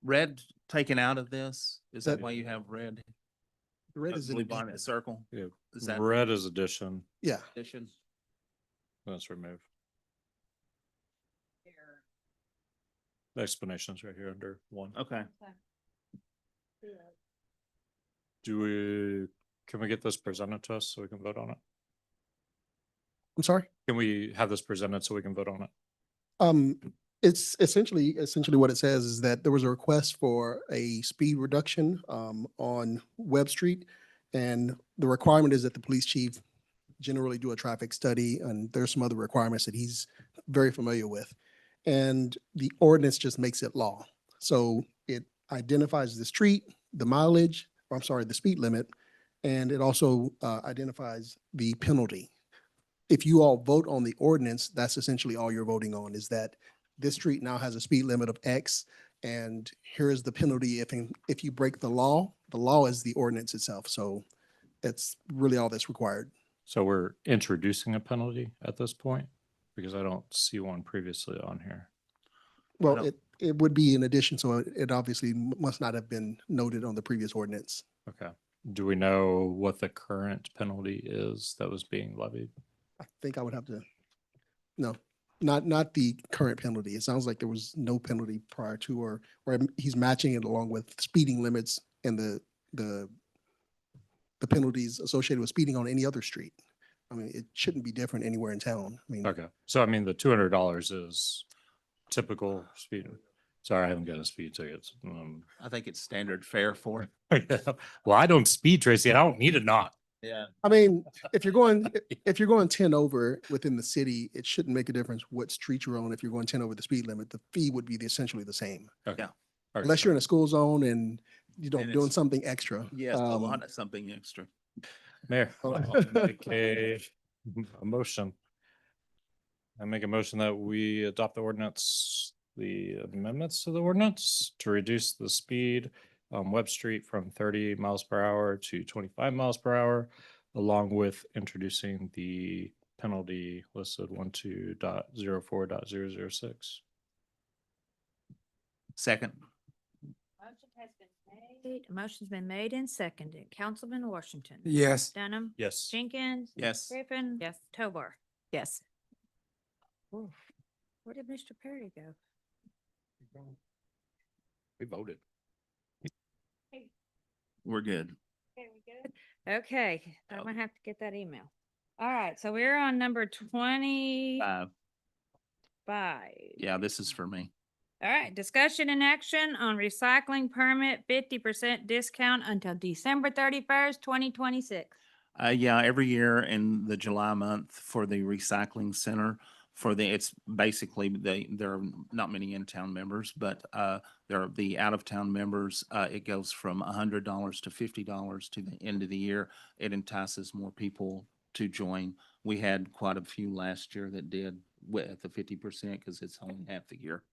red taken out of this? Is that why you have red? The red is in Blue bonnet addition. circle? Yeah. Is that Red is addition. Yeah. addition? That's removed. The explanation's right here under 1. Okay. Can we get this presented to us so we can vote on it? I'm sorry? Can we have this presented so we can vote on it? It's essentially what it says is that there was a request for a speed reduction on Webb Street. And the requirement is that the police chief generally do a traffic study, and there's some other requirements that he's very familiar with. And the ordinance just makes it law. So it identifies the street, the mileage, or I'm sorry, the speed limit, and it also identifies the penalty. If you all vote on the ordinance, that's essentially all you're voting on, is that this street now has a speed limit of X, and here is the penalty if you break the law. The law is the ordinance itself, so that's really all that's required. So we're introducing a penalty at this point? Because I don't see one previously on here. Well, don't- it would be in addition, so it obviously must not have been noted on the previous ordinance. Okay. Do we know what the current penalty is that was being levied? I think I would have to, no, not the current penalty. It sounds like there was no penalty prior to, or he's matching it along with speeding limits and the penalties associated with speeding on any other street. I mean, it shouldn't be different anywhere in town. I mean, Okay. So I mean, the $200 is typical speed. Sorry, I haven't got a speed tickets. I think it's standard fare for. Well, I don't speed, Tracy. I don't need a knot. Yeah. I mean, if you're going 10 over within the city, it shouldn't make a difference what street you're on. If you're going 10 over the speed limit, the fee would be essentially the same. Okay. Yeah. Okay. Unless you're in a school zone and you And doing it's- something extra. Yes, a lot of something extra. Mayor, I'll make a motion. I make a motion that we adopt the ordinance, the amendments to the ordinance to reduce the speed on Webb Street from 30 miles per hour to 25 miles per hour, along with introducing the penalty listed 12.04.006. Second. Motion's been made and seconded. Councilman Washington. Yes. Dunham. Yes. Jenkins. Yes. Griffin. Yes. Tovar. Yes. Where did Mr. Perry go? We voted. We're good. Okay, I'm gonna have to get that email. All right, so we're on number 25. Yeah, this is for me. All right, discussion and action on recycling permit 50% discount until December 31st, 2026. Yeah, every year in the July month for the recycling center it's basically there are not many in-town members, but there are the out-of-town members. It goes from $100 to $50 to the end of the year. It entices more people to join. We had quite a few last year that did at the 50% because it's only half the year.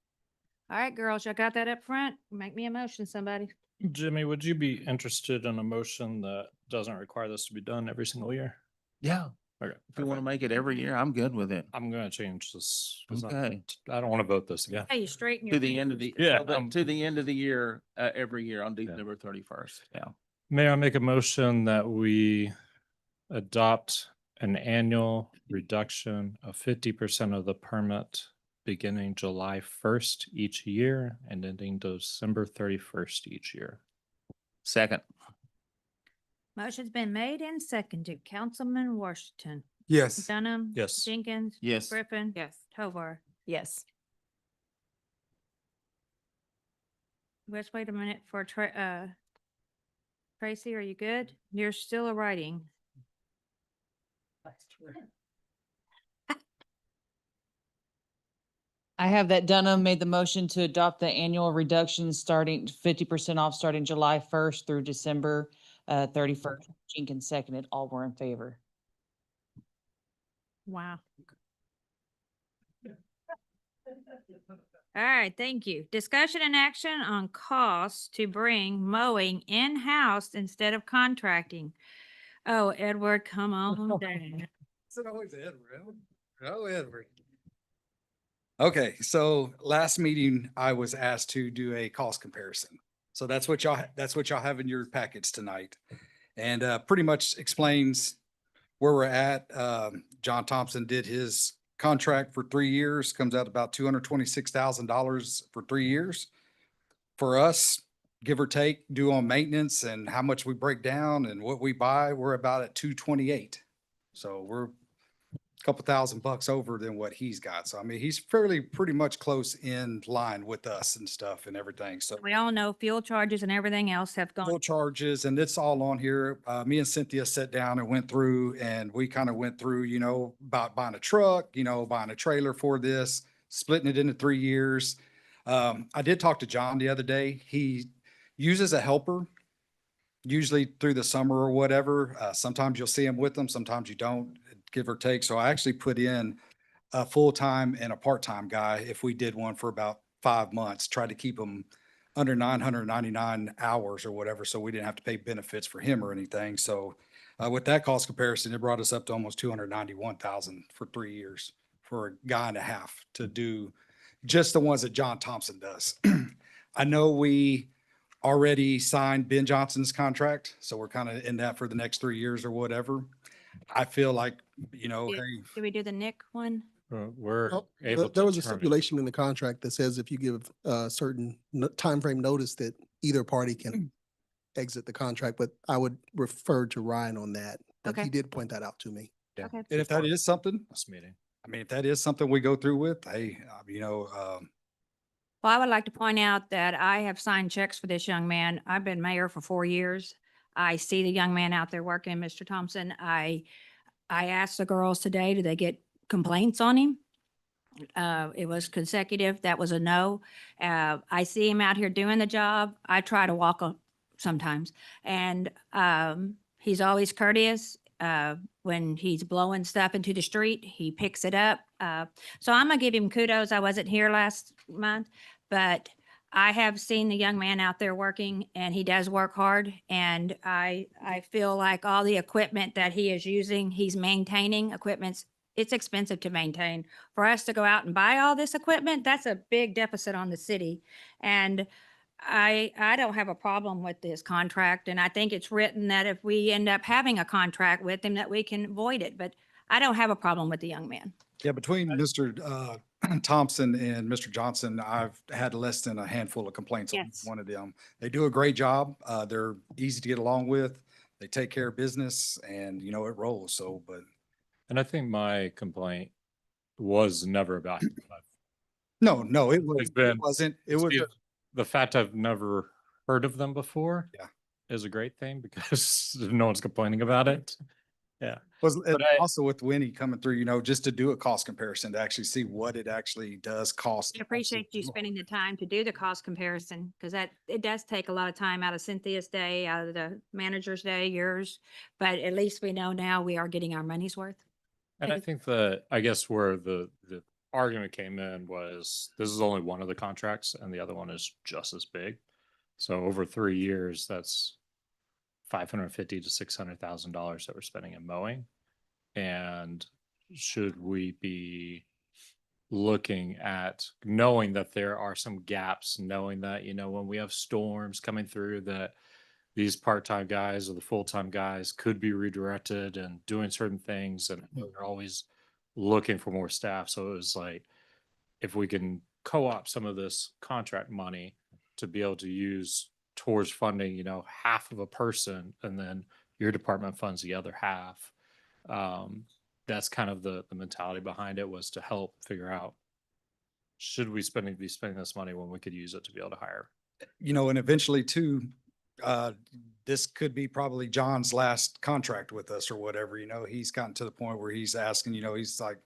All right, girls, y'all got that up front? Make me a motion, somebody. Jimmy, would you be interested in a motion that doesn't require this to be done every single year? Yeah. Okay. If you want to perfect. make it every year, I'm good with it. I'm gonna change this. 'Cause Okay. I don't want to vote this again. Hey, you straighten your. To the end of the, Yeah, to the end of the year, every year on December 31st. Yeah. May I make a motion that we adopt an annual reduction of 50% of the permit beginning July 1st each year and ending December 31st each year? Second. Motion's been made and seconded. Councilman Washington. Yes. Dunham. Yes. Jenkins. Yes. Griffin. Yes. Tovar. Yes. Let's wait a minute for Tracy, are you good? You're still a writing. I have that Dunham made the motion to adopt the annual reduction starting 50% off starting July 1st through December 31st. Jenkins seconded. All were in favor. Wow. All right, thank you. Discussion and action on costs to bring mowing in-house instead of contracting. Oh, Edward, come on down. It's always Edward. Oh, Edward. Okay, so last meeting, I was asked to do a cost comparison. So that's what y'all have in your packets tonight. And pretty much explains where we're at. John Thompson did his contract for 3 years, comes out about $226,000 for 3 years. For us, give or take, due on maintenance and how much we break down and what we buy, we're about at 228. So we're a couple $1,000 over than what he's got. So I mean, he's pretty much close in line with us and stuff and everything. So We all know fuel charges and everything else have fuel gone. charges, and it's all on here. Me and Cynthia sat down and went through, and we kind of went through, about buying a truck, buying a trailer for this, splitting it into 3 years. I did talk to John the other day. He uses a helper, usually through the summer or whatever. Sometimes you'll see him with them, sometimes you don't, give or take. So I actually put in a full-time and a part-time guy if we did one for about 5 months, tried to keep him under 999 hours or whatever, so we didn't have to pay benefits for him or anything. So with that cost comparison, it brought us up to almost 291,000 for 3 years for a guy and a half to do just the ones that John Thompson does. I know we already signed Ben Johnson's contract, so we're kind of in that for the next 3 years or whatever. I feel like, you know, Did hey, did we do the Nick one? We're Well, able to there was a terminate. stipulation in the contract that says if you give a certain timeframe notice that either party can exit the contract, but I would refer to Ryan on that. But Okay. he did point that out to me. Yeah, Okay. and if that is something, this meeting. I mean, if that is something we go through with, hey, Well, I would like to point out that I have signed checks for this young man. I've been mayor for 4 years. I see the young man out there working, Mr. Thompson. I asked the girls today, do they get complaints on him? It was consecutive. That was a no. I see him out here doing the job. I try to walk sometimes, and he's always courteous. When he's blowing stuff into the street, he picks it up. So I'm gonna give him kudos. I wasn't here last month, but I have seen the young man out there working, and he does work hard. And I feel like all the equipment that he is using, he's maintaining equipment's, it's expensive to maintain. For us to go out and buy all this equipment, that's a big deficit on the city. And I don't have a problem with this contract, and I think it's written that if we end up having a contract with him, that we can void it, but I don't have a problem with the young man. yeah, between Mr. Thompson and Mr. Johnson, I've had less than a handful of complaints on Yes. one of them. They do a great job. They're easy to get along with. They take care of business and, you know, it rolls. So, but And I think my complaint was never about him. no, it It's wasn't. It it's was, the fact I've never heard of them before. Yeah. Is a great thing because no one's complaining about it. Yeah. was But also with Winnie coming through, you know, just to do a cost comparison, to actually see what it actually does cost. I appreciate you spending the time to do the cost comparison, because it does take a lot of time out of Cynthia's day, out of the manager's day, yours, but at least we know now we are getting our money's worth. And I think that, I guess where the argument came in was this is only one of the contracts and the other one is just as big. So over 3 years, that's $550,000 to $600,000 that we're spending in mowing. And should we be looking at knowing that there are some gaps, knowing that, you know, when we have storms coming through, that these part-time guys or the full-time guys could be redirected and doing certain things, and we're always looking for more staff. So it was like, if we can co-op some of this contract money to be able to use towards funding, you know, half of a person, and then your department funds the other half. That's kind of the mentality behind it, was to help figure out, should we be spending this money when we could use it to be able to hire? You know, and eventually too, this could be probably John's last contract with us or whatever, you know, he's gotten to the point where he's asking, you know, he's like,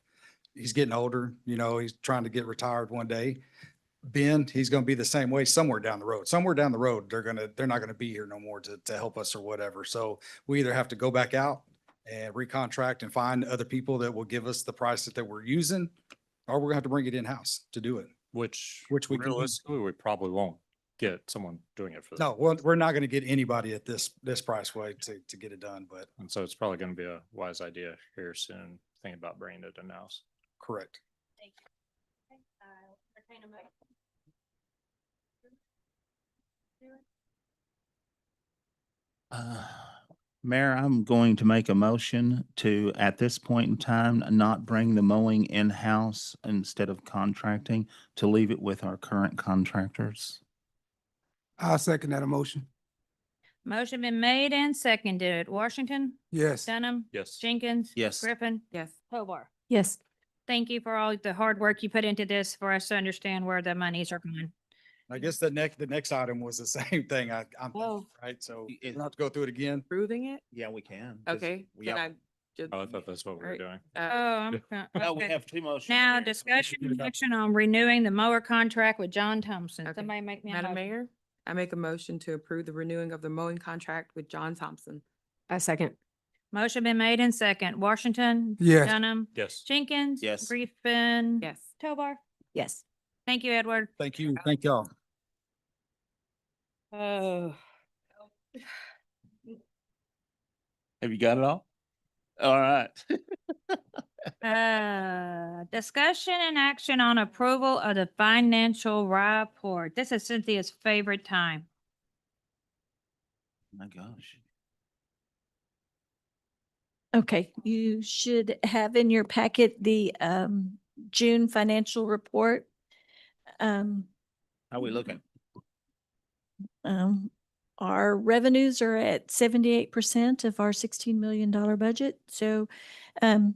he's getting older, you know, he's trying to get retired one day. Ben, he's going to be the same way somewhere down the road. Somewhere down the road, they're not going to be here no more to help us or whatever. So we either have to go back out and recontract and find other people that will give us the price that we're using, or we're gonna have to bring it in-house to do it. Which we can use. realistically, we probably won't get someone doing it for that. No, we're not gonna get anybody at this price way to get it done, but And so it's probably going to be a wise idea here soon, thinking about bringing it in-house. correct. Thank you. Entertain a motion. Mayor, I'm going to make a motion to, at this point in time, not bring the mowing in-house instead of contracting, to leave it with our current contractors. I'll second that motion. Motion been made and seconded. Washington, Yes. Dunham, Yes. Jenkins. Yes. Griffin, Yes. Hobart. Yes. Thank you for all the hard work you put into this for us to understand where the monies are going. I guess the next item was the same thing. I'm Oh. right. So you don't have to go through it again. Proving it? Yeah, we can. 'cause Okay, we can have- I just? Oh, I thought that's what we were Right. doing. Oh, I'm, No, we okay. have two motions. Now, discussion and action on renewing the mower contract with John Thompson. Okay. Somebody make me a Madam motion. Mayor, I make a motion to approve the renewing of the mowing contract with John Thompson. A second. Motion been made in second. Washington. Yes. Dunham. Yes. Jenkins. Yes. Griffin. Yes. Tovar. Yes. Thank you, Edward. Thank you. Thank y'all. Oh. Have you got it all? All right. Discussion and action on approval of the financial report. This is Cynthia's favorite time. My gosh. Okay, you should have in your packet the June financial report. How we looking? Um, Our revenues are at 78% of our $16 million budget. So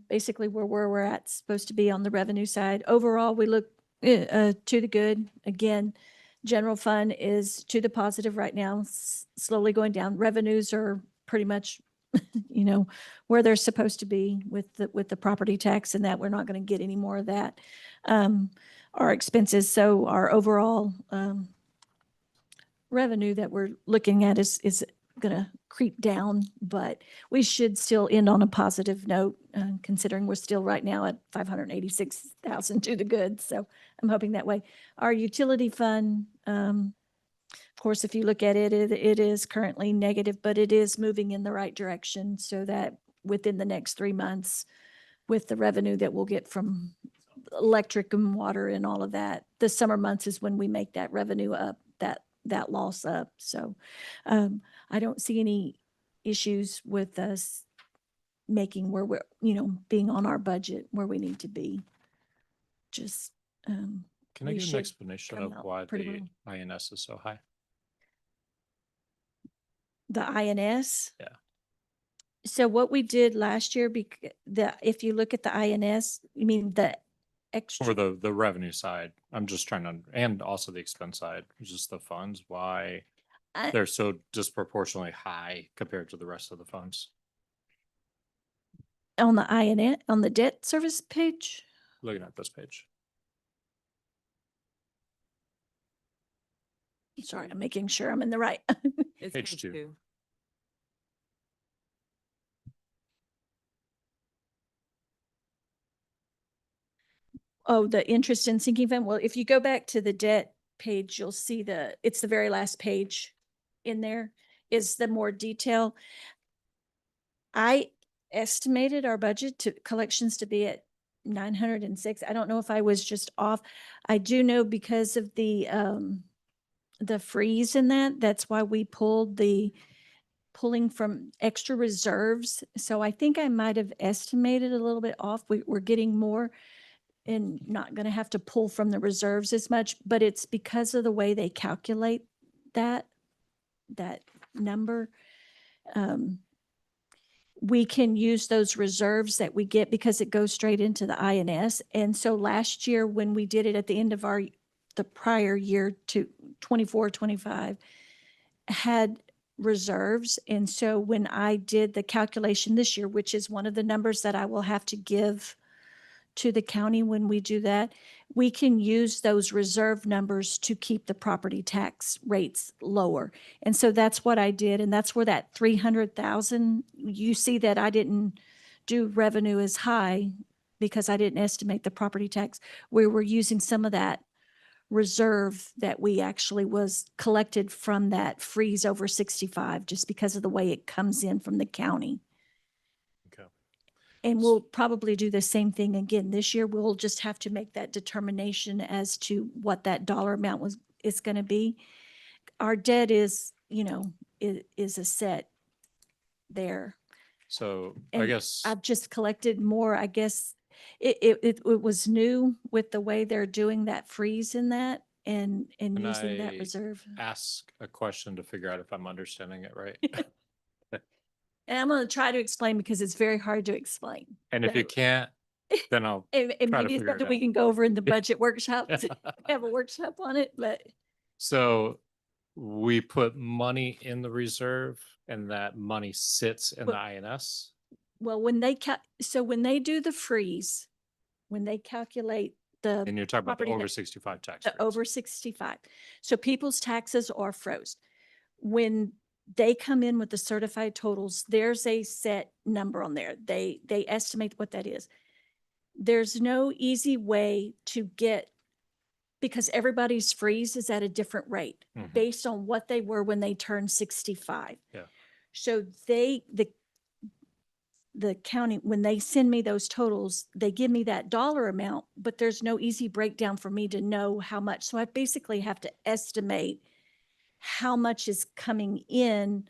basically we're where we're at, supposed to be on the revenue side. Overall, we look to the good. Again, general fund is to the positive right now, slowly going down. Revenues are pretty much, where they're supposed to be with the property tax and that. We're not going to get any more of that. Our expenses, so our overall revenue that we're looking at is going to creep down, but we should still end on a positive note, considering we're still right now at 586,000 to the good. So I'm hoping that way. Our utility fund, of course, if you look at it, it is currently negative, but it is moving in the right direction so that within the next 3 months, with the revenue that we'll get from electric and water and all of that, the summer months is when we make that revenue up, that loss up. So I don't see any issues with us making where we're, being on our budget where we need to be. Just, Can I we get an should explanation come of out why pretty the well. INS is so high? The INS. Yeah. So what we did last year, if you look at the INS, you mean the extra? For the revenue side, I'm just trying to, and also the expense side, just the funds, why I- they're so disproportionately high compared to the rest of the funds. On the INS, on the debt service page? Looking at this page. Sorry, I'm making sure I'm in the right. It's Page page two. 2. Oh, the interest in sinking fund. Well, if you go back to the debt page, you'll see it's the very last page in there is the more detail. I estimated our budget to collections to be at 906. I don't know if I was just off. I do know because of the freeze in that's why we pulling from extra reserves. So I think I might have estimated a little bit off. We're getting more and not going to have to pull from the reserves as much, but it's because of the way they calculate that number. We can use those reserves that we get because it goes straight into the INS. And so last year when we did it at the end of the prior year to 24, 25 had reserves. And so when I did the calculation this year, which is one of the numbers that I will have to give to the county when we do that, we can use those reserve numbers to keep the property tax rates lower. And so that's what I did. And that's where that 300,000, you see that I didn't do revenue as high because I didn't estimate the property tax. We were using some of that reserve that we actually was collected from that freeze over 65, just because of the way it comes in from the county. Okay. And we'll probably do the same thing again this year. We'll just have to make that determination as to what that dollar amount is going to be. Our debt is a set there. So I And guess, I've just collected more. I guess it was new with the way they're doing that freeze in that and can using that I reserve. ask a question to figure out if I'm understanding it right? And I'm going to try to explain because it's very hard to explain. And if you can't, then I'll And try to maybe it's figure it something we out. can go over in the budget workshop, have a workshop on it, but So we put money in the reserve and that money sits in the Well- INS? well, when they do the freeze, when they calculate the And you're talking about the property over tax- 65 tax the rates. over 65. So people's taxes are froze. When They come in with the certified totals. There's a set number on there. They estimate what that is. There's no easy way to get, because everybody's freeze is at a different rate Mhm. based on what they were when they turned 65. Yeah. So the county, when they send me those totals, they give me that dollar amount, but there's no easy breakdown for me to know how much. So I basically have to estimate how much is coming in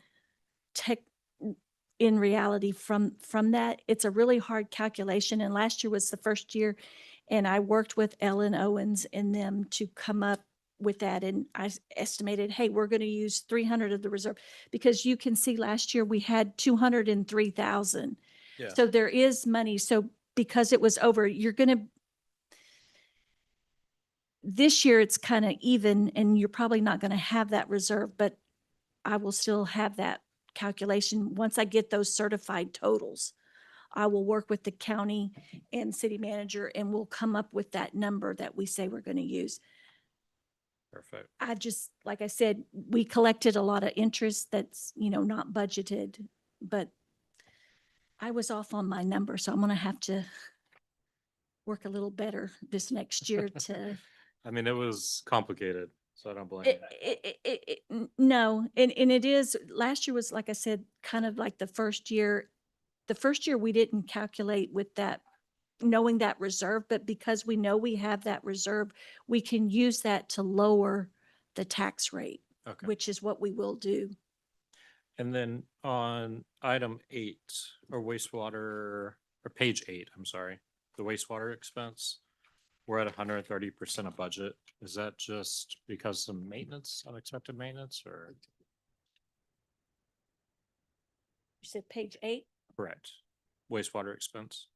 in reality from that. It's a really hard calculation. And last year was the first year, and I worked with Ellen Owens and them to come up with that. And I estimated, hey, we're going to use 300 of the reserve, because you can see last year we had 203,000. Yeah. So there is money. So because it was over, this year it's kind of even, and you're probably not going to have that reserve, but I will still have that calculation. Once I get those certified totals, I will work with the county and city manager, and we'll come up with that number that we say we're going to use. Perfect. I just, like I said, we collected a lot of interest that's, not budgeted, but I was off on my number, so I'm going to have to work a little better this next year to. I mean, it was complicated, so I don't blame you. No, and it is, last year was, like I said, kind of like the first year. The first year we didn't calculate with that, knowing that reserve, but because we know we have that reserve, we can use that to lower the tax rate, Okay. which is what we will do. And then on item 8 or wastewater, or page 8, I'm sorry, the wastewater expense, we're at 130% of budget. Is that just because of maintenance, unexpected maintenance, or? You said page 8, Correct. Wastewater expense.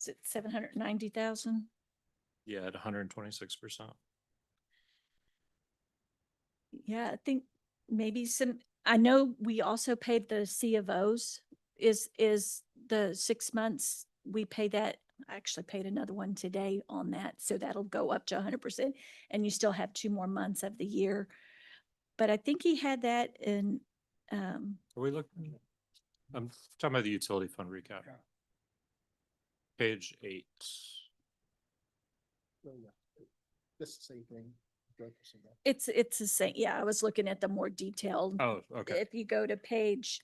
is it 790,000? Yeah, at 126%. Yeah, I think maybe I know we also paid the C of O's is the 6 months. We pay that. I actually paid another one today on that. So that'll go up to 100%, and you still have 2 more months of the year. But I think he had that in, Are we looking? I'm talking about the utility fund recap. Page 8. This same thing. it's the same. Yeah, I was looking at the more detailed. Oh, okay. If you go to page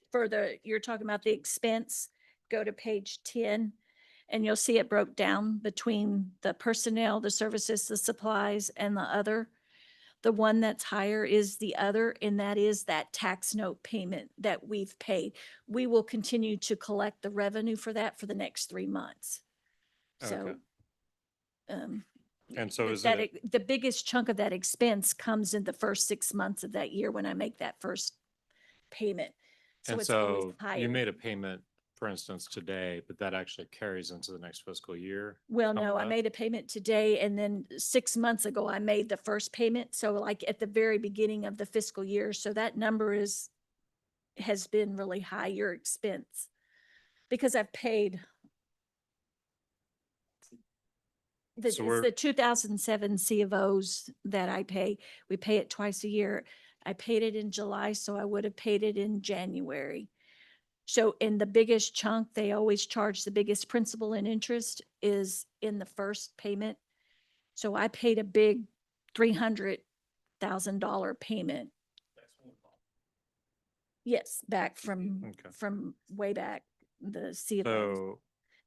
you're talking about the expense, go to page 10, and you'll see it broke down between the personnel, the services, the supplies, and the other. The one that's higher is the other, and that is that tax note payment that we've paid. We will continue to collect the revenue for that for the next 3 months. So, Okay. And so is that it, the biggest chunk of that expense comes in the first 6 months of that year when I make that first payment. So and it's always so higher. you made a payment, for instance, today, but that actually carries into the next fiscal year? Well, Some of no, I that? made a payment today, and then 6 months ago, I made the first payment. So like at the very beginning of the fiscal year. So that number has been really high, your expense. Because I've paid it's So the 2007 C of O's that I pay. We pay it twice a year. I paid it in July, so I would have paid it in January. So in the biggest chunk, they always charge the biggest principal and interest is in the first payment. So I paid a big $300,000 payment. Yes, back from way back, the C of O's. So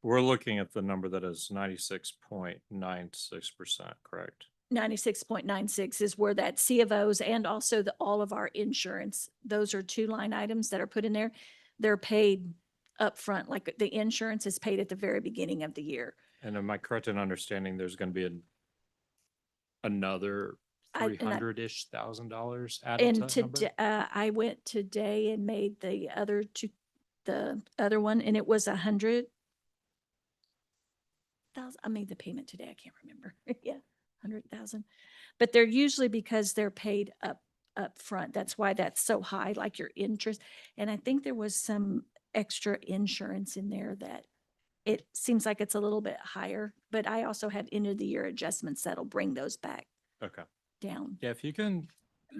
we're looking at the number that is 96.96%, correct? 96.96 is where that C of O's and also all of our insurance, those are 2 line items that are put in there. They're paid upfront, like the insurance is paid at the very beginning of the year. And am I correct in understanding there's going to be another $300-ish thousand added to And that number? today, I went today and made the other one, and it was 100,000. I made the payment today. I can't remember. Yeah, 100,000. But they're usually because they're paid up front. That's why that's so high, like your interest. And I think there was some extra insurance in there that it seems like it's a little bit higher, but I also have end of the year adjustments that'll bring those back Okay. down. Yeah, if you can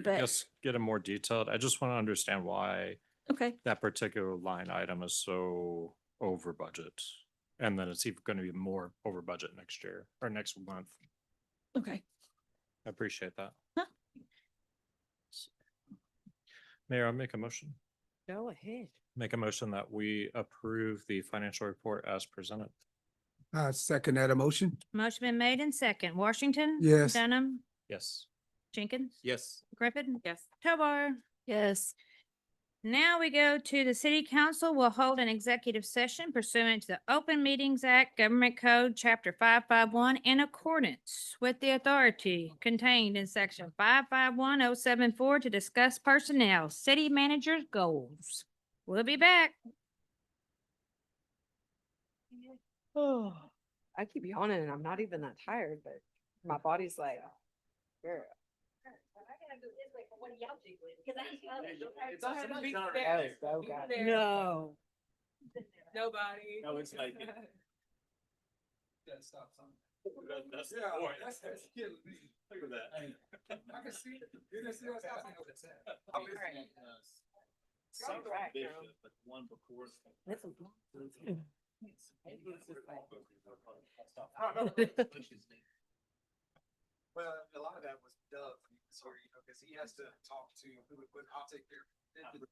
but, Just get them more detailed. I just want to understand why okay. that particular line item is so over budget. And then it's even going to be more over budget next year or next month. Okay. I appreciate that. Huh? Mayor, I'll make a motion. Go ahead. Make a motion that we approve the financial report as presented. I second that emotion. Motion been made in second. Washington? Yes. Dunham? Yes. Jenkins? Yes. Griffin? Yes. Tovar? Yes. Now we go to the city council will hold an executive session pursuant to the Open Meetings Act, Government Code, Chapter 551, in accordance with the authority contained in Section 551074 to discuss personnel, city manager's goals. We'll be back. Oh, I keep yawning and I'm not even that tired, but my body's like, girl. No. Nobody. No, it's like. That's the Yeah, point. that's killing me. Look at that. I can see it. You can see what's happening over there. Some Right, bishop, girl. but one before. Well, a lot of that was Doug, sorry, because he has to talk to, I'll take care of it.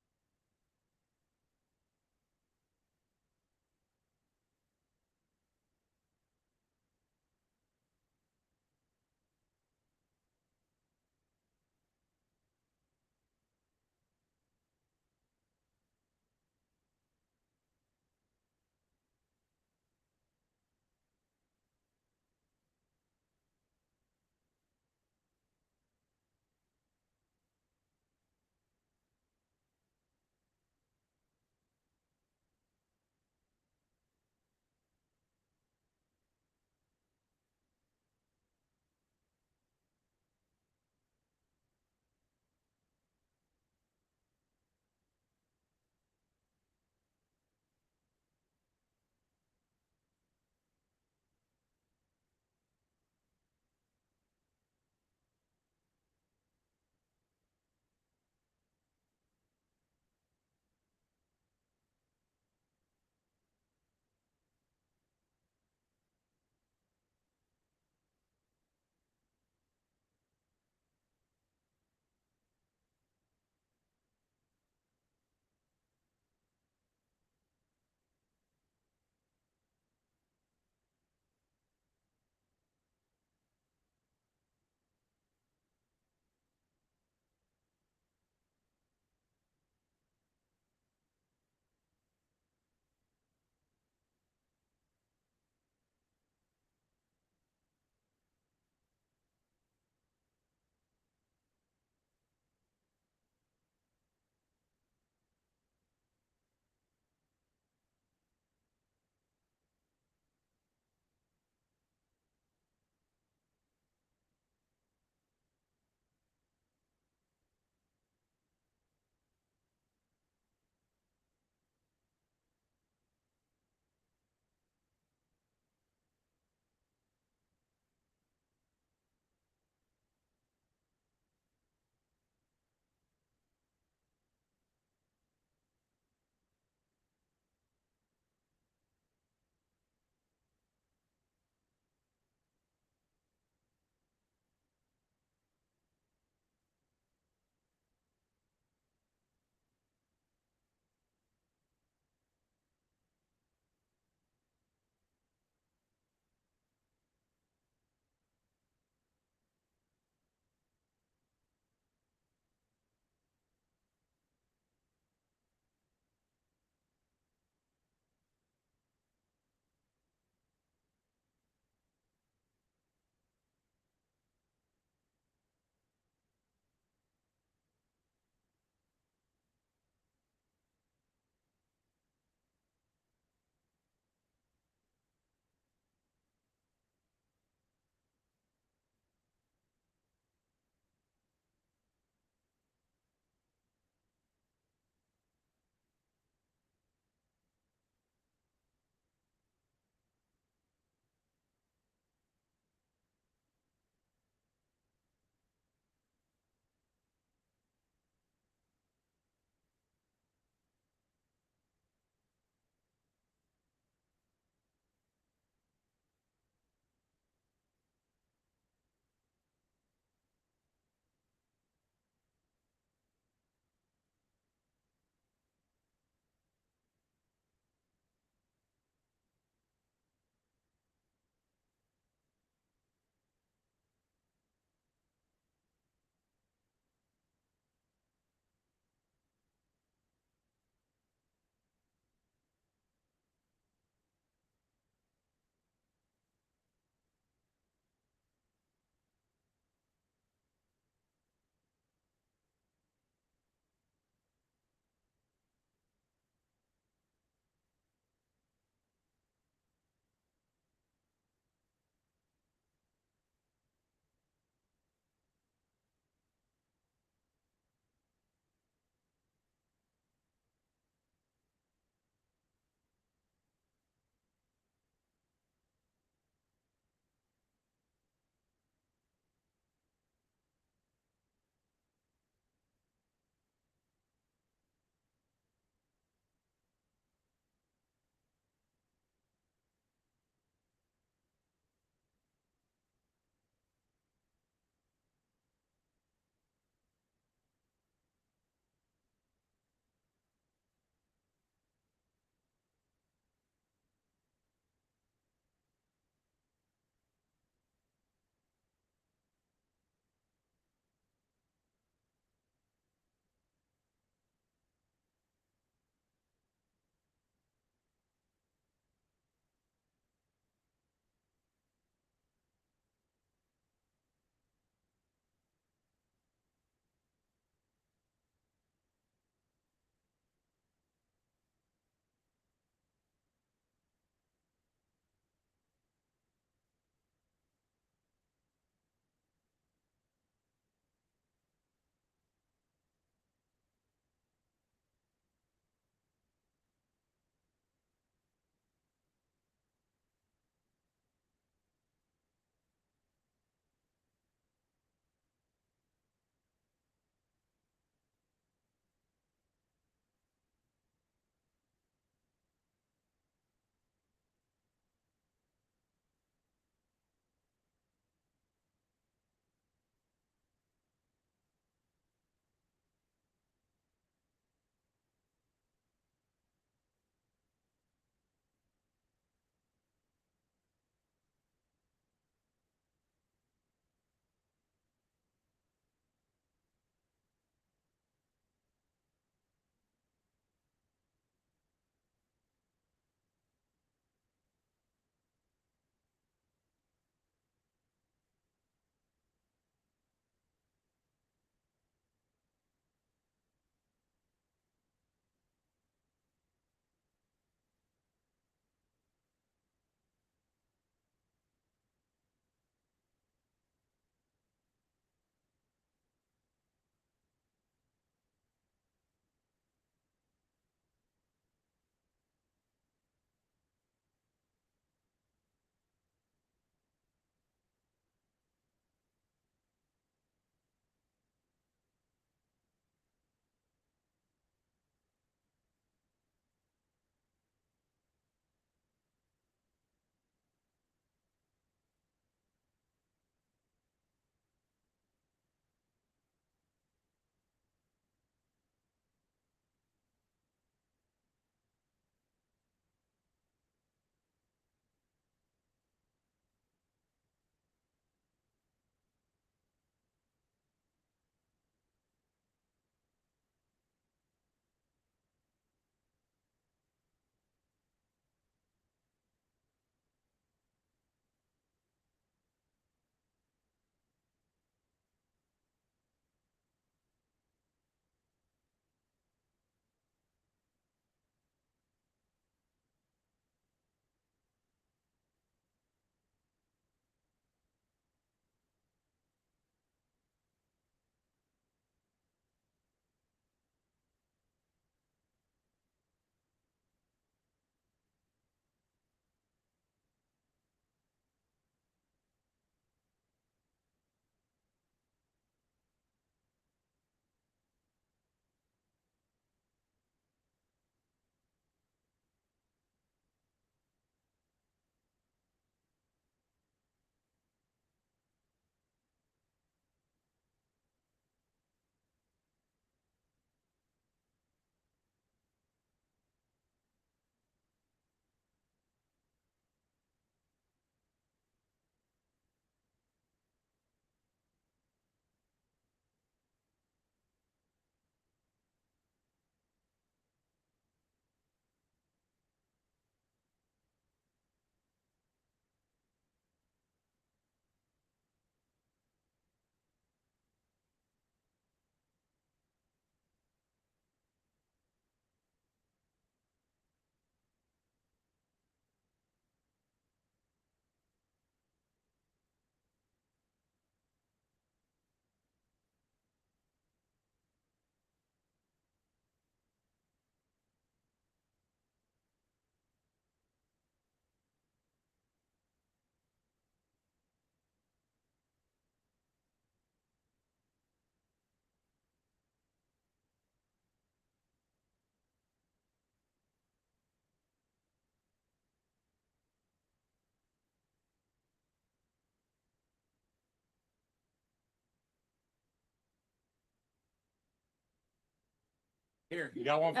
Here. You got one? No,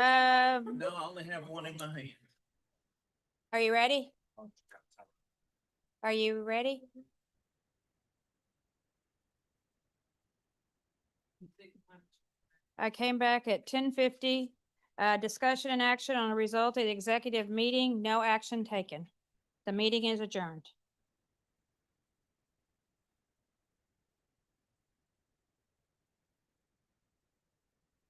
I only have one in my hand. Are you ready? Are you ready? I came back at 10:50. Discussion and action on the result of the executive meeting, no action taken. The meeting is adjourned.